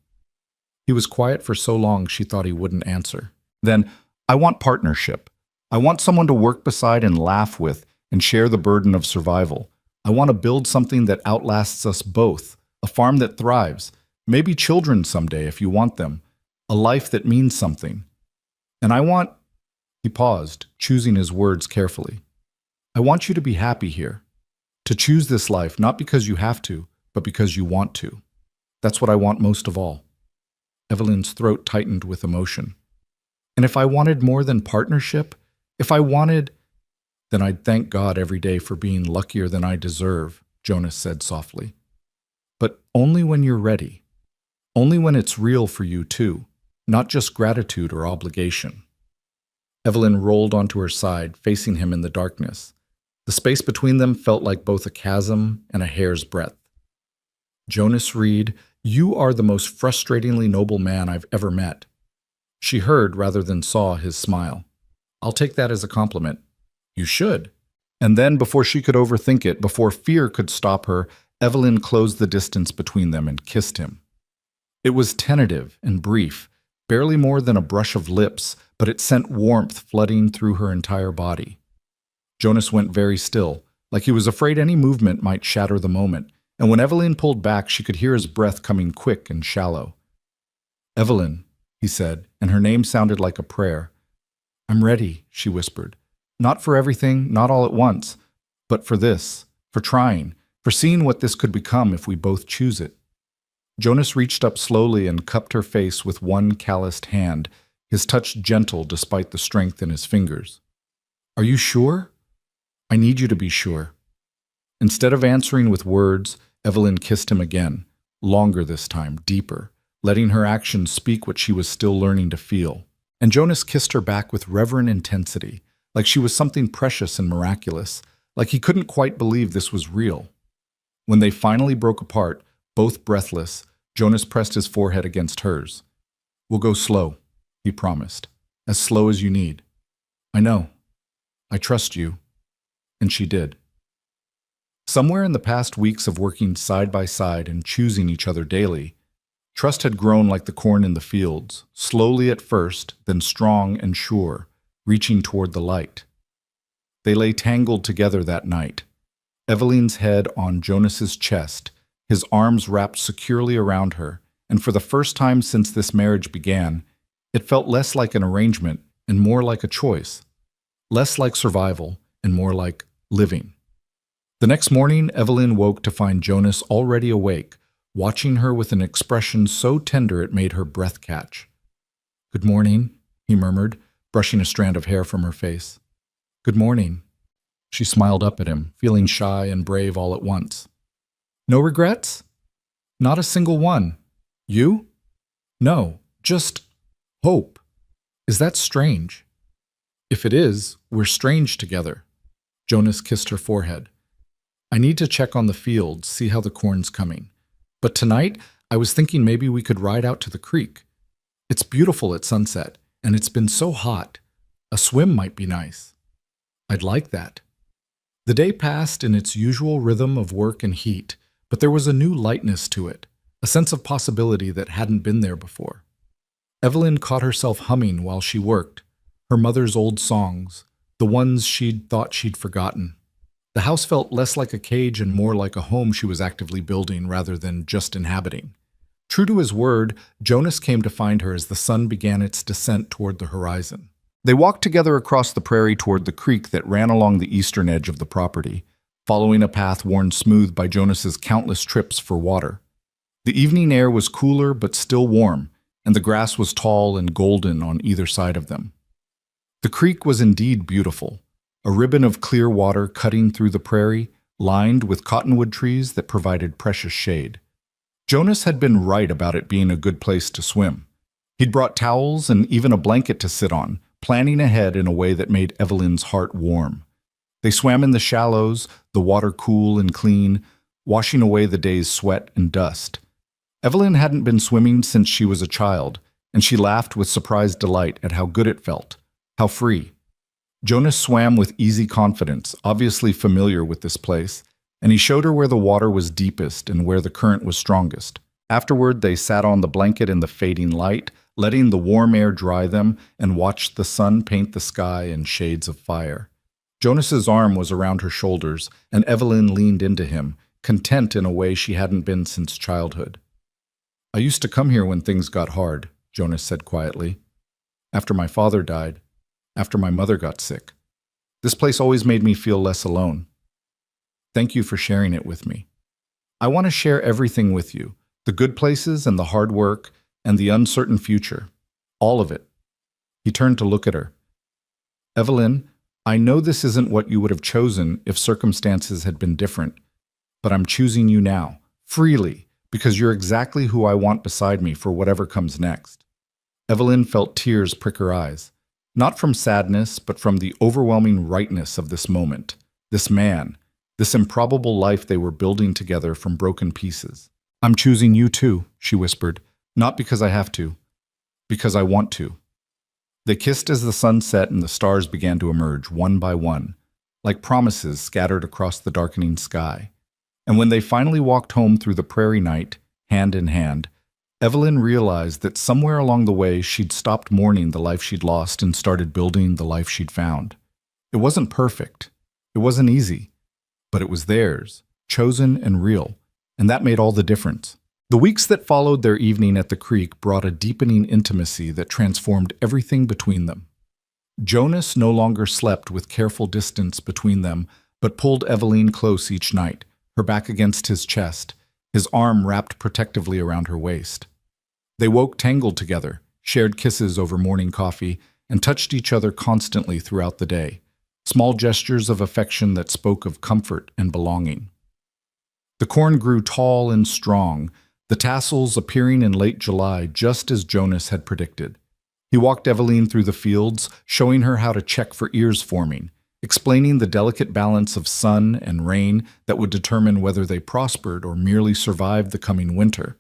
He was quiet for so long she thought he wouldn't answer. Then, I want partnership. I want someone to work beside and laugh with and share the burden of survival. I want to build something that outlasts us both, a farm that thrives, maybe children someday if you want them, a life that means something. And I want, he paused, choosing his words carefully. I want you to be happy here, to choose this life not because you have to, but because you want to. That's what I want most of all. Evelyn's throat tightened with emotion. And if I wanted more than partnership, if I wanted, then I'd thank God every day for being luckier than I deserve, Jonas said softly. But only when you're ready. Only when it's real for you too, not just gratitude or obligation. Evelyn rolled onto her side, facing him in the darkness. The space between them felt like both a chasm and a hair's breadth. Jonas Reed, you are the most frustratingly noble man I've ever met. She heard rather than saw his smile. I'll take that as a compliment. You should. And then, before she could overthink it, before fear could stop her, Evelyn closed the distance between them and kissed him. It was tentative and brief, barely more than a brush of lips, but it sent warmth flooding through her entire body. Jonas went very still, like he was afraid any movement might shatter the moment, and when Evelyn pulled back, she could hear his breath coming quick and shallow. Evelyn, he said, and her name sounded like a prayer. I'm ready, she whispered. Not for everything, not all at once, but for this, for trying, for seeing what this could become if we both choose it. Jonas reached up slowly and cupped her face with one calloused hand, his touch gentle despite the strength in his fingers. Are you sure? I need you to be sure. Instead of answering with words, Evelyn kissed him again, longer this time, deeper, letting her actions speak what she was still learning to feel. And Jonas kissed her back with reverent intensity, like she was something precious and miraculous, like he couldn't quite believe this was real. When they finally broke apart, both breathless, Jonas pressed his forehead against hers. We'll go slow, he promised, as slow as you need. I know. I trust you. And she did. Somewhere in the past weeks of working side by side and choosing each other daily, trust had grown like the corn in the fields, slowly at first, then strong and sure, reaching toward the light. They lay tangled together that night, Evelyn's head on Jonas's chest, his arms wrapped securely around her, and for the first time since this marriage began, it felt less like an arrangement and more like a choice, less like survival and more like living. The next morning, Evelyn woke to find Jonas already awake, watching her with an expression so tender it made her breath catch. Good morning, he murmured, brushing a strand of hair from her face. Good morning. She smiled up at him, feeling shy and brave all at once. No regrets? Not a single one. You? No, just hope. Is that strange? If it is, we're strange together. Jonas kissed her forehead. I need to check on the fields, see how the corn's coming. But tonight, I was thinking maybe we could ride out to the creek. It's beautiful at sunset, and it's been so hot. A swim might be nice. I'd like that. The day passed in its usual rhythm of work and heat, but there was a new lightness to it, a sense of possibility that hadn't been there before. Evelyn caught herself humming while she worked, her mother's old songs, the ones she'd thought she'd forgotten. The house felt less like a cage and more like a home she was actively building rather than just inhabiting. True to his word, Jonas came to find her as the sun began its descent toward the horizon. They walked together across the prairie toward the creek that ran along the eastern edge of the property. following a path worn smooth by Jonas's countless trips for water. The evening air was cooler but still warm, and the grass was tall and golden on either side of them. The creek was indeed beautiful, a ribbon of clear water cutting through the prairie, lined with cottonwood trees that provided precious shade. Jonas had been right about it being a good place to swim. He'd brought towels and even a blanket to sit on, planning ahead in a way that made Evelyn's heart warm. They swam in the shallows, the water cool and clean, washing away the day's sweat and dust. Evelyn hadn't been swimming since she was a child, and she laughed with surprised delight at how good it felt, how free. Jonas swam with easy confidence, obviously familiar with this place, and he showed her where the water was deepest and where the current was strongest. Afterward, they sat on the blanket in the fading light, letting the warm air dry them, and watched the sun paint the sky in shades of fire. Jonas's arm was around her shoulders, and Evelyn leaned into him, content in a way she hadn't been since childhood. "I used to come here when things got hard," Jonas said quietly. "After my father died, after my mother got sick. This place always made me feel less alone. Thank you for sharing it with me. I want to share everything with you, the good places and the hard work and the uncertain future. All of it." He turned to look at her. "Evelyn, I know this isn't what you would have chosen if circumstances had been different, but I'm choosing you now, freely, because you're exactly who I want beside me for whatever comes next." Evelyn felt tears prick her eyes, not from sadness, but from the overwhelming rightness of this moment, this man, this improbable life they were building together from broken pieces. "I'm choosing you too," she whispered, "not because I have to, because I want to." They kissed as the sun set and the stars began to emerge one by one, like promises scattered across the darkening sky. And when they finally walked home through the prairie night, hand in hand, Evelyn realized that somewhere along the way she'd stopped mourning the life she'd lost and started building the life she'd found. It wasn't perfect. It wasn't easy. But it was theirs, chosen and real, and that made all the difference. The weeks that followed their evening at the creek brought a deepening intimacy that transformed everything between them. Jonas no longer slept with careful distance between them, but pulled Evelyn close each night, her back against his chest, his arm wrapped protectively around her waist. They woke tangled together, shared kisses over morning coffee, and touched each other constantly throughout the day, small gestures of affection that spoke of comfort and belonging. The corn grew tall and strong, the tassels appearing in late July just as Jonas had predicted. He walked Evelyn through the fields, showing her how to check for ears forming, explaining the delicate balance of sun and rain that would determine whether they prospered or merely survived the coming winter.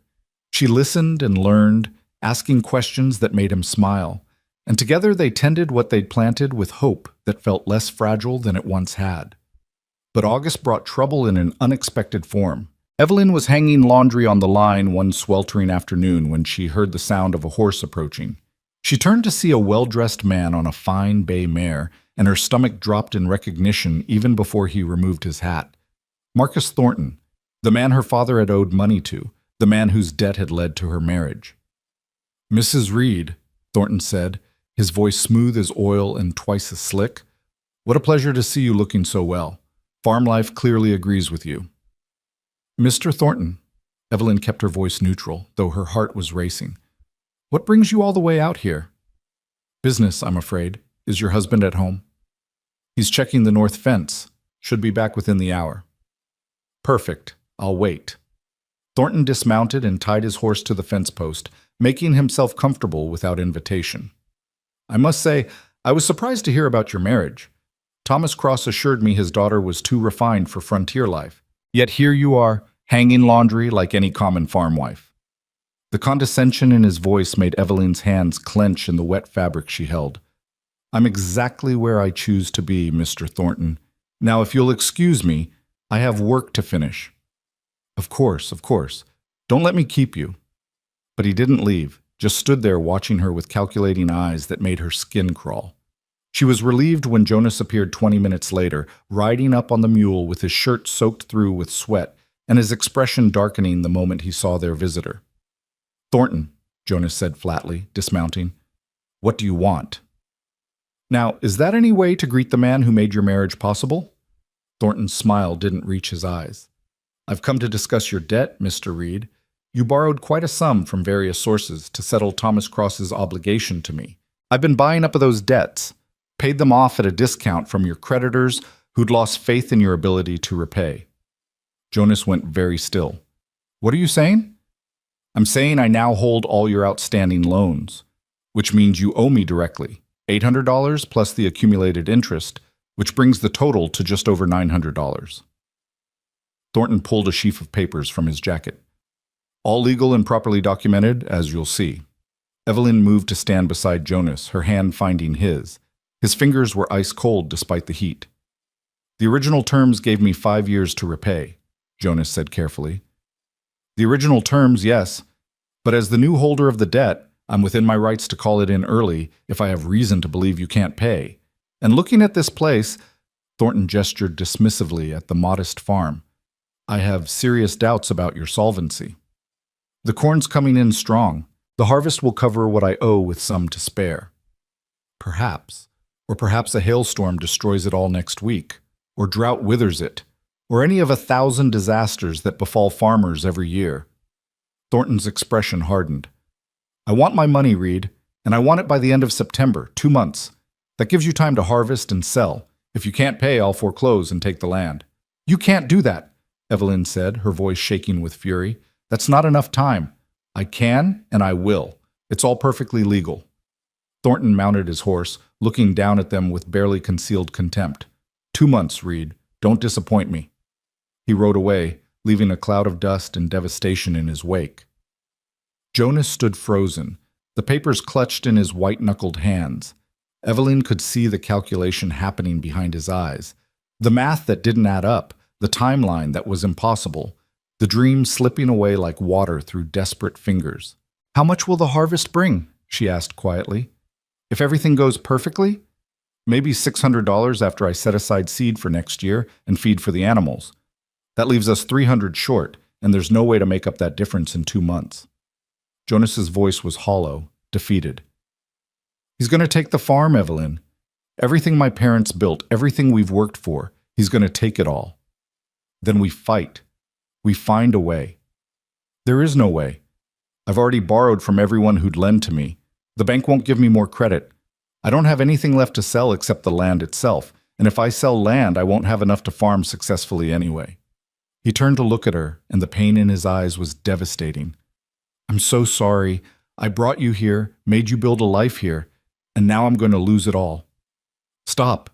She listened and learned, asking questions that made him smile, and together they tended what they'd planted with hope that felt less fragile than it once had. But August brought trouble in an unexpected form. Evelyn was hanging laundry on the line one sweltering afternoon when she heard the sound of a horse approaching. She turned to see a well-dressed man on a fine bay mare, and her stomach dropped in recognition even before he removed his hat. Marcus Thornton, the man her father had owed money to, the man whose debt had led to her marriage. "Mrs. Reed," Thornton said, his voice smooth as oil and twice as slick. "What a pleasure to see you looking so well. Farm life clearly agrees with you." "Mr. Thornton," Evelyn kept her voice neutral, though her heart was racing. "What brings you all the way out here?" "Business, I'm afraid. Is your husband at home?" "He's checking the north fence. Should be back within the hour." "Perfect. I'll wait." Thornton dismounted and tied his horse to the fence post, making himself comfortable without invitation. "I must say, I was surprised to hear about your marriage. Thomas Cross assured me his daughter was too refined for frontier life. Yet here you are, hanging laundry like any common farm wife." The condescension in his voice made Evelyn's hands clench in the wet fabric she held. "I'm exactly where I choose to be, Mr. Thornton. Now, if you'll excuse me, I have work to finish." Of course. Don't let me keep you." But he didn't leave, just stood there watching her with calculating eyes that made her skin crawl. She was relieved when Jonas appeared 20 minutes later, riding up on the mule with his shirt soaked through with sweat and his expression darkening the moment he saw their visitor. "Thornton," Jonas said flatly, dismounting, "what do you want?" "Now, is that any way to greet the man who made your marriage possible?" Thornton's smile didn't reach his eyes. I've come to discuss your debt, Mr. Reed. You borrowed quite a sum from various sources to settle Thomas Cross's obligation to me. I've been buying up those debts, paid them off at a discount from your creditors who'd lost faith in your ability to repay. Jonas went very still. What are you saying? I'm saying I now hold all your outstanding loans, which means you owe me directly, $800 plus the accumulated interest, which brings the total to just over $900. Thornton pulled a sheaf of papers from his jacket. All legal and properly documented, as you'll see. Evelyn moved to stand beside Jonas, her hand finding his. His fingers were ice cold despite the heat. The original terms gave me 5 years to repay, Jonas said carefully. The original terms, yes, but as the new holder of the debt, I'm within my rights to call it in early if I have reason to believe you can't pay. And looking at this place, Thornton gestured dismissively at the modest farm, I have serious doubts about your solvency. The corn's coming in strong. The harvest will cover what I owe with some to spare. Perhaps. Or perhaps a hailstorm destroys it all next week, or drought withers it, or any of 1,000 disasters that befall farmers every year. Thornton's expression hardened. I want my money, Reed, and I want it by the end of September, 2 months. That gives you time to harvest and sell. If you can't pay, I'll foreclose and take the land. You can't do that, Evelyn said, her voice shaking with fury. That's not enough time. I can, and I will. It's all perfectly legal. Thornton mounted his horse, looking down at them with barely concealed contempt. 2 months, Reed. Don't disappoint me. He rode away, leaving a cloud of dust and devastation in his wake. Jonas stood frozen, the papers clutched in his white-knuckled hands. Evelyn could see the calculation happening behind his eyes. The math that didn't add up, the timeline that was impossible, the dream slipping away like water through desperate fingers. How much will the harvest bring? She asked quietly. If everything goes perfectly? Maybe $600 after I set aside seed for next year and feed for the animals. That leaves us $300 short, and there's no way to make up that difference in 2 months. Jonas's voice was hollow, defeated. He's going to take the farm, Evelyn. Everything my parents built, everything we've worked for, he's going to take it all. Then we fight. We find a way. There is no way. I've already borrowed from everyone who'd lend to me. The bank won't give me more credit. I don't have anything left to sell except the land itself, and if I sell land, I won't have enough to farm successfully anyway. He turned to look at her, and the pain in his eyes was devastating. I'm so sorry. I brought you here, made you build a life here, and now I'm going to lose it all. Stop.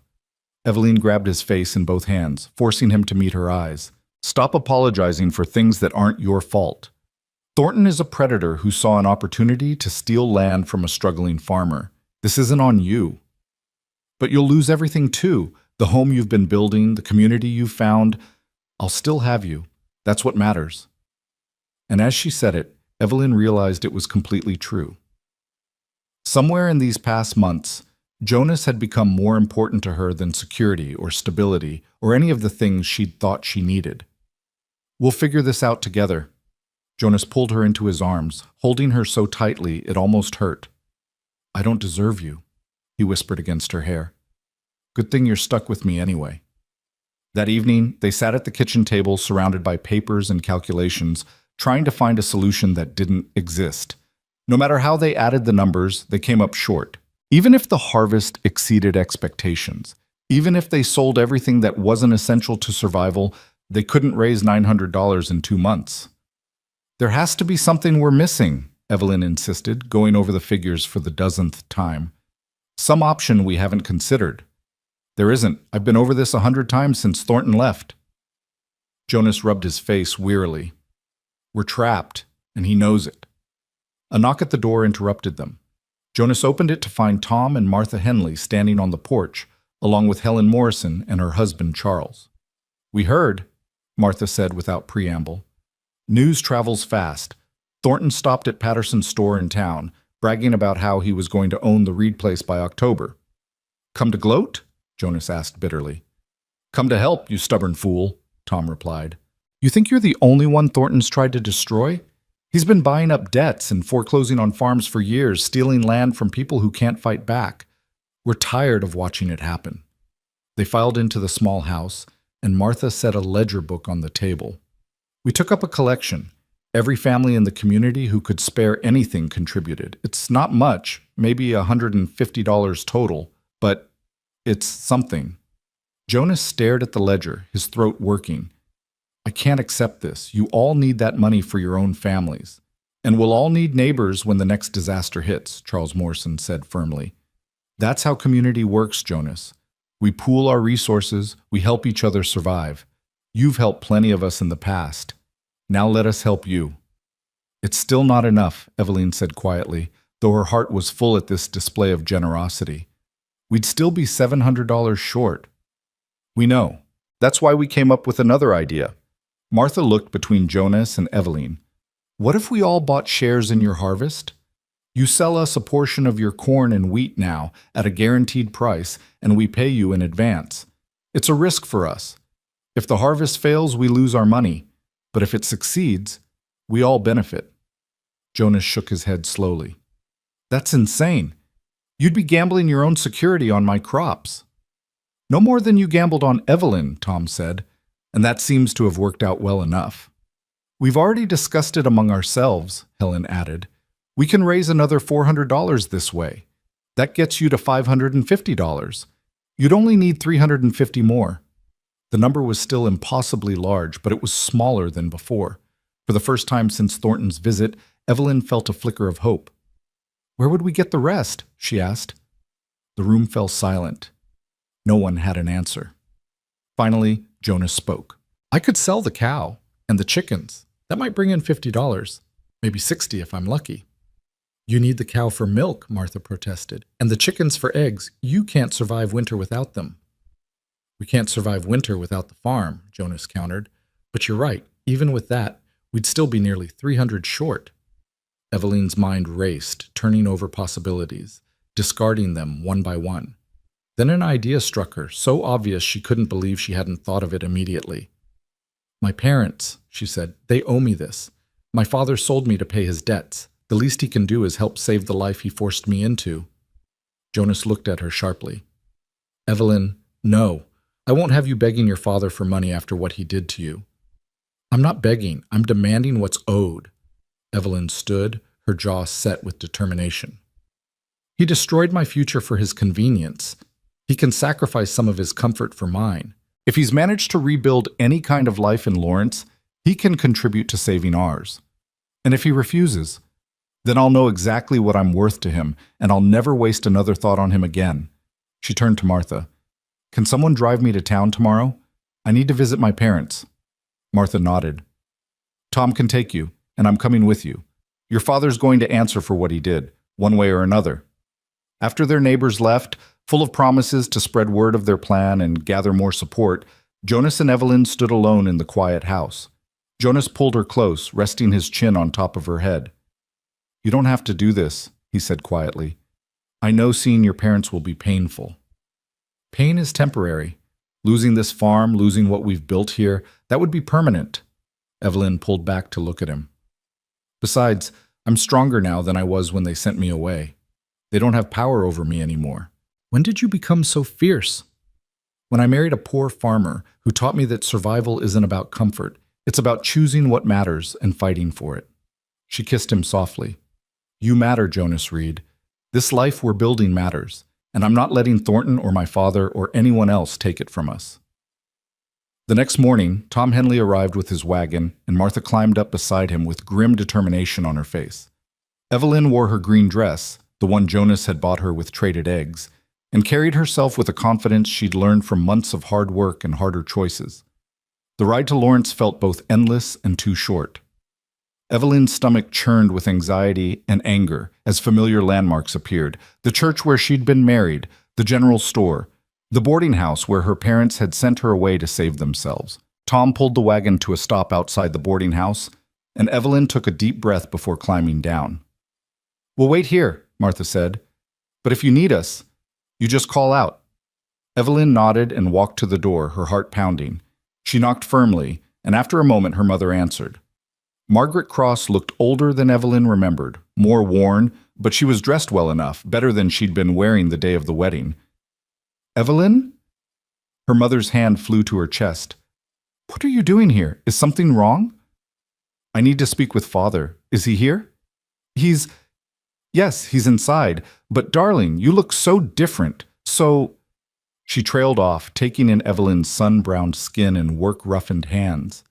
Evelyn grabbed his face in both hands, forcing him to meet her eyes. Stop apologizing for things that aren't your fault. Thornton is a predator who saw an opportunity to steal land from a struggling farmer. This isn't on you. But you'll lose everything too. The home you've been building, the community you've found. I'll still have you. That's what matters. And as she said it, Evelyn realized it was completely true. Somewhere in these past months, Jonas had become more important to her than security or stability or any of the things she'd thought she needed. We'll figure this out together. Jonas pulled her into his arms, holding her so tightly it almost hurt. I don't deserve you, he whispered against her hair. Good thing you're stuck with me anyway. That evening, they sat at the kitchen table surrounded by papers and calculations, trying to find a solution that didn't exist. No matter how they added the numbers, they came up short. Even if the harvest exceeded expectations, even if they sold everything that wasn't essential to survival, they couldn't raise $900 in 2 months. There has to be something we're missing, Evelyn insisted, going over the figures for the dozenth time. Some option we haven't considered. There isn't. I've been over this 100 times since Thornton left. Jonas rubbed his face wearily. We're trapped, and he knows it. A knock at the door interrupted them. Jonas opened it to find Tom and Martha Henley standing on the porch, along with Helen Morrison and her husband Charles. We heard, Martha said without preamble. News travels fast. Thornton stopped at Patterson's store in town, bragging about how he was going to own the Reed place by October. Come to gloat? Jonas asked bitterly. Come to help, you stubborn fool, Tom replied. You think you're the only one Thornton's tried to destroy? He's been buying up debts and foreclosing on farms for years, stealing land from people who can't fight back. We're tired of watching it happen. They filed into the small house, and Martha set a ledger book on the table. We took up a collection. Every family in the community who could spare anything contributed. It's not much, maybe $150 total, but it's something. Jonas stared at the ledger, his throat working. I can't accept this. You all need that money for your own families. And we'll all need neighbors when the next disaster hits, Charles Morrison said firmly. That's how community works, Jonas. We pool our resources, we help each other survive. You've helped plenty of us in the past. Now let us help you. It's still not enough, Evelyn said quietly, though her heart was full at this display of generosity. We'd still be $700 short. We know. That's why we came up with another idea. Martha looked between Jonas and Evelyn. What if we all bought shares in your harvest? You sell us a portion of your corn and wheat now at a guaranteed price, and we pay you in advance. It's a risk for us. If the harvest fails, we lose our money. But if it succeeds, we all benefit. Jonas shook his head slowly. That's insane. You'd be gambling your own security on my crops. No more than you gambled on Evelyn, Tom said, and that seems to have worked out well enough. We've already discussed it among ourselves, Helen added. We can raise another $400 this way. That gets you to $550. You'd only need $350 more. The number was still impossibly large, but it was smaller than before. For the first time since Thornton's visit, Evelyn felt a flicker of hope. Where would we get the rest? She asked. The room fell silent. No one had an answer. Finally, Jonas spoke. I could sell the cow and the chickens. That might bring in $50, maybe $60 if I'm lucky. You need the cow for milk, Martha protested, and the chickens for eggs. You can't survive winter without them. We can't survive winter without the farm, Jonas countered. But you're right, even with that, we'd still be nearly $300 short. Evelyn's mind raced, turning over possibilities, discarding them one by one. Then an idea struck her, so obvious she couldn't believe she hadn't thought of it immediately. My parents, she said, they owe me this. My father sold me to pay his debts. The least he can do is help save the life he forced me into. Jonas looked at her sharply. Evelyn, no. I won't have you begging your father for money after what he did to you. I'm not begging. I'm demanding what's owed. Evelyn stood, her jaw set with determination. He destroyed my future for his convenience. He can sacrifice some of his comfort for mine. If he's managed to rebuild any kind of life in Lawrence, he can contribute to saving ours. And if he refuses, then I'll know exactly what I'm worth to him, and I'll never waste another thought on him again. She turned to Martha. Can someone drive me to town tomorrow? I need to visit my parents. Martha nodded. Tom can take you, and I'm coming with you. Your father's going to answer for what he did, one way or another. After their neighbors left, full of promises to spread word of their plan and gather more support, Jonas and Evelyn stood alone in the quiet house. Jonas pulled her close, resting his chin on top of her head. You don't have to do this, he said quietly. I know seeing your parents will be painful. Pain is temporary. Losing this farm, losing what we've built here, that would be permanent. Evelyn pulled back to look at him. Besides, I'm stronger now than I was when they sent me away. They don't have power over me anymore. When did you become so fierce? When I married a poor farmer who taught me that survival isn't about comfort. It's about choosing what matters and fighting for it. She kissed him softly. You matter, Jonas Reed. This life we're building matters, and I'm not letting Thornton or my father or anyone else take it from us. The next morning, Tom Henley arrived with his wagon, and Martha climbed up beside him with grim determination on her face. Evelyn wore her green dress, the one Jonas had bought her with traded eggs, and carried herself with a confidence she'd learned from months of hard work and harder choices. The ride to Lawrence felt both endless and too short. Evelyn's stomach churned with anxiety and anger as familiar landmarks appeared. The church where she'd been married, the general store, the boarding house where her parents had sent her away to save themselves. Tom pulled the wagon to a stop outside the boarding house, and Evelyn took a deep breath before climbing down. We'll wait here, Martha said. But if you need us, you just call out. Evelyn nodded and walked to the door, her heart pounding. She knocked firmly, and after a moment her mother answered. Margaret Cross looked older than Evelyn remembered, more worn, but she was dressed well enough, better than she'd been wearing the day of the wedding. Evelyn? Her mother's hand flew to her chest. What are you doing here? Is something wrong? I need to speak with father. Is he here? He's... Yes, he's inside. But darling, you look so different. So... She trailed off, taking in Evelyn's sun-browned skin and work-roughened hands.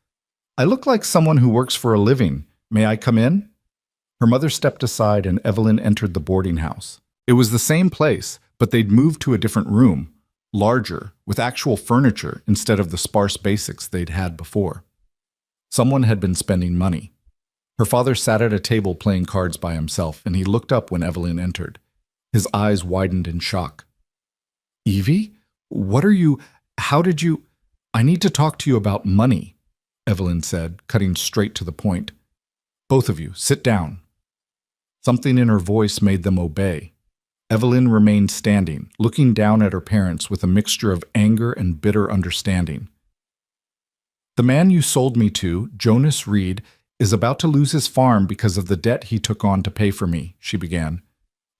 I look like someone who works for a living. May I come in? Her mother stepped aside and Evelyn entered the boarding house. It was the same place, but they'd moved to a different room, larger, with actual furniture instead of the sparse basics they'd had before. Someone had been spending money. Her father sat at a table playing cards by himself, and he looked up when Evelyn entered. His eyes widened in shock. Evie? What are you... How did you... I need to talk to you about money, Evelyn said, cutting straight to the point. Both of you, sit down. Something in her voice made them obey. Evelyn remained standing, looking down at her parents with a mixture of anger and bitter understanding. The man you sold me to, Jonas Reed, is about to lose his farm because of the debt he took on to pay for me, she began.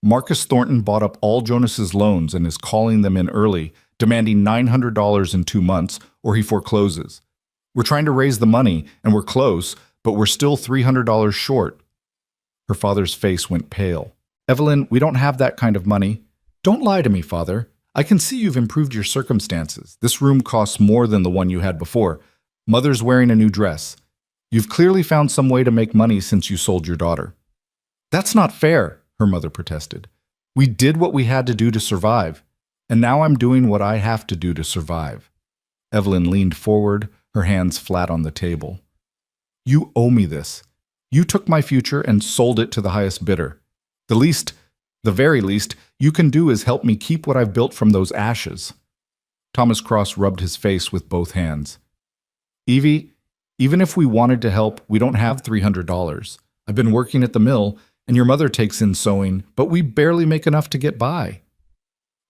Marcus Thornton bought up all Jonas's loans and is calling them in early, demanding $900 in 2 months, or he forecloses. We're trying to raise the money, and we're close, but we're still $300 short. Her father's face went pale. Evelyn, we don't have that kind of money. Don't lie to me, father. I can see you've improved your circumstances. This room costs more than the one you had before. Mother's wearing a new dress. You've clearly found some way to make money since you sold your daughter. That's not fair, her mother protested. We did what we had to do to survive, and now I'm doing what I have to do to survive. Evelyn leaned forward, her hands flat on the table. You owe me this. You took my future and sold it to the highest bidder. The very least, you can do is help me keep what I've built from those ashes. Thomas Cross rubbed his face with both hands. Evie, even if we wanted to help, we don't have $300. I've been working at the mill, and your mother takes in sewing, but we barely make enough to get by.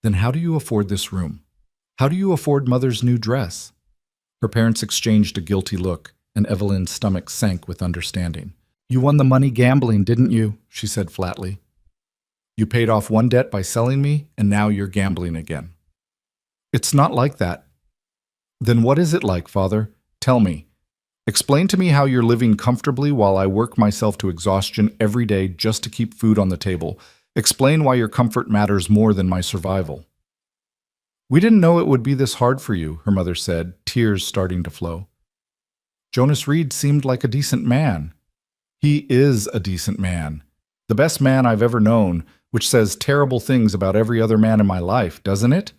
Then how do you afford this room? How do you afford Mother's new dress? Her parents exchanged a guilty look, and Evelyn's stomach sank with understanding. You won the money gambling, didn't you? She said flatly. You paid off one debt by selling me, and now you're gambling again. It's not like that. Then what is it like, Father? Tell me. Explain to me how you're living comfortably while I work myself to exhaustion every day just to keep food on the table. Explain why your comfort matters more than my survival. We didn't know it would be this hard for you, her mother said, tears starting to flow. Jonas Reed seemed like a decent man. He is a decent man. The best man I've ever known, which says terrible things about every other man in my life, doesn't it?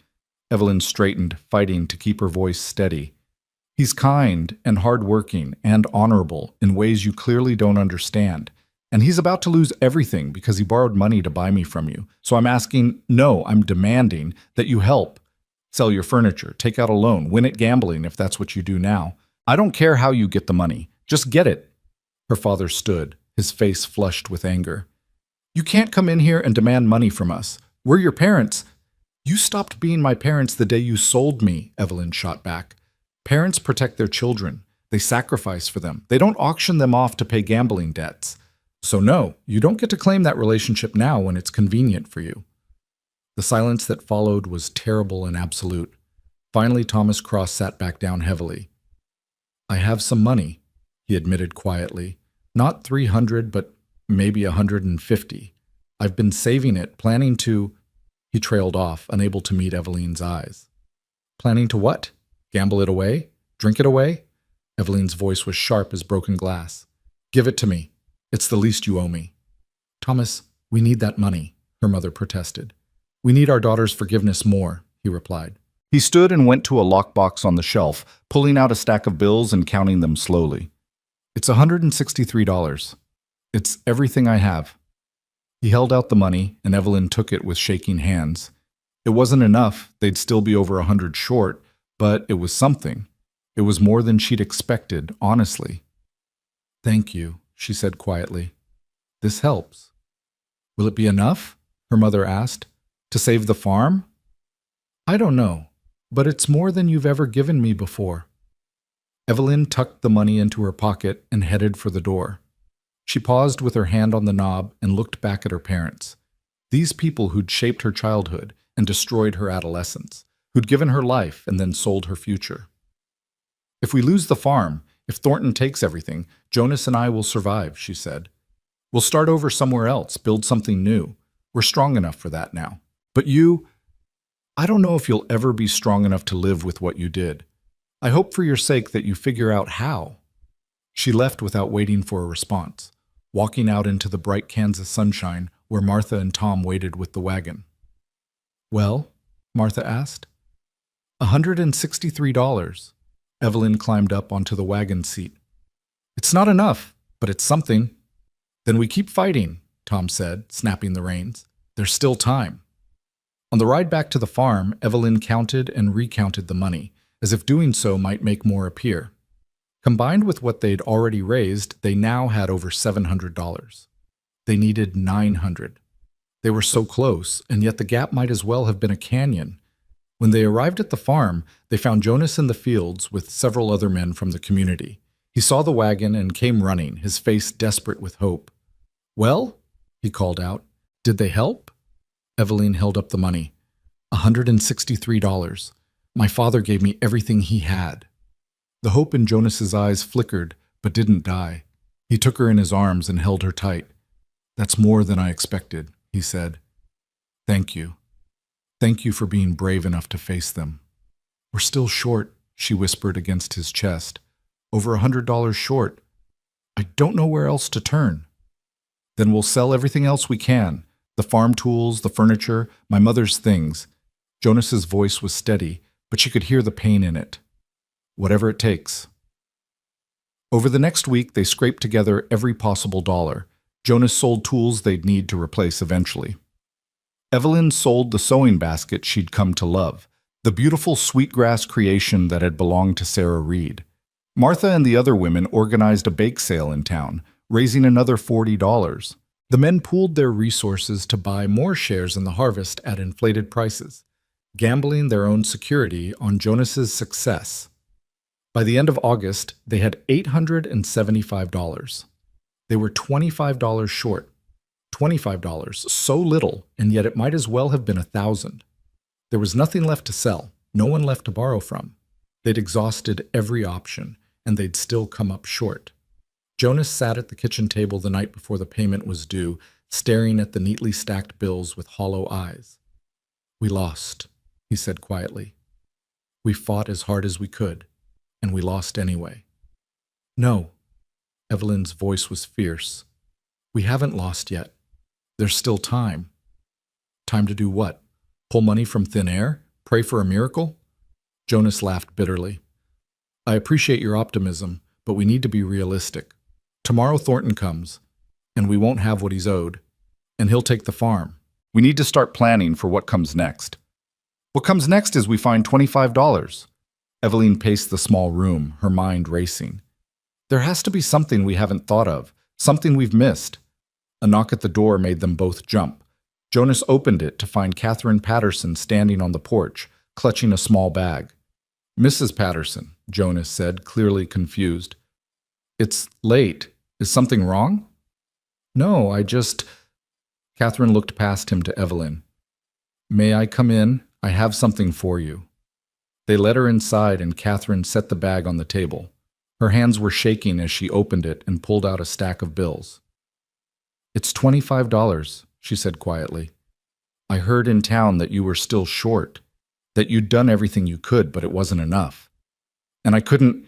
Evelyn straightened, fighting to keep her voice steady. He's kind and hardworking and honorable in ways you clearly don't understand. And he's about to lose everything because he borrowed money to buy me from you. So I'm demanding that you help. Sell your furniture, take out a loan, win at gambling if that's what you do now. I don't care how you get the money. Just get it. Her father stood, his face flushed with anger. You can't come in here and demand money from us. We're your parents. You stopped being my parents the day you sold me, Evelyn shot back. Parents protect their children. They sacrifice for them. They don't auction them off to pay gambling debts. So no, you don't get to claim that relationship now when it's convenient for you. The silence that followed was terrible and absolute. Finally, Thomas Cross sat back down heavily. I have some money, he admitted quietly. Not 300, but maybe 150. I've been saving it, planning to... He trailed off, unable to meet Evelyn's eyes. Planning to what? Gamble it away? Drink it away? Evelyn's voice was sharp as broken glass. Give it to me. It's the least you owe me. Thomas, we need that money, her mother protested. We need our daughter's forgiveness more, he replied. He stood and went to a lockbox on the shelf, pulling out a stack of bills and counting them slowly. It's $163. It's everything I have. He held out the money, and Evelyn took it with shaking hands. It wasn't enough, they'd still be over 100 short, but it was something. It was more than she'd expected, honestly. Thank you, she said quietly. This helps. Will it be enough? Her mother asked. To save the farm? I don't know, but it's more than you've ever given me before. Evelyn tucked the money into her pocket and headed for the door. She paused with her hand on the knob and looked back at her parents. These people who'd shaped her childhood and destroyed her adolescence. who'd given her life and then sold her future. If we lose the farm, if Thornton takes everything, Jonas and I will survive, she said. We'll start over somewhere else, build something new. We're strong enough for that now. But you, I don't know if you'll ever be strong enough to live with what you did. I hope for your sake that you figure out how. She left without waiting for a response, walking out into the bright Kansas sunshine where Martha and Tom waited with the wagon. Well? Martha asked. $163. Evelyn climbed up onto the wagon seat. It's not enough, but it's something. Then we keep fighting, Tom said, snapping the reins. There's still time. On the ride back to the farm, Evelyn counted and recounted the money, as if doing so might make more appear. Combined with what they'd already raised, they now had over $700. They needed $900. They were so close, and yet the gap might as well have been a canyon. When they arrived at the farm, they found Jonas in the fields with several other men from the community. He saw the wagon and came running, his face desperate with hope. Well, he called out, did they help? Evelyn held up the money. $163. My father gave me everything he had. The hope in Jonas's eyes flickered, but didn't die. He took her in his arms and held her tight. That's more than I expected, he said. Thank you. Thank you for being brave enough to face them. We're still short, she whispered against his chest. Over $100 short. I don't know where else to turn. Then we'll sell everything else we can. The farm tools, the furniture, my mother's things. Jonas's voice was steady, but she could hear the pain in it. Whatever it takes. Over the next week, they scraped together every possible dollar. Jonas sold tools they'd need to replace eventually. Evelyn sold the sewing basket she'd come to love, the beautiful sweetgrass creation that had belonged to Sarah Reed. Martha and the other women organized a bake sale in town, raising another $40. The men pooled their resources to buy more shares in the harvest at inflated prices, gambling their own security on Jonas's success. By the end of August, they had $875. They were $25 short. $25, so little, and yet it might as well have been $1,000. There was nothing left to sell, no one left to borrow from. They'd exhausted every option, and they'd still come up short. Jonas sat at the kitchen table the night before the payment was due, staring at the neatly stacked bills with hollow eyes. We lost, he said quietly. We fought as hard as we could, and we lost anyway. No, Evelyn's voice was fierce. We haven't lost yet. There's still time. Time to do what? Pull money from thin air? Pray for a miracle? Jonas laughed bitterly. I appreciate your optimism, but we need to be realistic. Tomorrow Thornton comes, and we won't have what he's owed, and he'll take the farm. We need to start planning for what comes next. What comes next is we find $25. Evelyn paced the small room, her mind racing. There has to be something we haven't thought of, something we've missed. A knock at the door made them both jump. Jonas opened it to find Catherine Patterson standing on the porch, clutching a small bag. Mrs. Patterson, Jonas said, clearly confused. It's late. Is something wrong? No, Catherine looked past him to Evelyn. May I come in? I have something for you. They led her inside and Catherine set the bag on the table. Her hands were shaking as she opened it and pulled out a stack of bills. It's $25, she said quietly. I heard in town that you were still short, that you'd done everything you could, but it wasn't enough. And I couldn't,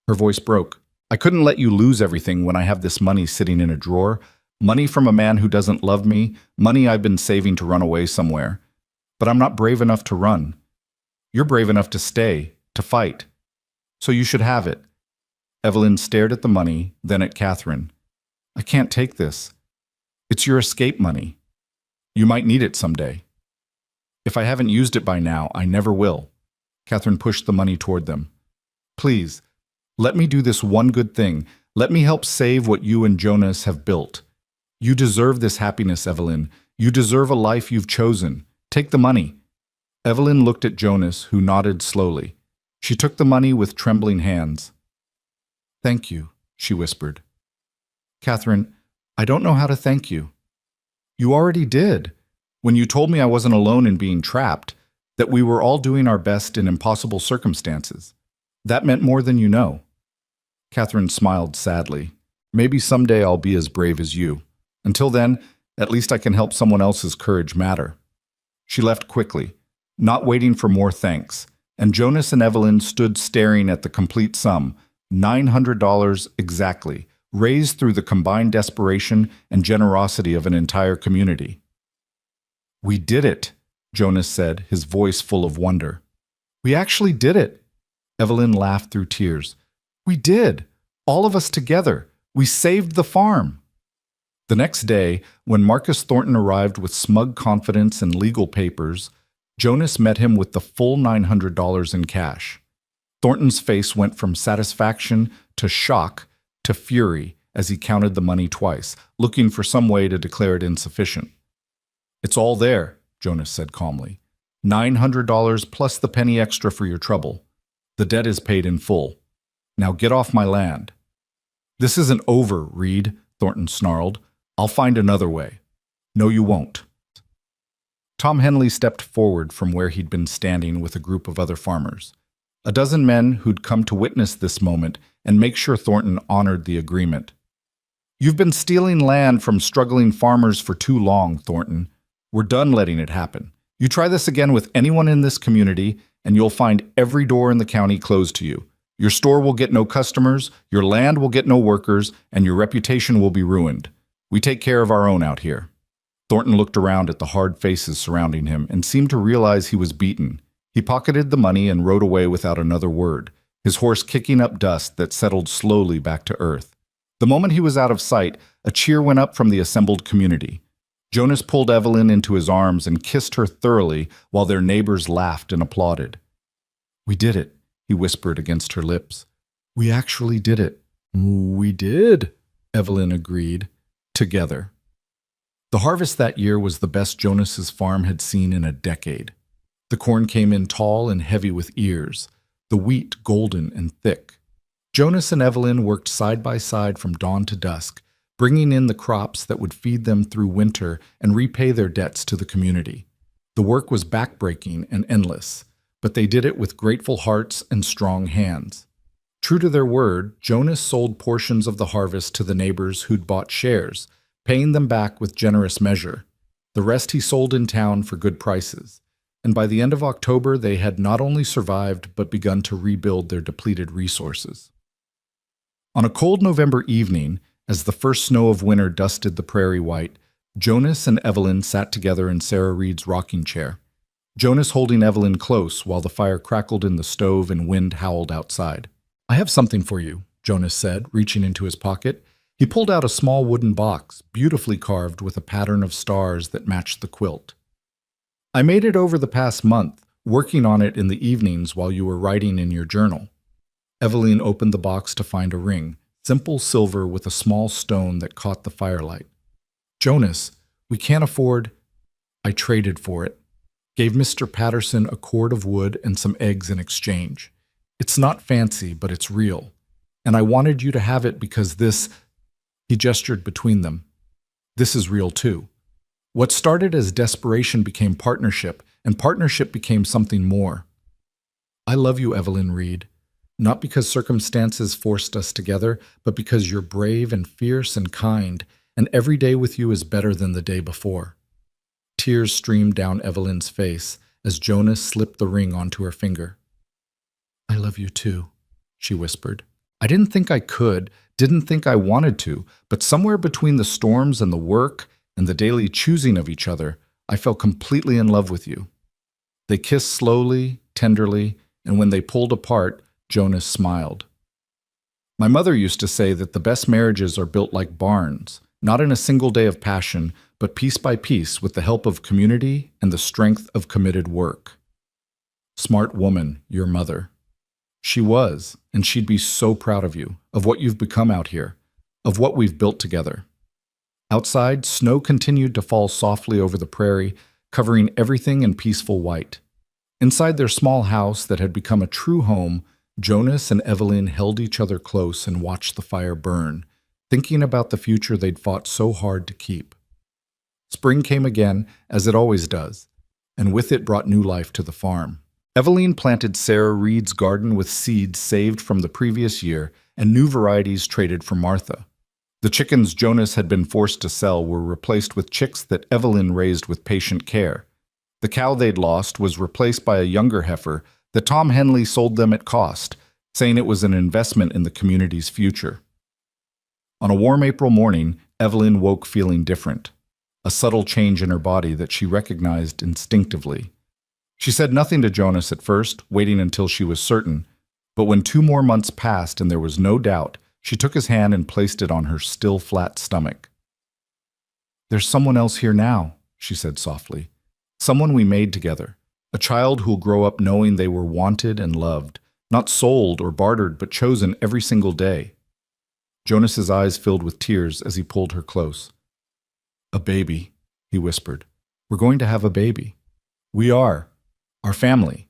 her voice broke, I couldn't let you lose everything when I have this money sitting in a drawer, money from a man who doesn't love me, money I've been saving to run away somewhere. But I'm not brave enough to run. You're brave enough to stay, to fight. So you should have it. Evelyn stared at the money, then at Catherine. I can't take this. It's your escape money. You might need it someday. If I haven't used it by now, I never will. Catherine pushed the money toward them. Please, let me do this one good thing. Let me help save what you and Jonas have built. You deserve this happiness, Evelyn. You deserve a life you've chosen. Take the money. Evelyn looked at Jonas, who nodded slowly. She took the money with trembling hands. Thank you, she whispered. Catherine, I don't know how to thank you. You already did. When you told me I wasn't alone in being trapped, that we were all doing our best in impossible circumstances. That meant more than you know. Catherine smiled sadly. Maybe someday I'll be as brave as you. Until then, at least I can help someone else's courage matter. She left quickly, not waiting for more thanks, and Jonas and Evelyn stood staring at the complete sum, $900 exactly, raised through the combined desperation and generosity of an entire community. "We did it," Jonas said, his voice full of wonder. "We actually did it." Evelyn laughed through tears. "We did. All of us together. We saved the farm." The next day, when Marcus Thornton arrived with smug confidence and legal papers, Jonas met him with the full $900 in cash. Thornton's face went from satisfaction to shock to fury as he counted the money twice, looking for some way to declare it insufficient. "It's all there," Jonas said calmly. $900 plus the penny extra for your trouble. The debt is paid in full. Now get off my land." "This isn't over, Reed," Thornton snarled. "I'll find another way." "No, you won't." Tom Henley stepped forward from where he'd been standing with a group of other farmers. A dozen men who'd come to witness this moment and make sure Thornton honored the agreement. "You've been stealing land from struggling farmers for too long, Thornton. We're done letting it happen. You try this again with anyone in this community, and you'll find every door in the county closed to you. Your store will get no customers, your land will get no workers, and your reputation will be ruined. We take care of our own out here." Thornton looked around at the hard faces surrounding him and seemed to realize he was beaten. He pocketed the money and rode away without another word, his horse kicking up dust that settled slowly back to earth. The moment he was out of sight, a cheer went up from the assembled community. Jonas pulled Evelyn into his arms and kissed her thoroughly while their neighbors laughed and applauded. "We did it," he whispered against her lips. "We actually did it." "We did," Evelyn agreed, together. The harvest that year was the best Jonas's farm had seen in a decade. The corn came in tall and heavy with ears, the wheat golden and thick. Jonas and Evelyn worked side by side from dawn to dusk, bringing in the crops that would feed them through winter and repay their debts to the community. The work was backbreaking and endless, but they did it with grateful hearts and strong hands. True to their word, Jonas sold portions of the harvest to the neighbors who'd bought shares, paying them back with generous measure. The rest he sold in town for good prices, and by the end of October they had not only survived but begun to rebuild their depleted resources. On a cold November evening, as the first snow of winter dusted the prairie white, Jonas and Evelyn sat together in Sarah Reed's rocking chair, Jonas holding Evelyn close while the fire crackled in the stove and wind howled outside. "I have something for you," Jonas said, reaching into his pocket. He pulled out a small wooden box, beautifully carved with a pattern of stars that matched the quilt. "I made it over the past month, working on it in the evenings while you were writing in your journal." Evelyn opened the box to find a ring, simple silver with a small stone that caught the firelight. "Jonas, we can't afford—" "I traded for it. Gave Mr. Patterson a cord of wood and some eggs in exchange. It's not fancy, but it's real. And I wanted you to have it because this—" He gestured between them. "This is real too. What started as desperation became partnership, and partnership became something more. I love you, Evelyn Reed. Not because circumstances forced us together, but because you're brave and fierce and kind, and every day with you is better than the day before." Tears streamed down Evelyn's face as Jonas slipped the ring onto her finger. "I love you too," she whispered. "I didn't think I could, didn't think I wanted to, but somewhere between the storms and the work and the daily choosing of each other, I fell completely in love with you." They kissed slowly, tenderly, and when they pulled apart, Jonas smiled. "My mother used to say that the best marriages are built like barns, not in a single day of passion, but piece by piece with the help of community and the strength of committed work." Smart woman, your mother. She was, and she'd be so proud of you, of what you've become out here, of what we've built together. Outside, snow continued to fall softly over the prairie, covering everything in peaceful white. Inside their small house that had become a true home, Jonas and Evelyn held each other close and watched the fire burn, thinking about the future they'd fought so hard to keep. Spring came again, as it always does. and with it brought new life to the farm. Eveline planted Sarah Reed's garden with seeds saved from the previous year and new varieties traded for Martha. The chickens Jonas had been forced to sell were replaced with chicks that Eveline raised with patient care. The cow they'd lost was replaced by a younger heifer that Tom Henley sold them at cost, saying it was an investment in the community's future. On a warm April morning, Eveline woke feeling different, a subtle change in her body that she recognized instinctively. She said nothing to Jonas at first, waiting until she was certain, but when 2 more months passed and there was no doubt, she took his hand and placed it on her still flat stomach. "There's someone else here now," she said softly. "Someone we made together. A child who'll grow up knowing they were wanted and loved, not sold or bartered, but chosen every single day." Jonas's eyes filled with tears as he pulled her close. "A baby," he whispered. "We're going to have a baby. We are. Our family.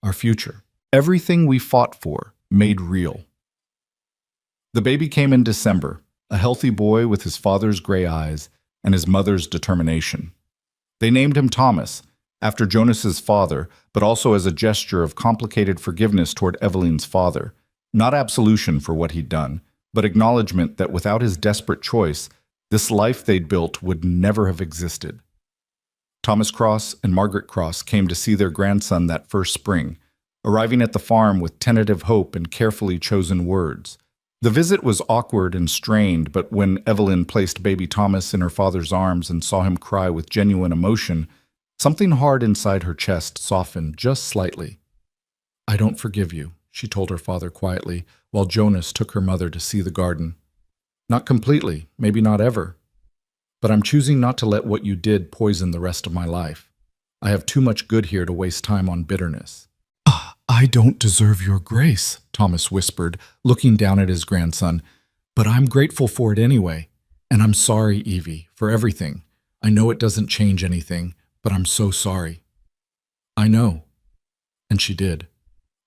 Our future. Everything we fought for, made real." The baby came in December, a healthy boy with his father's gray eyes and his mother's determination. They named him Thomas, after Jonas's father, but also as a gesture of complicated forgiveness toward Eveline's father, not absolution for what he'd done, but acknowledgement that without his desperate choice, this life they'd built would never have existed. Thomas Cross and Margaret Cross came to see their grandson that first spring, arriving at the farm with tentative hope and carefully chosen words. The visit was awkward and strained, but when Eveline placed baby Thomas in her father's arms and saw him cry with genuine emotion, something hard inside her chest softened just slightly. "I don't forgive you," she told her father quietly, while Jonas took her mother to see the garden. "Not completely, maybe not ever. But I'm choosing not to let what you did poison the rest of my life. I have too much good here to waste time on bitterness." "I don't deserve your grace," Thomas whispered, looking down at his grandson. "But I'm grateful for it anyway. And I'm sorry, Evie, for everything. I know it doesn't change anything, but I'm so sorry." "I know." And she did.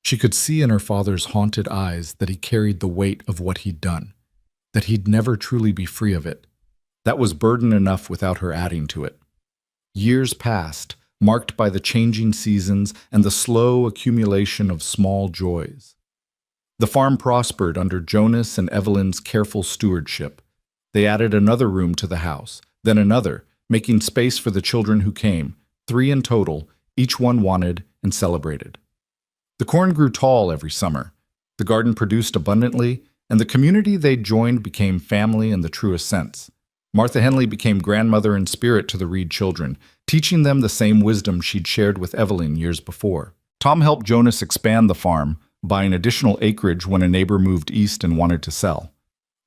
She could see in her father's haunted eyes that he carried the weight of what he'd done, that he'd never truly be free of it. That was burden enough without her adding to it. Years passed, marked by the changing seasons and the slow accumulation of small joys. The farm prospered under Jonas and Eveline's careful stewardship. They added another room to the house, then another, making space for the children who came, 3 in total, each one wanted and celebrated. The corn grew tall every summer. The garden produced abundantly, and the community they'd joined became family in the truest sense. Martha Henley became grandmother in spirit to the Reed children, teaching them the same wisdom she'd shared with Eveline years before. Tom helped Jonas expand the farm, buying additional acreage when a neighbor moved east and wanted to sell.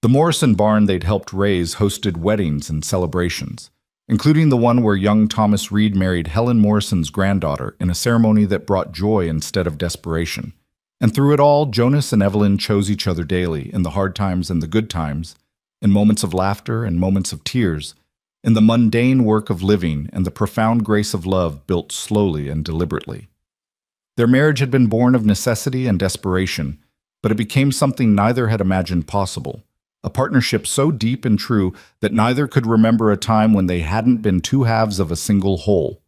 The Morrison barn they'd helped raise hosted weddings and celebrations, including the one where young Thomas Reed married Helen Morrison's granddaughter in a ceremony that brought joy instead of desperation. And through it all, Jonas and Eveline chose each other daily, in the hard times and the good times, in moments of laughter and moments of tears, in the mundane work of living and the profound grace of love built slowly and deliberately. Their marriage had been born of necessity and desperation, but it became something neither had imagined possible, a partnership so deep and true that neither could remember a time when they hadn't been 2 halves of a single whole.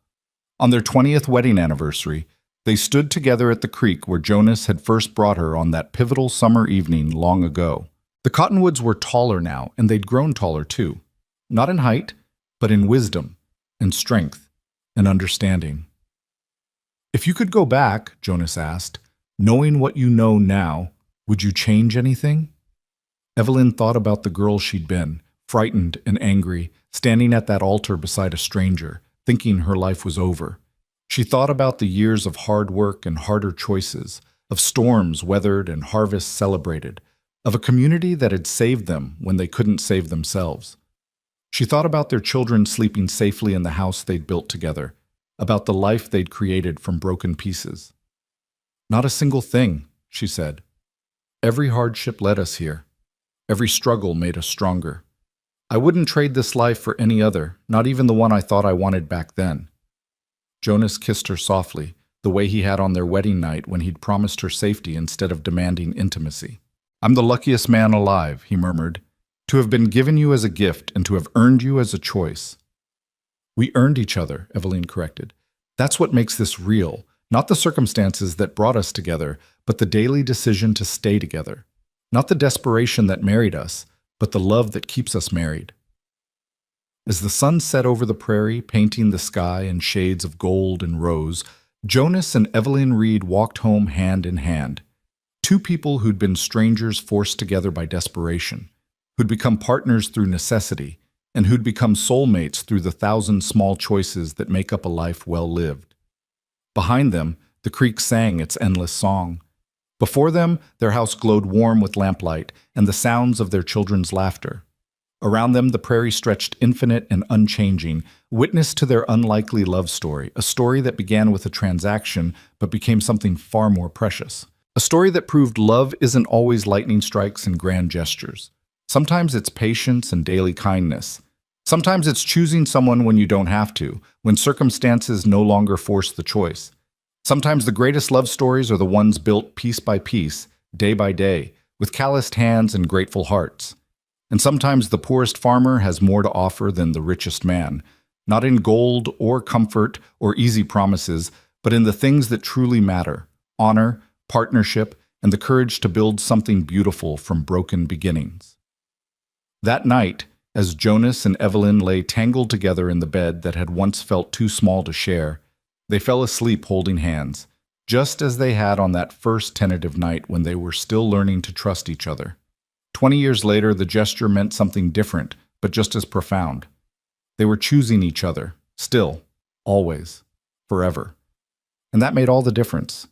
On their 20th wedding anniversary, they stood together at the creek where Jonas had first brought her on that pivotal summer evening long ago. The cottonwoods were taller now, and they'd grown taller too. Not in height, but in wisdom, and strength, and understanding. "If you could go back," Jonas asked, "knowing what you know now, would you change anything?" Eveline thought about the girl she'd been, frightened and angry, standing at that altar beside a stranger, thinking her life was over. She thought about the years of hard work and harder choices, of storms weathered and harvests celebrated, of a community that had saved them when they couldn't save themselves. She thought about their children sleeping safely in the house they'd built together, about the life they'd created from broken pieces. "Not a single thing," she said. "Every hardship led us here. Every struggle made us stronger. I wouldn't trade this life for any other, not even the one I thought I wanted back then." Jonas kissed her softly, the way he had on their wedding night when he'd promised her safety instead of demanding intimacy. "I'm the luckiest man alive," he murmured, "to have been given you as a gift and to have earned you as a choice." "We earned each other," Eveline corrected. That's what makes this real, not the circumstances that brought us together, but the daily decision to stay together. Not the desperation that married us, but the love that keeps us married. As the sun set over the prairie, painting the sky in shades of gold and rose, Jonas and Evelyn Reed walked home hand in hand. Two people who'd been strangers forced together by desperation, who'd become partners through necessity, and who'd become soulmates through the thousand small choices that make up a life well lived. Behind them, the creek sang its endless song. Before them, their house glowed warm with lamplight and the sounds of their children's laughter. Around them, the prairie stretched infinite and unchanging, witness to their unlikely love story, a story that began with a transaction but became something far more precious. A story that proved love isn't always lightning strikes and grand gestures. Sometimes it's patience and daily kindness. Sometimes it's choosing someone when you don't have to, when circumstances no longer force the choice. Sometimes the greatest love stories are the ones built piece by piece, day by day, with calloused hands and grateful hearts. And sometimes the poorest farmer has more to offer than the richest man, not in gold or comfort or easy promises, but in the things that truly matter: honor, partnership, and the courage to build something beautiful from broken beginnings. That night, as Jonas and Evelyn lay tangled together in the bed that had once felt too small to share, they fell asleep holding hands, just as they had on that first tentative night when they were still learning to trust each other. 20 years later, the gesture meant something different, but just as profound. They were choosing each other, still, always, forever. And that made all the difference.